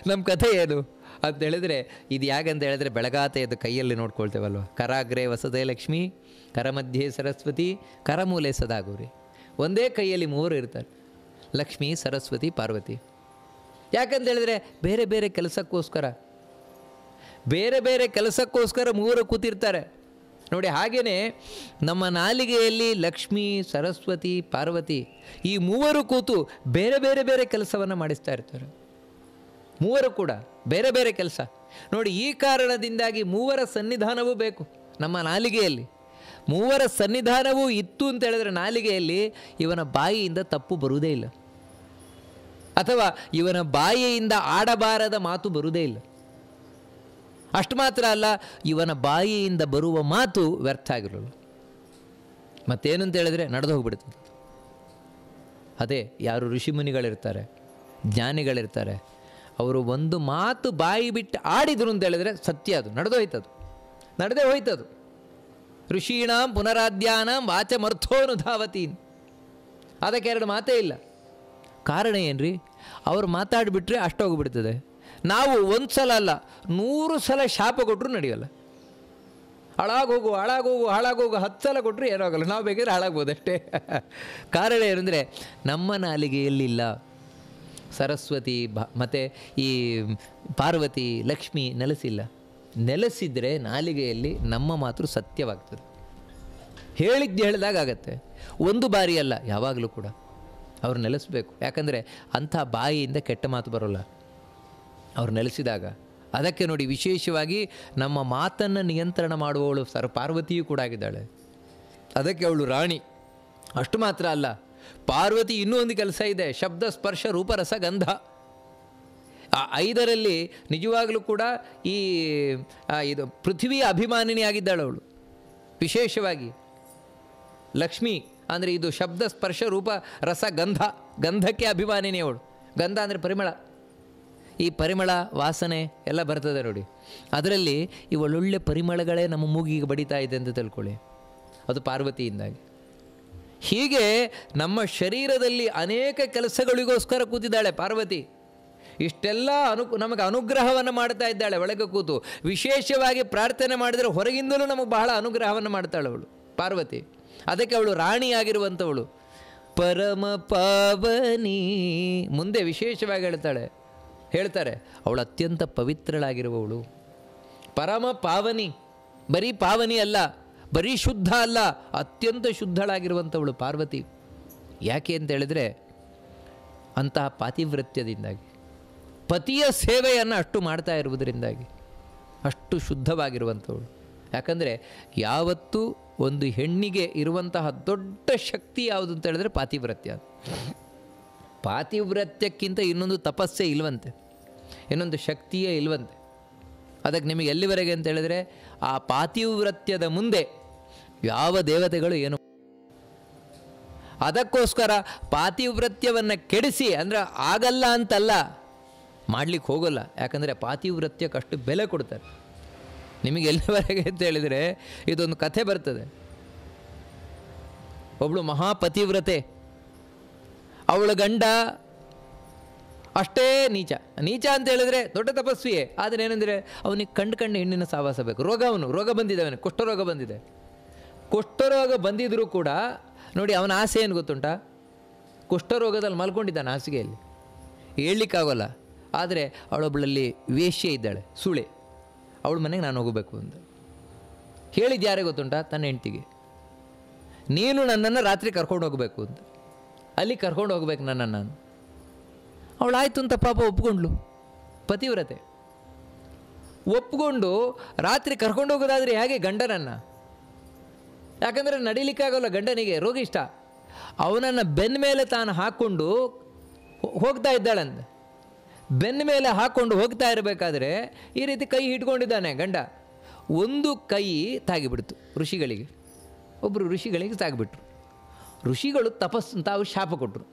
ನಮ್ಮ ಕಥೆ ಏನು ಅಂತ ಹೇಳಿದ್ರೆ, ಇದು ಯಾಕಂತ ಹೇಳಿದ್ರೆ ಬೆಳಗಾತೆಯದು ಕೈಯಲ್ಲಿ ನೋಡ್ಕೊಳ್ತೇವಲ್ವ. ಕರಾಗ್ರೆ ವಸದೆ ಲಕ್ಷ್ಮಿ, ಕರ ಮಧ್ಯೆ ಸರಸ್ವತಿ, ಕರಮೂಲೆ ಸದಾ ಗೌರಿ. ಒಂದೇ ಕೈಯಲ್ಲಿ ಮೂವರು ಇರ್ತಾರೆ, ಲಕ್ಷ್ಮಿ, ಸರಸ್ವತಿ, ಪಾರ್ವತಿ. ಯಾಕಂತ ಹೇಳಿದ್ರೆ ಬೇರೆ ಬೇರೆ ಕೆಲಸಕ್ಕೋಸ್ಕರ ಮೂವರು ಕೂತಿರ್ತಾರೆ ನೋಡಿ. ಹಾಗೆಯೇ ನಮ್ಮ ನಾಲಿಗೆಯಲ್ಲಿ ಲಕ್ಷ್ಮಿ, ಸರಸ್ವತಿ, ಪಾರ್ವತಿ ಈ ಮೂವರು ಕೂತು ಬೇರೆ ಬೇರೆ ಕೆಲಸವನ್ನು ಮಾಡಿಸ್ತಾ ಇರ್ತಾರೆ. ಮೂವರು ಕೂಡ ಬೇರೆ ಬೇರೆ ಕೆಲಸ ನೋಡಿ. ಈ ಕಾರಣದಿಂದಾಗಿ ಮೂವರ ಸನ್ನಿಧಾನವೂ ಬೇಕು ನಮ್ಮ ನಾಲಿಗೆಯಲ್ಲಿ. ಮೂವರ ಸನ್ನಿಧಾನವೂ ಇತ್ತು ಅಂತ ಹೇಳಿದ್ರೆ ನಾಲಿಗೆಯಲ್ಲಿ ಇವನ ಬಾಯಿಯಿಂದ ತಪ್ಪು ಬರುವುದೇ ಇಲ್ಲ, ಅಥವಾ ಇವನ ಬಾಯಿಯಿಂದ ಆಡಬಾರದ ಮಾತು ಬರುವುದೇ ಇಲ್ಲ. ಅಷ್ಟು ಮಾತ್ರ ಅಲ್ಲ, ಇವನ ಬಾಯಿಯಿಂದ ಬರುವ ಮಾತು ವ್ಯರ್ಥ ಆಗಿರಲ್ಲ. ಮತ್ತೇನು ಅಂತ ಹೇಳಿದ್ರೆ ನಡೆದು ಹೋಗ್ಬಿಡ್ತದೆ. ಅದೇ ಯಾರು ಋಷಿಮುನಿಗಳಿರ್ತಾರೆ, ಜ್ಞಾನಿಗಳಿರ್ತಾರೆ, ಅವರು ಒಂದು ಮಾತು ಬಾಯಿ ಬಿಟ್ಟು ಆಡಿದರು ಅಂತ ಹೇಳಿದ್ರೆ ಸತ್ಯ, ಅದು ನಡೆದೇ ಹೋಯ್ತದು. ಋಷೀಣಾಂ ಪುನರಾದ್ಯಾನಾಂ ವಾಚಮರ್ಥೋನುಧಾವತೀನ್. ಅದಕ್ಕೆ ಎರಡು ಮಾತೇ ಇಲ್ಲ. ಕಾರಣ ಏನ್ರಿ? ಅವ್ರು ಮಾತಾಡಿಬಿಟ್ರೆ ಅಷ್ಟೋಗ್ಬಿಡ್ತದೆ. ನಾವು ಒಂದು ಸಲ ಅಲ್ಲ 100 ಸಲ ಶಾಪ ಕೊಟ್ಟರು ನಡೆಯೋಲ್ಲ. ಹಾಳಾಗೋಗು 10 ಸಲ ಕೊಟ್ಟರು ಏನೋ ಆಗಲ್ಲ, ನಾವು ಬೇಕಾದ್ರೆ ಹಾಳಾಗ್ಬೋದಷ್ಟೇ. ಕಾರಣ ಏನಂದರೆ ನಮ್ಮ ನಾಲಿಗೆಯಲ್ಲಿಲ್ಲ ಸರಸ್ವತಿ ಮತ್ತು ಈ ಪಾರ್ವತಿ, ಲಕ್ಷ್ಮಿ ನೆಲೆಸಿದರೆ ನಾಲಿಗೆಯಲ್ಲಿ ನಮ್ಮ ಮಾತು ಸತ್ಯವಾಗ್ತದೆ. ಹೇಳಿದಾಗ ಆಗತ್ತೆ. ಒಂದು ಬಾರಿ ಅಲ್ಲ, ಯಾವಾಗಲೂ ಕೂಡ ಅವ್ರು ನೆಲೆಸಬೇಕು. ಯಾಕಂದರೆ ಅಂಥ ಬಾಯಿಯಿಂದ ಕೆಟ್ಟ ಮಾತು ಬರೋಲ್ಲ ಅವ್ರು ನೆಲೆಸಿದಾಗ. ಅದಕ್ಕೆ ನೋಡಿ, ವಿಶೇಷವಾಗಿ ನಮ್ಮ ಮಾತನ್ನು ನಿಯಂತ್ರಣ ಮಾಡುವವಳು ಪಾರ್ವತಿಯೂ ಕೂಡ ಆಗಿದ್ದಾಳೆ. ಅದಕ್ಕೆ ಅವಳು ರಾಣಿ. ಅಷ್ಟು ಮಾತ್ರ ಅಲ್ಲ, ಪಾರ್ವತಿ ಇನ್ನೂ ಒಂದು ಕೆಲಸ ಇದೆ, ಶಬ್ದ, ಸ್ಪರ್ಶ, ರೂಪರಸ, ಗಂಧ. ಆ 5ರಲ್ಲಿ ನಿಜವಾಗಲೂ ಕೂಡ ಇದು ಪೃಥ್ವಿಯ ಅಭಿಮಾನಿನಿ ಆಗಿದ್ದಾಳೆ ಅವಳು. ವಿಶೇಷವಾಗಿ ಲಕ್ಷ್ಮಿ ಅಂದರೆ ಇದು ಶಬ್ದ, ಸ್ಪರ್ಶ, ರೂಪ, ರಸ, ಗಂಧಕ್ಕೆ ಅಭಿಮಾನಿನಿ ಅವಳು. ಗಂಧ ಅಂದರೆ ಪರಿಮಳ. ಈ ಪರಿಮಳ ವಾಸನೆ ಎಲ್ಲ ಬರ್ತದೆ ನೋಡಿ. ಅದರಲ್ಲಿ ಈ ಒಳ್ಳೊಳ್ಳೆ ಪರಿಮಳಗಳೇ ನಮ್ಮ ಮೂಗಿಗೆ ಬಡಿತಾ ಇದೆ ಅಂತ ತಿಳ್ಕೊಳ್ಳಿ, ಅದು ಪಾರ್ವತಿಯಿಂದಾಗಿ. ಹೀಗೆ ನಮ್ಮ ಶರೀರದಲ್ಲಿ ಅನೇಕ ಕೆಲಸಗಳಿಗೋಸ್ಕರ ಕೂತಿದ್ದಾಳೆ ಪಾರ್ವತಿ. ಇಷ್ಟೆಲ್ಲ ನಮಗೆ ಅನುಗ್ರಹವನ್ನು ಮಾಡ್ತಾ ಇದ್ದಾಳೆ ಒಳಗೆ ಕೂತು. ವಿಶೇಷವಾಗಿ ಪ್ರಾರ್ಥನೆ ಮಾಡಿದರೆ ಹೊರಗಿಂದಲೂ ನಮಗೆ ಬಹಳ ಅನುಗ್ರಹವನ್ನು ಮಾಡ್ತಾಳೆ ಅವಳು ಪಾರ್ವತಿ. ಅದಕ್ಕೆ ಅವಳು ರಾಣಿಯಾಗಿರುವಂಥವಳು. ಪರಮ ಪಾವನಿ. ಮುಂದೆ ವಿಶೇಷವಾಗಿ ಹೇಳ್ತಾರೆ ಅವಳು ಅತ್ಯಂತ ಪವಿತ್ರಳಾಗಿರುವವಳು. ಪರಮ ಪಾವನಿ, ಬರೀ ಪಾವನಿ ಅಲ್ಲ, ಬರೀ ಶುದ್ಧ ಅಲ್ಲ, ಅತ್ಯಂತ ಶುದ್ಧಳಾಗಿರುವಂಥವಳು ಪಾರ್ವತಿ. ಯಾಕೆ ಅಂತ ಹೇಳಿದ್ರೆ ಅಂತಹ ಪಾತಿವ್ರತ್ಯದಿಂದಾಗಿ, ಪತಿಯ ಸೇವೆಯನ್ನು ಅಷ್ಟು ಮಾಡ್ತಾ ಇರುವುದರಿಂದಾಗಿ ಅಷ್ಟು ಶುದ್ಧವಾಗಿರುವಂಥವಳು. ಯಾಕಂದರೆ ಯಾವತ್ತೂ ಒಂದು ಹೆಣ್ಣಿಗೆ ಇರುವಂತಹ ದೊಡ್ಡ ಶಕ್ತಿ ಯಾವುದು ಅಂತ ಹೇಳಿದ್ರೆ ಪಾತಿವ್ರತ್ಯ. ಪಾತಿವ್ರತ್ಯಕ್ಕಿಂತ ಇನ್ನೊಂದು ತಪಸ್ಸೇ ಇಲ್ವಂತೆ, ಇನ್ನೊಂದು ಶಕ್ತಿಯೇ ಇಲ್ವಂತೆ. ಅದಕ್ಕೆ ನಿಮಗೆ ಎಲ್ಲಿವರೆಗೆ ಅಂತ ಹೇಳಿದ್ರೆ ಆ ಪಾತಿವ್ರತ್ಯದ ಮುಂದೆ ಯಾವ ದೇವತೆಗಳು ಏನು. ಅದಕ್ಕೋಸ್ಕರ ಪಾತಿವ್ರತ್ಯವನ್ನು ಕೆಡಿಸಿ ಅಂದರೆ ಆಗಲ್ಲ ಅಂತಲ್ಲ, ಮಾಡಲಿಕ್ಕೆ ಹೋಗೋಲ್ಲ. ಯಾಕಂದರೆ ಪಾತಿವ್ರತ್ಯಕ್ಕೆ ಅಷ್ಟು ಬೆಲೆ ಕೊಡ್ತಾರೆ. ನಿಮಗೆ ಎಲ್ಲಿವರೆಗೆ ಅಂತ ಹೇಳಿದರೆ ಇದೊಂದು ಕಥೆ ಬರ್ತದೆ. ಒಬ್ಬಳು ಮಹಾಪತಿವ್ರತೆ, ಅವಳ ಗಂಡ ಅಷ್ಟೇ ನೀಚ. ನೀಚ ಅಂತ ಹೇಳಿದ್ರೆ ದೊಡ್ಡ ತಪಸ್ವಿಯೇ, ಆದರೆ ಏನಂದರೆ ಅವನಿಗೆ ಕಂಡು ಹೆಣ್ಣಿನ ಸಾವಾಸ ಬೇಕು. ರೋಗ ಬಂದಿದೆ, ಅವನಿಗೆ ಕುಷ್ಠರೋಗ ಬಂದಿದೆ. ಕುಷ್ಠರೋಗ ಬಂದಿದ್ದರೂ ಕೂಡ ನೋಡಿ ಅವನ ಆಸೆ ಏನು ಗೊತ್ತುಂಟಾ, ಕುಷ್ಠರೋಗದಲ್ಲಿ ಮಲ್ಕೊಂಡಿದ್ದಾನೆ ಹಾಸಿಗೆಯಲ್ಲಿ, ಹೇಳಲಿಕ್ಕಾಗೋಲ್ಲ. ಆದರೆ ಅವಳೊಬ್ಬಳಲ್ಲಿ ವೇಶ್ಯೆ ಇದ್ದಾಳೆ, ಸುಳೆ. ಅವಳ ಮನೆಗೆ ನಾನು ಹೋಗಬೇಕು ಅಂತ ಹೇಳಿದ್ದು ಯಾರೇ ಗೊತ್ತುಂಟಾ, ತನ್ನ ಹೆಂಡ್ತಿಗೆ. ನೀನು ನನ್ನನ್ನು ರಾತ್ರಿ ಕರ್ಕೊಂಡು ಹೋಗಬೇಕು ಅಂತ, ಅಲ್ಲಿ ಕರ್ಕೊಂಡು ಹೋಗ್ಬೇಕು ನನ್ನನ್ನು ನಾನು. ಅವಳು ಆಯಿತು ಅಂತ ಪಾಪ ಒಪ್ಕೊಂಡ್ಲು, ಪತಿವ್ರತೆ. ಒಪ್ಕೊಂಡು ರಾತ್ರಿ ಕರ್ಕೊಂಡು ಹೋಗೋದಾದರೆ ಹೇಗೆ ಗಂಡನನ್ನು, ಯಾಕಂದರೆ ನಡೀಲಿಕ್ಕಾಗಲ್ಲ ಗಂಡನಿಗೆ, ರೋಗಿಷ್ಟ. ಅವನನ್ನು ಬೆನ್ನ ಮೇಲೆ ತಾನು ಹಾಕ್ಕೊಂಡು ಹೋಗ್ತಾ ಇದ್ದಾಳಂತೆ. ಬೆನ್ನ ಮೇಲೆ ಹಾಕ್ಕೊಂಡು ಹೋಗ್ತಾ ಇರಬೇಕಾದ್ರೆ ಈ ರೀತಿ ಕೈ ಹಿಡ್ಕೊಂಡಿದ್ದಾನೆ ಗಂಡ. ಒಂದು ಕೈ ತಾಗಿಬಿಡ್ತು ಋಷಿಗಳಿಗೆ, ಒಬ್ಬರು ಋಷಿಗಳಿಗೆ ತಾಗಿಬಿಟ್ರು. ಋಷಿಗಳು ತಪಸ್ಸು ತಾವು ಶಾಪ ಕೊಟ್ಟರು,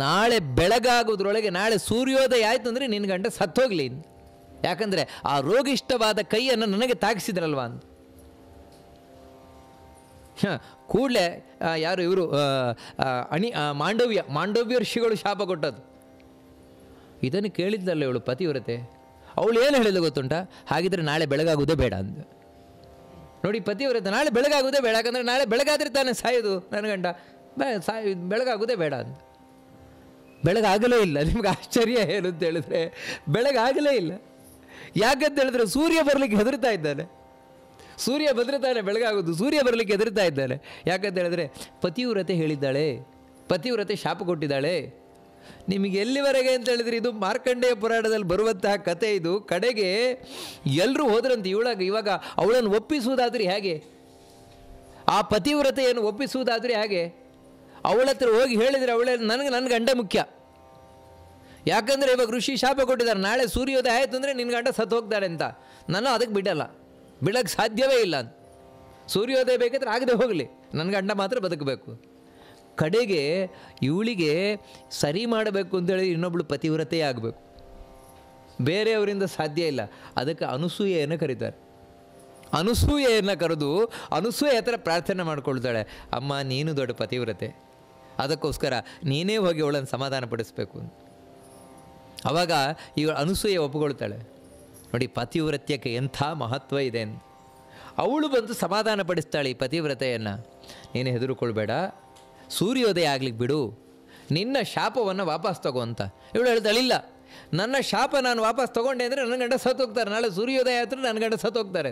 ನಾಳೆ ಬೆಳಗಾಗೋದ್ರೊಳಗೆ, ನಾಳೆ ಸೂರ್ಯೋದಯ ಆಯಿತು ಅಂದರೆ ನಿನ್ನ ಗಂಡ ಸತ್ತೋಗ್ಲಿ, ಯಾಕಂದರೆ ಆ ರೋಗಿಷ್ಟವಾದ ಕೈಯನ್ನು ನನಗೆ ತಾಗಿಸಿದ್ರಲ್ವ ಅಂತ. ಕೂಡಲೇ ಯಾರು ಇವರು ಮಾಂಡವ್ಯ ಋಷಿಗಳು ಶಾಪ ಕೊಟ್ಟದ್ದು. ಇದನ್ನು ಕೇಳಿದ್ದಲ್ಲ ಇವಳು ಪತಿವ್ರತೆ. ಅವಳು ಏನು ಹೇಳಿದ ಗೊತ್ತುಂಟ, ಹಾಗಿದ್ರೆ ನಾಳೆ ಬೆಳಗಾಗೋದೇ ಬೇಡ ಅಂದ. ನೋಡಿ ಪತಿವ್ರತೆ, ನಾಳೆ ಬೆಳಗಾಗೋದೇ ಬೇಡ, ಯಾಕಂದರೆ ನಾಳೆ ಬೆಳಗಾದ್ರೆ ತಾನೇ ಸಾಯೋದು ನನ್ನ ಗಂಡ, ಬೆಳಗಾಗೋದೇ ಬೇಡ ಅಂತ. ಬೆಳಗಾಗಲೇ ಇಲ್ಲ. ನಿಮ್ಗೆ ಆಶ್ಚರ್ಯ ಏನು ಅಂತ ಹೇಳಿದ್ರೆ ಬೆಳಗಾಗಲೇ ಇಲ್ಲ. ಯಾಕಂತ ಹೇಳಿದ್ರೆ ಸೂರ್ಯ ಬರಲಿಕ್ಕೆ ಹೆದರ್ತಾ ಇದ್ದಾನೆ. ಸೂರ್ಯ ಬಂದರೆ ಬೆಳಗಾಗೋದು, ಸೂರ್ಯ ಬರಲಿಕ್ಕೆ ಹೆದರ್ತಾ ಇದ್ದಾನೆ. ಯಾಕಂತ ಹೇಳಿದ್ರೆ ಪತಿವ್ರತೆ ಹೇಳಿದ್ದಾಳೆ, ಪತಿವ್ರತೆ ಶಾಪ ಕೊಟ್ಟಿದ್ದಾಳೆ. ನಿಮಗೆ ಎಲ್ಲಿವರೆಗೆ ಅಂತ ಹೇಳಿದ್ರೆ ಇದು ಮಾರ್ಕಂಡೇಯ ಪುರಾಣದಲ್ಲಿ ಬರುವಂತಹ ಕತೆ. ಇದು ಕಡೆಗೆ ಎಲ್ಲರೂ ಹೋದ್ರಂತೆ ಇವಾಗ ಅವಳನ್ನು ಒಪ್ಪಿಸುವುದಾದ್ರೆ ಹೇಗೆ, ಆ ಪತಿವ್ರತೆಯನ್ನು ಒಪ್ಪಿಸುವುದಾದರೆ ಹೇಗೆ? ಅವಳ ಹತ್ರ ಹೋಗಿ ಹೇಳಿದರೆ ಅವಳೇ ನನ್ನ ಗಂಡ ಮುಖ್ಯ, ಯಾಕಂದರೆ ಇವಾಗ ಋಷಿ ಶಾಪ ಕೊಟ್ಟಿದ್ದಾರೆ, ನಾಳೆ ಸೂರ್ಯೋದಯ ಆಯಿತು ಅಂದರೆ ನಿನ್ನ ಗಂಡ ಸತ್ತು ಹೋಗ್ತಾರೆ ಅಂತ. ನಾನು ಅದಕ್ಕೆ ಬಿಡೋಕ್ಕೆ ಸಾಧ್ಯವೇ ಇಲ್ಲ. ಸೂರ್ಯೋದಯ ಬೇಕಾದ್ರೆ ಆಗದೆ ಹೋಗಲಿ, ನನ್ನ ಗಂಡ ಮಾತ್ರ ಬದುಕಬೇಕು. ಕಡೆಗೆ ಇವಳಿಗೆ ಸರಿ ಮಾಡಬೇಕು ಅಂತೇಳಿ ಇನ್ನೊಬ್ಳು ಪತಿವ್ರತೆಯೇ ಆಗಬೇಕು, ಬೇರೆಯವರಿಂದ ಸಾಧ್ಯ ಇಲ್ಲ. ಅದಕ್ಕೆ ಅನಸೂಯೆಯನ್ನು ಕರೀತಾರೆ. ಅನಸೂಯೆಯನ್ನು ಕರೆದು ಅನಸೂಯೆ ಹತ್ರ ಪ್ರಾರ್ಥನೆ ಮಾಡ್ಕೊಳ್ತಾಳೆ, ಅಮ್ಮ ನೀನು ದೊಡ್ಡ ಪತಿವ್ರತೆ, ಅದಕ್ಕೋಸ್ಕರ ನೀನೇ ಹೋಗಿ ಅವಳನ್ನು ಸಮಾಧಾನ ಪಡಿಸ್ಬೇಕು ಅಂತ. ಆವಾಗ ಇವಳು ಅನಸೂಯೆ ಒಪ್ಪಿಕೊಳ್ತಾಳೆ. ನೋಡಿ ಪತಿವ್ರತ್ಯಕ್ಕೆ ಎಂಥ ಮಹತ್ವ ಇದೆ ಅಂತ. ಅವಳು ಬಂದು ಸಮಾಧಾನ ಪಡಿಸ್ತಾಳೆ ಈ ಪತಿವ್ರತೆಯನ್ನು. ನೀನು ಹೆದರುಕೊಳ್ಬೇಡ, ಸೂರ್ಯೋದಯ ಆಗ್ಲಿಕ್ಕೆ ಬಿಡು, ನಿನ್ನ ಶಾಪವನ್ನು ವಾಪಸ್ ತಗೋ ಅಂತ. ಇವಳು ಹೇಳ್ತಾಳಿಲ್ಲ, ನನ್ನ ಶಾಪ ನಾನು ವಾಪಸ್ ತೊಗೊಂಡೆ ಅಂದರೆ ನನ್ನ ಗಂಡ ಸತ್ತೋಗ್ತಾರೆ, ನಾಳೆ ಸೂರ್ಯೋದಯ ಆದರೂ ನನ್ನ ಗಂಡ ಸತ್ತೋಗ್ತಾರೆ.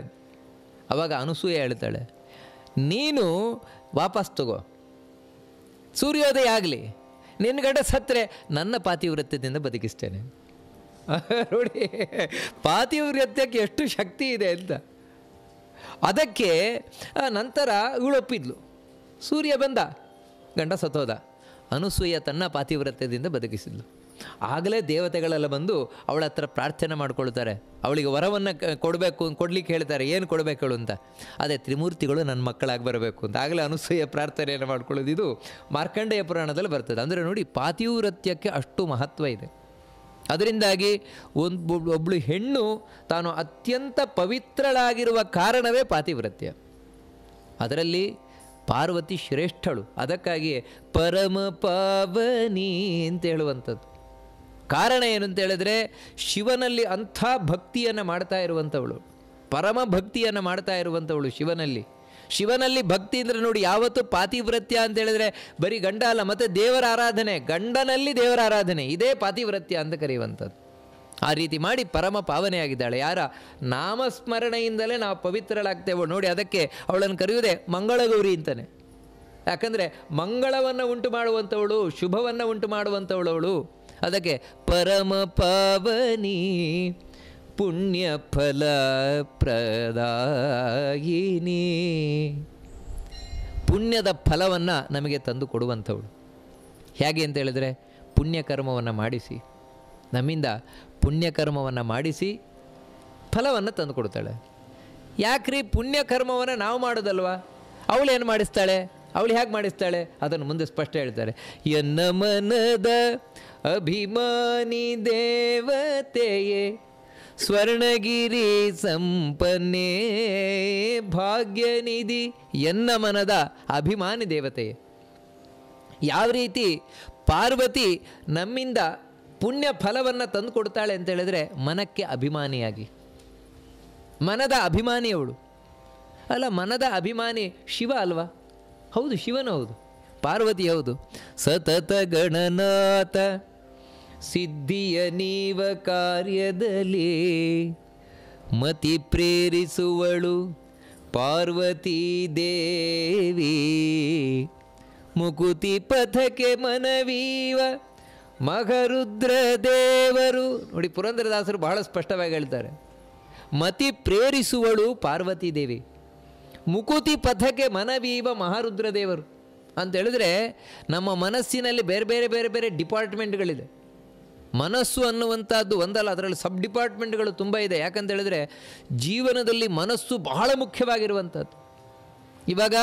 ಆವಾಗ ಅನಸೂಯೆ ಹೇಳ್ತಾಳೆ, ನೀನು ವಾಪಸ್ ತಗೋ, ಸೂರ್ಯೋದಯ ಆಗಲಿ, ನಿನ್ನ ಗಂಡ ಸತ್ತರೆ ನನ್ನ ಪಾತಿವ್ರತ್ಯದಿಂದ ಬದುಕಿಸ್ತೇನೆ. ನೋಡಿ ಪಾತಿವ್ರತ್ಯಕ್ಕೆ ಎಷ್ಟು ಶಕ್ತಿ ಇದೆ ಅಂತ. ಅದಕ್ಕೆ ನಂತರ ಇವಳು ಒಪ್ಪಿದ್ಲು, ಸೂರ್ಯ ಬಂದ, ಗಂಡ ಸತ್ತೋದ, ಅನಸೂಯ ತನ್ನ ಪಾತಿವ್ರತ್ಯದಿಂದ ಬದುಕಿಸಿದ್ಲು. ಆಗಲೇ ದೇವತೆಗಳೆಲ್ಲ ಬಂದು ಅವಳ ಹತ್ರ ಪ್ರಾರ್ಥನೆ ಮಾಡ್ಕೊಳ್ತಾರೆ, ಅವಳಿಗೆ ವರವನ್ನು ಕೊಡಲಿಕ್ಕೆ ಹೇಳ್ತಾರೆ. ಏನು ಕೊಡಬೇಕು ಹೇಳು ಅಂತ. ಅದೇ ತ್ರಿಮೂರ್ತಿಗಳು ನನ್ನ ಮಕ್ಕಳಾಗಿ ಬರಬೇಕು ಅಂತ. ಆಗಲೇ ಅನಸೂಯ ಪ್ರಾರ್ಥನೆಯನ್ನು ಮಾಡ್ಕೊಳ್ಳೋದು ಇದು ಮಾರ್ಕಂಡೇಯ ಪುರಾಣದಲ್ಲಿ ಬರ್ತದೆ. ಅಂದರೆ ನೋಡಿ ಪಾತಿವ್ರತ್ಯಕ್ಕೆ ಅಷ್ಟು ಮಹತ್ವ ಇದೆ. ಅದರಿಂದಾಗಿ ಒಬ್ಬಳು ಹೆಣ್ಣು ತಾನು ಅತ್ಯಂತ ಪವಿತ್ರಳಾಗಿರುವ ಕಾರಣವೇ ಪಾತಿವ್ರತ್ಯ. ಅದರಲ್ಲಿ ಪಾರ್ವತಿ ಶ್ರೇಷ್ಠಳು, ಅದಕ್ಕಾಗಿಯೇ ಪರಮ ಪಾವನಿ ಅಂತ ಹೇಳುವಂಥದ್ದು. ಕಾರಣ ಏನು ಅಂತ ಹೇಳಿದ್ರೆ ಶಿವನಲ್ಲಿ ಅಂಥ ಭಕ್ತಿಯನ್ನು ಮಾಡ್ತಾ ಇರುವಂಥವಳು, ಪರಮ ಭಕ್ತಿಯನ್ನು ಮಾಡ್ತಾ ಇರುವಂಥವಳು ಶಿವನಲ್ಲಿ ಭಕ್ತಿ ಅಂದರೆ ನೋಡಿ ಯಾವತ್ತೂ ಪಾತಿವ್ರತ್ಯ ಅಂತ ಹೇಳಿದ್ರೆ ಬರೀ ಗಂಡ ಅಲ್ಲ, ಮತ್ತು ದೇವರ ಆರಾಧನೆ, ಗಂಡನಲ್ಲಿ ದೇವರ ಆರಾಧನೆ, ಇದೇ ಪಾತಿವ್ರತ್ಯ ಅಂತ ಕರೆಯುವಂಥದ್ದು. ಆ ರೀತಿ ಮಾಡಿ ಪರಮ ಪಾವನೆಯಾಗಿದ್ದಾಳೆ. ಯಾರ ನಾಮಸ್ಮರಣೆಯಿಂದಲೇ ನಾವು ಪವಿತ್ರಳಾಗ್ತೇವೆ ನೋಡಿ. ಅದಕ್ಕೆ ಅವಳನ್ನು ಕರೆಯುವುದೇ ಮಂಗಳಗೌರಿ ಅಂತಲೇ. ಯಾಕಂದರೆ ಮಂಗಳವನ್ನು ಉಂಟು ಮಾಡುವಂಥವಳು, ಶುಭವನ್ನು ಉಂಟು ಮಾಡುವಂಥವಳು. ಅದಕ್ಕೆ ಪರಮ ಪಾವನಿ ಪುಣ್ಯ ಫಲ ಪ್ರದಾಯಿನಿ, ಪುಣ್ಯದ ಫಲವನ್ನು ನಮಗೆ ತಂದು ಕೊಡುವಂಥವಳು. ಹೇಗೆ ಅಂತ ಹೇಳಿದರೆ ಪುಣ್ಯಕರ್ಮವನ್ನು ಮಾಡಿಸಿ, ನಮ್ಮಿಂದ ಪುಣ್ಯಕರ್ಮವನ್ನು ಮಾಡಿಸಿ ಫಲವನ್ನು ತಂದು ಕೊಡ್ತಾಳೆ. ಯಾಕ್ರಿ ಪುಣ್ಯ ಕರ್ಮವನ್ನು ನಾವು ಮಾಡೋದಲ್ವಾ, ಅವಳು ಏನು ಮಾಡಿಸ್ತಾಳೆ, ಅವಳು ಹೇಗೆ ಮಾಡಿಸ್ತಾಳೆ ಅದನ್ನು ಮುಂದೆ ಸ್ಪಷ್ಟ ಹೇಳ್ತಾರೆ. ಎನ್ನ ಮನದ ಅಭಿಮಾನಿ ದೇವತೆಯೇ ಸ್ವರ್ಣಗಿರಿ ಸಂಪನ್ನೇ ಭಾಗ್ಯನಿಧಿ. ಎನ್ನ ಮನದ ಅಭಿಮಾನಿ ದೇವತೆಯೇ. ಯಾವ ರೀತಿ ಪಾರ್ವತಿ ನಮ್ಮಿಂದ ಪುಣ್ಯ ಫಲವನ್ನು ತಂದು ಕೊಡ್ತಾಳೆ ಅಂತ ಹೇಳಿದ್ರೆ ಮನಕ್ಕೆ ಅಭಿಮಾನಿಯಾಗಿ. ಮನದ ಅಭಿಮಾನಿಯವಳು ಅಲ್ಲ, ಮನದ ಅಭಿಮಾನಿ ಶಿವ ಅಲ್ವಾ? ಹೌದು, ಶಿವನು ಹೌದು, ಪಾರ್ವತಿ ಹೌದು. ಸತತ ಗಣನಾಥ ಸಿದ್ಧಿಯ ನೀವ ಕಾರ್ಯದಲ್ಲಿ ಮತಿ ಪ್ರೇರಿಸುವಳು ಪಾರ್ವತೀ ದೇವಿ. ಮುಕುತಿ ಪಥಕ್ಕೆ ಮನವೀವ ಮಗರುದ್ರ ದೇವರು. ನೋಡಿ, ಪುರಂದರದಾಸರು ಬಹಳ ಸ್ಪಷ್ಟವಾಗಿ ಹೇಳ್ತಾರೆ, ಮತಿ ಪ್ರೇರಿಸುವಳು ಪಾರ್ವತೀ ದೇವಿ, ಮುಕುತಿ ಪಥಕ್ಕೆ ಮನವೀವ ಮಹಾರುದ್ರ ದೇವರು ಅಂತ ಹೇಳಿದ್ರೆ ನಮ್ಮ ಮನಸ್ಸಿನಲ್ಲಿ ಬೇರೆ ಬೇರೆ ಬೇರೆ ಬೇರೆ ಡಿಪಾರ್ಟ್ಮೆಂಟ್ಗಳಿದೆ. ಮನಸ್ಸು ಅನ್ನುವಂಥದ್ದು ಒಂದಲ್ಲ, ಅದರಲ್ಲಿ ಸಬ್ ಡಿಪಾರ್ಟ್ಮೆಂಟ್ಗಳು ತುಂಬ ಇದೆ. ಯಾಕಂತ ಹೇಳಿದ್ರೆ ಜೀವನದಲ್ಲಿ ಮನಸ್ಸು ಬಹಳ ಮುಖ್ಯವಾಗಿರುವಂಥದ್ದು. ಇವಾಗ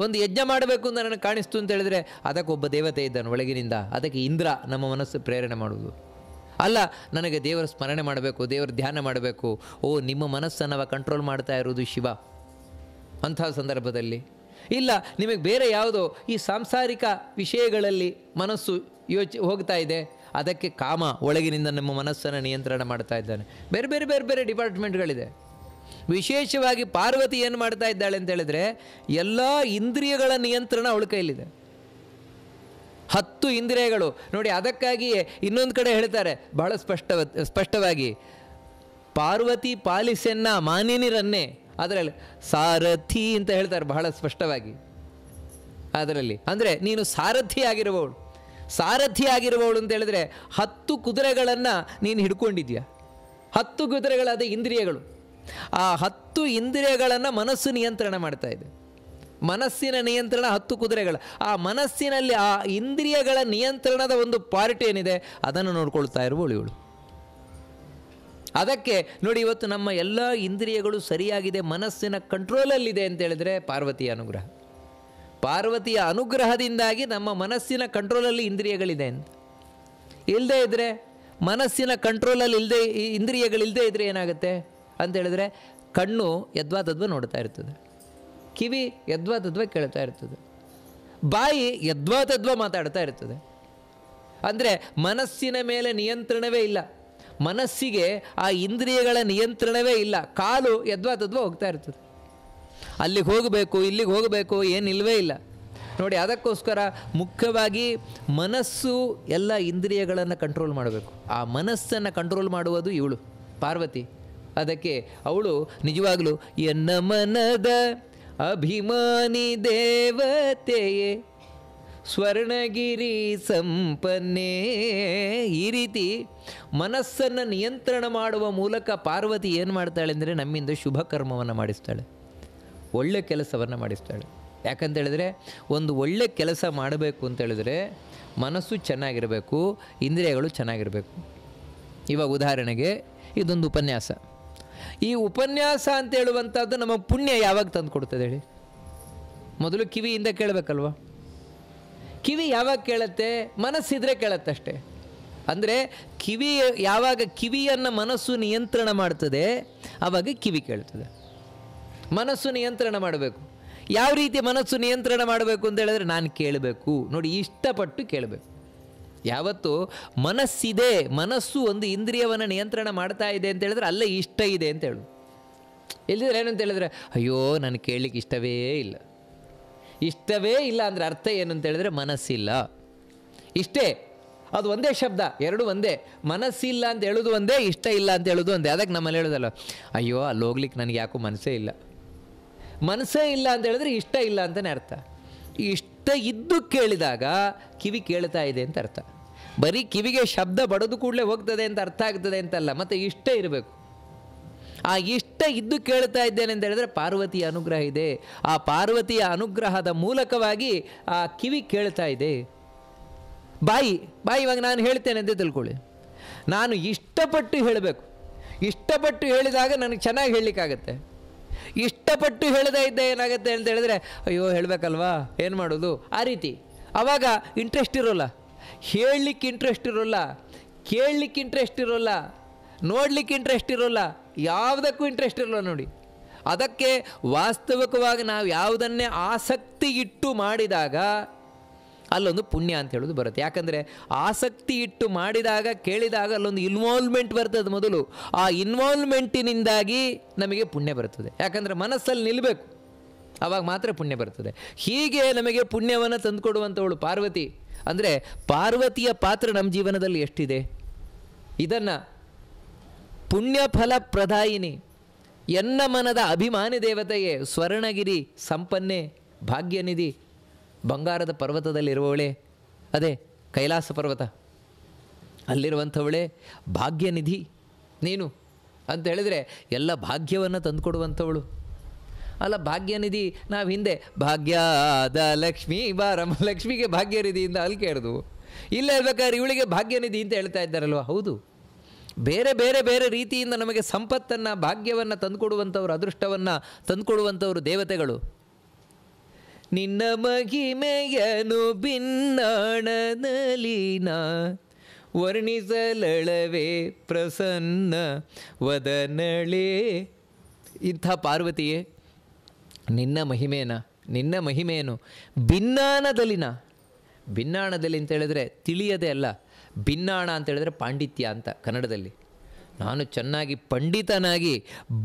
ಒಂದು ಯಜ್ಞ ಮಾಡಬೇಕು ಅಂತ ನನಗೆ ಕಾಣಿಸ್ತು ಅಂತ ಹೇಳಿದ್ರೆ ಅದಕ್ಕೊಬ್ಬ ದೇವತೆ ಇದ್ದಾನೆ ಒಳಗಿನಿಂದ, ಅದಕ್ಕೆ ಇಂದ್ರ ನಮ್ಮ ಮನಸ್ಸು ಪ್ರೇರಣೆ ಮಾಡುವುದು. ಅಲ್ಲ, ನನಗೆ ದೇವರ ಸ್ಮರಣೆ ಮಾಡಬೇಕು, ದೇವರ ಧ್ಯಾನ ಮಾಡಬೇಕು, ಓ ನಿಮ್ಮ ಮನಸ್ಸನ್ನು ಕಂಟ್ರೋಲ್ ಮಾಡ್ತಾ ಇರೋದು ಶಿವ. ಅಂಥ ಸಂದರ್ಭದಲ್ಲಿ ಇಲ್ಲ, ನಿಮಗೆ ಬೇರೆ ಯಾವುದೋ ಈ ಸಾಂಸಾರಿಕ ವಿಷಯಗಳಲ್ಲಿ ಮನಸ್ಸು ಹೋಗ್ತಾ ಇದೆ, ಅದಕ್ಕೆ ಕಾಮ ಒಳಗಿನಿಂದ ನಮ್ಮ ಮನಸ್ಸನ್ನು ನಿಯಂತ್ರಣ ಮಾಡ್ತಾ ಇದ್ದಾನೆ. ಬೇರೆ ಬೇರೆ ಬೇರೆ ಬೇರೆ ಡಿಪಾರ್ಟ್ಮೆಂಟ್ಗಳಿದೆ. ವಿಶೇಷವಾಗಿ ಪಾರ್ವತಿ ಏನು ಮಾಡ್ತಾ ಇದ್ದಾಳೆ ಅಂತ ಹೇಳಿದ್ರೆ ಎಲ್ಲ ಇಂದ್ರಿಯಗಳ ನಿಯಂತ್ರಣ ಅವಳ ಕೈಲಿದೆ. 10 ಇಂದ್ರಿಯಗಳು ನೋಡಿ. ಅದಕ್ಕಾಗಿಯೇ ಇನ್ನೊಂದು ಕಡೆ ಹೇಳ್ತಾರೆ ಬಹಳ ಸ್ಪಷ್ಟವಾಗಿ, ಪಾರ್ವತಿ ಪಾಲಿಸೆನ್ನ ಮಾನಿನಿರನ್ನೇ, ಅದರಲ್ಲಿ ಸಾರಥಿ ಅಂತ ಹೇಳ್ತಾರೆ ಬಹಳ ಸ್ಪಷ್ಟವಾಗಿ. ಅದರಲ್ಲಿ ಅಂದರೆ ನೀನು ಸಾರಥಿ ಆಗಿರುವವಳು. ಸಾರಥಿ ಆಗಿರುವವಳು ಅಂತ ಹೇಳಿದ್ರೆ 10 ಕುದುರೆಗಳನ್ನು ನೀನು ಹಿಡ್ಕೊಂಡಿದ್ಯಾ. 10 ಕುದುರೆಗಳಾದ ಇಂದ್ರಿಯಗಳು. ಆ 10 ಇಂದ್ರಿಯಗಳನ್ನು ಮನಸ್ಸು ನಿಯಂತ್ರಣ ಮಾಡ್ತಾ ಇದೆ. ಮನಸ್ಸಿನ ನಿಯಂತ್ರಣ 10 ಕುದುರೆಗಳು. ಆ ಮನಸ್ಸಿನಲ್ಲಿ ಆ ಇಂದ್ರಿಯಗಳ ನಿಯಂತ್ರಣದ ಒಂದು ಪಾರ್ಟ್ ಏನಿದೆ ಅದನ್ನು ನೋಡ್ಕೊಳ್ತಾ ಇರುವವಳು ಇವಳು. ಅದಕ್ಕೆ ನೋಡಿ, ಇವತ್ತು ನಮ್ಮ ಎಲ್ಲ ಇಂದ್ರಿಯಗಳು ಸರಿಯಾಗಿದೆ, ಮನಸ್ಸಿನ ಕಂಟ್ರೋಲಲ್ಲಿದೆ ಅಂತ ಹೇಳಿದ್ರೆ ಪಾರ್ವತಿಯ ಅನುಗ್ರಹ. ಪಾರ್ವತಿಯ ಅನುಗ್ರಹದಿಂದಾಗಿ ನಮ್ಮ ಮನಸ್ಸಿನ ಕಂಟ್ರೋಲಲ್ಲಿ ಇಂದ್ರಿಯಗಳಿದೆ ಅಂತ. ಇಲ್ಲದೇ ಇದ್ದರೆ, ಮನಸ್ಸಿನ ಕಂಟ್ರೋಲಲ್ಲಿ ಇಂದ್ರಿಯಗಳಿಲ್ಲದೆ ಇದ್ದರೆ ಏನಾಗುತ್ತೆ ಅಂತ ಹೇಳಿದ್ರೆ ಕಣ್ಣು ಯದ್ವಾ ತದ್ವಾ ನೋಡ್ತಾ ಇರ್ತದೆ, ಕಿವಿ ಯದ್ವಾ ತದ್ವಾ ಕೇಳ್ತಾ ಇರ್ತದೆ, ಬಾಯಿ ಯದ್ವಾ ತದ್ವಾ ಮಾತಾಡ್ತಾ ಇರ್ತದೆ. ಅಂದರೆ ಮನಸ್ಸಿನ ಮೇಲೆ ನಿಯಂತ್ರಣವೇ ಇಲ್ಲ, ಮನಸ್ಸಿಗೆ ಆ ಇಂದ್ರಿಯಗಳ ನಿಯಂತ್ರಣವೇ ಇಲ್ಲ. ಕಾಲು ಯದ್ವಾ ತದ್ವಾ ಹೋಗ್ತಾ ಇರ್ತದೆ, ಅಲ್ಲಿಗೆ ಹೋಗಬೇಕು ಇಲ್ಲಿಗೆ ಹೋಗಬೇಕು ಏನಿಲ್ವೇ ಇಲ್ಲ. ನೋಡಿ, ಅದಕ್ಕೋಸ್ಕರ ಮುಖ್ಯವಾಗಿ ಮನಸ್ಸು ಎಲ್ಲ ಇಂದ್ರಿಯಗಳನ್ನು ಕಂಟ್ರೋಲ್ ಮಾಡಬೇಕು. ಆ ಮನಸ್ಸನ್ನು ಕಂಟ್ರೋಲ್ ಮಾಡುವುದು ಇವಳು ಪಾರ್ವತಿ. ಅದಕ್ಕೆ ಅವಳು ನಿಜವಾಗಲೂ ಎನ್ನ ಮನದ ಅಭಿಮಾನಿ ದೇವತೆಯೇ ಸ್ವರ್ಣಗಿರಿ ಸಂಪನ್ನೇ. ಈ ರೀತಿ ಮನಸ್ಸನ್ನು ನಿಯಂತ್ರಣ ಮಾಡುವ ಮೂಲಕ ಪಾರ್ವತಿ ಏನು ಮಾಡ್ತಾಳೆ ಅಂದರೆ ನಮ್ಮಿಂದ ಶುಭ ಕರ್ಮವನ್ನು ಮಾಡಿಸ್ತಾಳೆ, ಒಳ್ಳೆ ಕೆಲಸವನ್ನು ಮಾಡಿಸ್ತಾಳೆ. ಯಾಕಂತೇಳಿದ್ರೆ ಒಂದು ಒಳ್ಳೆ ಕೆಲಸ ಮಾಡಬೇಕು ಅಂತೇಳಿದ್ರೆ ಮನಸ್ಸು ಚೆನ್ನಾಗಿರಬೇಕು, ಇಂದ್ರಿಯಗಳು ಚೆನ್ನಾಗಿರಬೇಕು. ಇವಾಗ ಉದಾಹರಣೆಗೆ ಇದೊಂದು ಉಪನ್ಯಾಸ. ಈ ಉಪನ್ಯಾಸ ಅಂತ ಹೇಳುವಂಥದ್ದು ನಮ್ಮ ಪುಣ್ಯ ಯಾವಾಗ ತಂದು ಕೊಡ್ತದೆ ಹೇಳಿ? ಮೊದಲು ಕಿವಿಯಿಂದ ಕೇಳಬೇಕಲ್ವ? ಕಿವಿ ಯಾವಾಗ ಕೇಳುತ್ತೆ? ಮನಸ್ಸಿದ್ರೆ ಕೇಳುತ್ತಷ್ಟೇ. ಅಂದರೆ ಕಿವಿ ಯಾವಾಗ ಕಿವಿಯನ್ನು ಮನಸ್ಸು ನಿಯಂತ್ರಣ ಮಾಡ್ತದೆ ಆವಾಗ ಕಿವಿ ಕೇಳ್ತದೆ. ಮನಸ್ಸು ನಿಯಂತ್ರಣ ಮಾಡಬೇಕು. ಯಾವ ರೀತಿ ಮನಸ್ಸು ನಿಯಂತ್ರಣ ಮಾಡಬೇಕು ಅಂತ ಹೇಳಿದ್ರೆ ನಾನು ಕೇಳಬೇಕು. ನೋಡಿ, ಇಷ್ಟಪಟ್ಟು ಕೇಳಬೇಕು. ಯಾವತ್ತು ಮನಸ್ಸಿದೆ, ಮನಸ್ಸು ಒಂದು ಇಂದ್ರಿಯವನ್ನು ನಿಯಂತ್ರಣ ಮಾಡ್ತಾ ಇದೆ ಅಂತ ಹೇಳಿದ್ರೆ ಅಲ್ಲೇ ಇಷ್ಟ ಇದೆ ಅಂತ ಹೇಳು. ಇಲ್ಲದಿದ್ರೆ ಏನಂತ ಹೇಳಿದ್ರೆ ಅಯ್ಯೋ ನನಗೆ ಕೇಳಲಿಕ್ಕೆ ಇಷ್ಟವೇ ಇಲ್ಲ. ಇಷ್ಟವೇ ಇಲ್ಲ ಅಂದರೆ ಅರ್ಥ ಏನು ಅಂತ ಹೇಳಿದ್ರೆ ಮನಸ್ಸಿಲ್ಲ. ಇಷ್ಟೇ, ಅದು ಒಂದೇ ಶಬ್ದ, ಎರಡು ಒಂದೇ. ಮನಸ್ಸಿಲ್ಲ ಅಂತ ಹೇಳೋದು ಒಂದೇ, ಇಷ್ಟ ಇಲ್ಲ ಅಂತ ಹೇಳೋದು ಒಂದೇ. ಅದಕ್ಕೆ ನಮ್ಮಲ್ಲಿ ಹೇಳೋದಲ್ಲ, ಅಯ್ಯೋ ಅಲ್ಲಿ ಹೋಗ್ಲಿಕ್ಕೆ ನನಗೆ ಯಾಕೋ ಮನಸ್ಸೇ ಇಲ್ಲ. ಮನಸ್ಸೇ ಇಲ್ಲ ಅಂತ ಹೇಳಿದ್ರೆ ಇಷ್ಟ ಇಲ್ಲ ಅಂತಲೇ ಅರ್ಥ. ಇಷ್ಟ ಇದ್ದು ಕೇಳಿದಾಗ ಕಿವಿ ಕೇಳ್ತಾ ಇದೆ ಅಂತ ಅರ್ಥ. ಬರೀ ಕಿವಿಗೆ ಶಬ್ದ ಬಡದು ಕೂಡಲೇ ಹೋಗ್ತದೆ ಅಂತ ಅರ್ಥ ಆಗ್ತದೆ ಅಂತಲ್ಲ, ಮತ್ತು ಇಷ್ಟ ಇರಬೇಕು. ಆ ಇಷ್ಟ ಇದ್ದು ಕೇಳ್ತಾ ಇದ್ದೇನೆ ಅಂತ ಹೇಳಿದ್ರೆ ಪಾರ್ವತಿಯ ಅನುಗ್ರಹ ಇದೆ. ಆ ಪಾರ್ವತಿಯ ಅನುಗ್ರಹದ ಮೂಲಕವಾಗಿ ಆ ಕಿವಿ ಕೇಳ್ತಾ ಇದೆ. ಬಾಯಿ ಇವಾಗ ನಾನು ಹೇಳ್ತೇನೆ ಅಂತ ತಿಳ್ಕೊಳ್ಳಿ, ನಾನು ಇಷ್ಟಪಟ್ಟು ಹೇಳಬೇಕು. ಇಷ್ಟಪಟ್ಟು ಹೇಳಿದಾಗ ನನಗೆ ಚೆನ್ನಾಗಿ ಹೇಳಲಿಕ್ಕಾಗತ್ತೆ. ಇಷ್ಟಪಟ್ಟು ಹೇಳದೇ ಇದ್ದ ಏನಾಗುತ್ತೆ ಅಂತ ಹೇಳಿದ್ರೆ, ಅಯ್ಯೋ ಹೇಳಬೇಕಲ್ವಾ, ಏನು ಮಾಡೋದು, ಆ ರೀತಿ. ಆವಾಗ ಇಂಟ್ರೆಸ್ಟ್ ಇರೋಲ್ಲ, ಹೇಳಲಿಕ್ಕೆ ಇಂಟ್ರೆಸ್ಟ್ ಇರೋಲ್ಲ, ಕೇಳಲಿಕ್ಕೆ ಇಂಟ್ರೆಸ್ಟ್ ಇರೋಲ್ಲ, ನೋಡಲಿಕ್ಕೆ ಇಂಟ್ರೆಸ್ಟ್ ಇರೋಲ್ಲ, ಯಾವುದಕ್ಕೂ ಇಂಟ್ರೆಸ್ಟ್ ಇರೋಲ್ಲ ನೋಡಿ. ಅದಕ್ಕೆ ವಾಸ್ತವಿಕವಾಗಿ ನಾವು ಯಾವುದನ್ನೇ ಆಸಕ್ತಿ ಇಟ್ಟು ಮಾಡಿದಾಗ ಅಲ್ಲೊಂದು ಪುಣ್ಯ ಅಂತ ಹೇಳೋದು ಬರುತ್ತೆ. ಯಾಕಂದರೆ ಆಸಕ್ತಿ ಇಟ್ಟು ಮಾಡಿದಾಗ, ಕೇಳಿದಾಗ ಅಲ್ಲೊಂದು ಇನ್ವಾಲ್ವ್ಮೆಂಟ್ ಬರ್ತದೆ ಮೊದಲು. ಆ ಇನ್ವಾಲ್ವ್ಮೆಂಟಿನಿಂದಾಗಿ ನಮಗೆ ಪುಣ್ಯ ಬರ್ತದೆ. ಯಾಕಂದರೆ ಮನಸ್ಸಲ್ಲಿ ನಿಲ್ಲಬೇಕು, ಆವಾಗ ಮಾತ್ರ ಪುಣ್ಯ ಬರ್ತದೆ. ಹೀಗೆ ನಮಗೆ ಪುಣ್ಯವನ್ನು ತಂದುಕೊಡುವಂಥವಳು ಪಾರ್ವತಿ. ಅಂದರೆ ಪಾರ್ವತಿಯ ಪಾತ್ರ ನಮ್ಮ ಜೀವನದಲ್ಲಿ ಎಷ್ಟಿದೆ. ಇದನ್ನು ಪುಣ್ಯಫಲ ಪ್ರದಾಯಿನಿ, ಎನ್ನ ಮನದ ಅಭಿಮಾನಿ ದೇವತೆಯೇ, ಸ್ವರ್ಣಗಿರಿ ಸಂಪನ್ನೆ, ಭಾಗ್ಯನಿಧಿ, ಬಂಗಾರದ ಪರ್ವತದಲ್ಲಿರುವವಳೇ, ಅದೇ ಕೈಲಾಸ ಪರ್ವತ ಅಲ್ಲಿರುವಂಥವಳೇ ಭಾಗ್ಯನಿಧಿ ನೀನು ಅಂತ ಹೇಳಿದರೆ ಎಲ್ಲ ಭಾಗ್ಯವನ್ನು ತಂದುಕೊಡುವಂಥವಳು. ಅಲ್ಲ, ಭಾಗ್ಯನಿಧಿ ನಾವು ಹಿಂದೆ ಭಾಗ್ಯದ ಲಕ್ಷ್ಮೀ ಬಾರಮ್ಮ, ಲಕ್ಷ್ಮಿಗೆ ಭಾಗ್ಯನಿಧಿಯಿಂದ ಅಲ್ಲಿ ಕೇಳಿದ್ವು. ಇಲ್ಲ ಹೇಳ್ಬೇಕಾದ್ರೆ ಇವಳಿಗೆ ಭಾಗ್ಯನಿಧಿ ಅಂತ ಹೇಳ್ತಾ ಇದ್ದಾರಲ್ವ. ಹೌದು, ಬೇರೆ ಬೇರೆ ಬೇರೆ ರೀತಿಯಿಂದ ನಮಗೆ ಸಂಪತ್ತನ್ನು, ಭಾಗ್ಯವನ್ನು ತಂದುಕೊಡುವಂಥವ್ರು, ಅದೃಷ್ಟವನ್ನು ತಂದುಕೊಡುವಂಥವ್ರು ದೇವತೆಗಳು. ನಿನ್ನ ಮಹಿಮೆಯನು ಭಿನ್ನಾಣನಲಿನ ವರ್ಣಿಸಲಳವೇ ಪ್ರಸನ್ನ ವದನಳೇ. ಇಂಥ ಪಾರ್ವತಿಯೇ, ನಿನ್ನ ಮಹಿಮೆಯನ್ನು ಭಿನ್ನಾಣದಲ್ಲಿನ, ಭಿನ್ನಾಣದಲ್ಲಿ ಅಂತ ಹೇಳಿದ್ರೆ ತಿಳಿಯದೇ ಅಲ್ಲ, ಭಿನ್ನಾಣ ಅಂತ ಹೇಳಿದ್ರೆ ಪಾಂಡಿತ್ಯ ಅಂತ ಕನ್ನಡದಲ್ಲಿ. ನಾನು ಚೆನ್ನಾಗಿ ಪಂಡಿತನಾಗಿ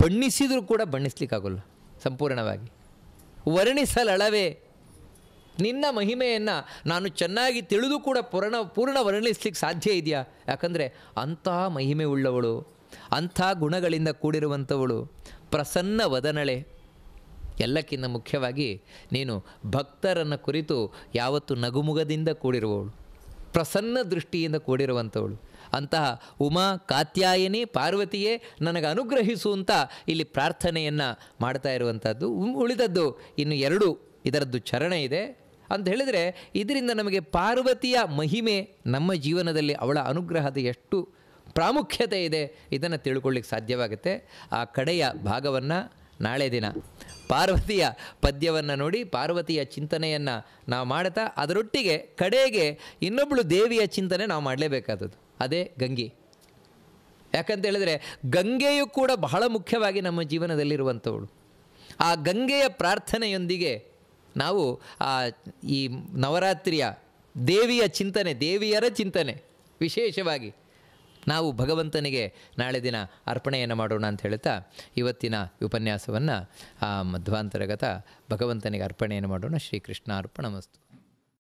ಬಣ್ಣಿಸಿದರೂ ಕೂಡ ಬಣ್ಣಿಸ್ಲಿಕ್ಕಾಗಲ್ಲ ಸಂಪೂರ್ಣವಾಗಿ. ವರ್ಣಿಸಲಳವೇ, ನಿನ್ನ ಮಹಿಮೆಯನ್ನು ನಾನು ಚೆನ್ನಾಗಿ ತಿಳಿದು ಕೂಡ ಪೂರ್ಣ ವರ್ಣಿಸ್ಲಿಕ್ಕೆ ಸಾಧ್ಯ ಇದೆಯಾ? ಯಾಕಂದರೆ ಅಂಥ ಮಹಿಮೆ ಉಳ್ಳವಳು, ಅಂಥ ಗುಣಗಳಿಂದ ಕೂಡಿರುವಂಥವಳು, ಪ್ರಸನ್ನ ವದನಳೆ. ಎಲ್ಲಕ್ಕಿಂತ ಮುಖ್ಯವಾಗಿ ನೀನು ಭಕ್ತರನ್ನು ಕುರಿತು ಯಾವತ್ತು ನಗುಮುಗದಿಂದ ಕೂಡಿರುವವಳು, ಪ್ರಸನ್ನ ದೃಷ್ಟಿಯಿಂದ ಕೂಡಿರುವಂಥವಳು. ಅಂತಹ ಉಮಾ ಕಾತ್ಯಾಯನಿ ಪಾರ್ವತಿಯೇ ನನಗೆ ಅನುಗ್ರಹಿಸು ಅಂತ ಇಲ್ಲಿ ಪ್ರಾರ್ಥನೆಯನ್ನು ಮಾಡ್ತಾ ಇರುವಂಥದ್ದು. ಉಳಿದದ್ದು ಇನ್ನು 2 ಇದರದ್ದು ಚರಣ ಇದೆ ಅಂತ ಹೇಳಿದರೆ, ಇದರಿಂದ ನಮಗೆ ಪಾರ್ವತಿಯ ಮಹಿಮೆ, ನಮ್ಮ ಜೀವನದಲ್ಲಿ ಅವಳ ಅನುಗ್ರಹದ ಎಷ್ಟು ಪ್ರಾಮುಖ್ಯತೆ ಇದೆ ಇದನ್ನು ತಿಳ್ಕೊಳ್ಳಿಕ್ಕೆ ಸಾಧ್ಯವಾಗುತ್ತೆ. ಆ ಕಡೆಯ ಭಾಗವನ್ನು ನಾಳೆ ದಿನ ಪಾರ್ವತಿಯ ಪದ್ಯವನ್ನು ನೋಡಿ ಪಾರ್ವತಿಯ ಚಿಂತನೆಯನ್ನು ನಾವು ಮಾಡ್ತಾ, ಅದರೊಟ್ಟಿಗೆ ಕಡೆಗೆ ಇನ್ನೊಬ್ಬಳು ದೇವಿಯ ಚಿಂತನೆ ನಾವು ಮಾಡಲೇಬೇಕಾದದ್ದು, ಅದೇ ಗಂಗೆ. ಯಾಕಂತೇಳಿದರೆ ಗಂಗೆಯು ಕೂಡ ಬಹಳ ಮುಖ್ಯವಾಗಿ ನಮ್ಮ ಜೀವನದಲ್ಲಿರುವಂಥವಳು. ಆ ಗಂಗೆಯ ಪ್ರಾರ್ಥನೆಯೊಂದಿಗೆ ನಾವು ಈ ನವರಾತ್ರಿಯ ದೇವಿಯ ಚಿಂತನೆ, ದೇವಿಯರ ಚಿಂತನೆ ವಿಶೇಷವಾಗಿ ನಾವು ಭಗವಂತನಿಗೆ ನಾಳೆ ದಿನ ಅರ್ಪಣೆಯನ್ನು ಮಾಡೋಣ ಅಂತ ಹೇಳ್ತಾ ಇವತ್ತಿನ ಉಪನ್ಯಾಸವನ್ನು ಮಧ್ವಾಂತರಗತ ಭಗವಂತನಿಗೆ ಅರ್ಪಣೆಯನ್ನು ಮಾಡೋಣ. ಶ್ರೀಕೃಷ್ಣ ಅರ್ಪಣಮಸ್ತು.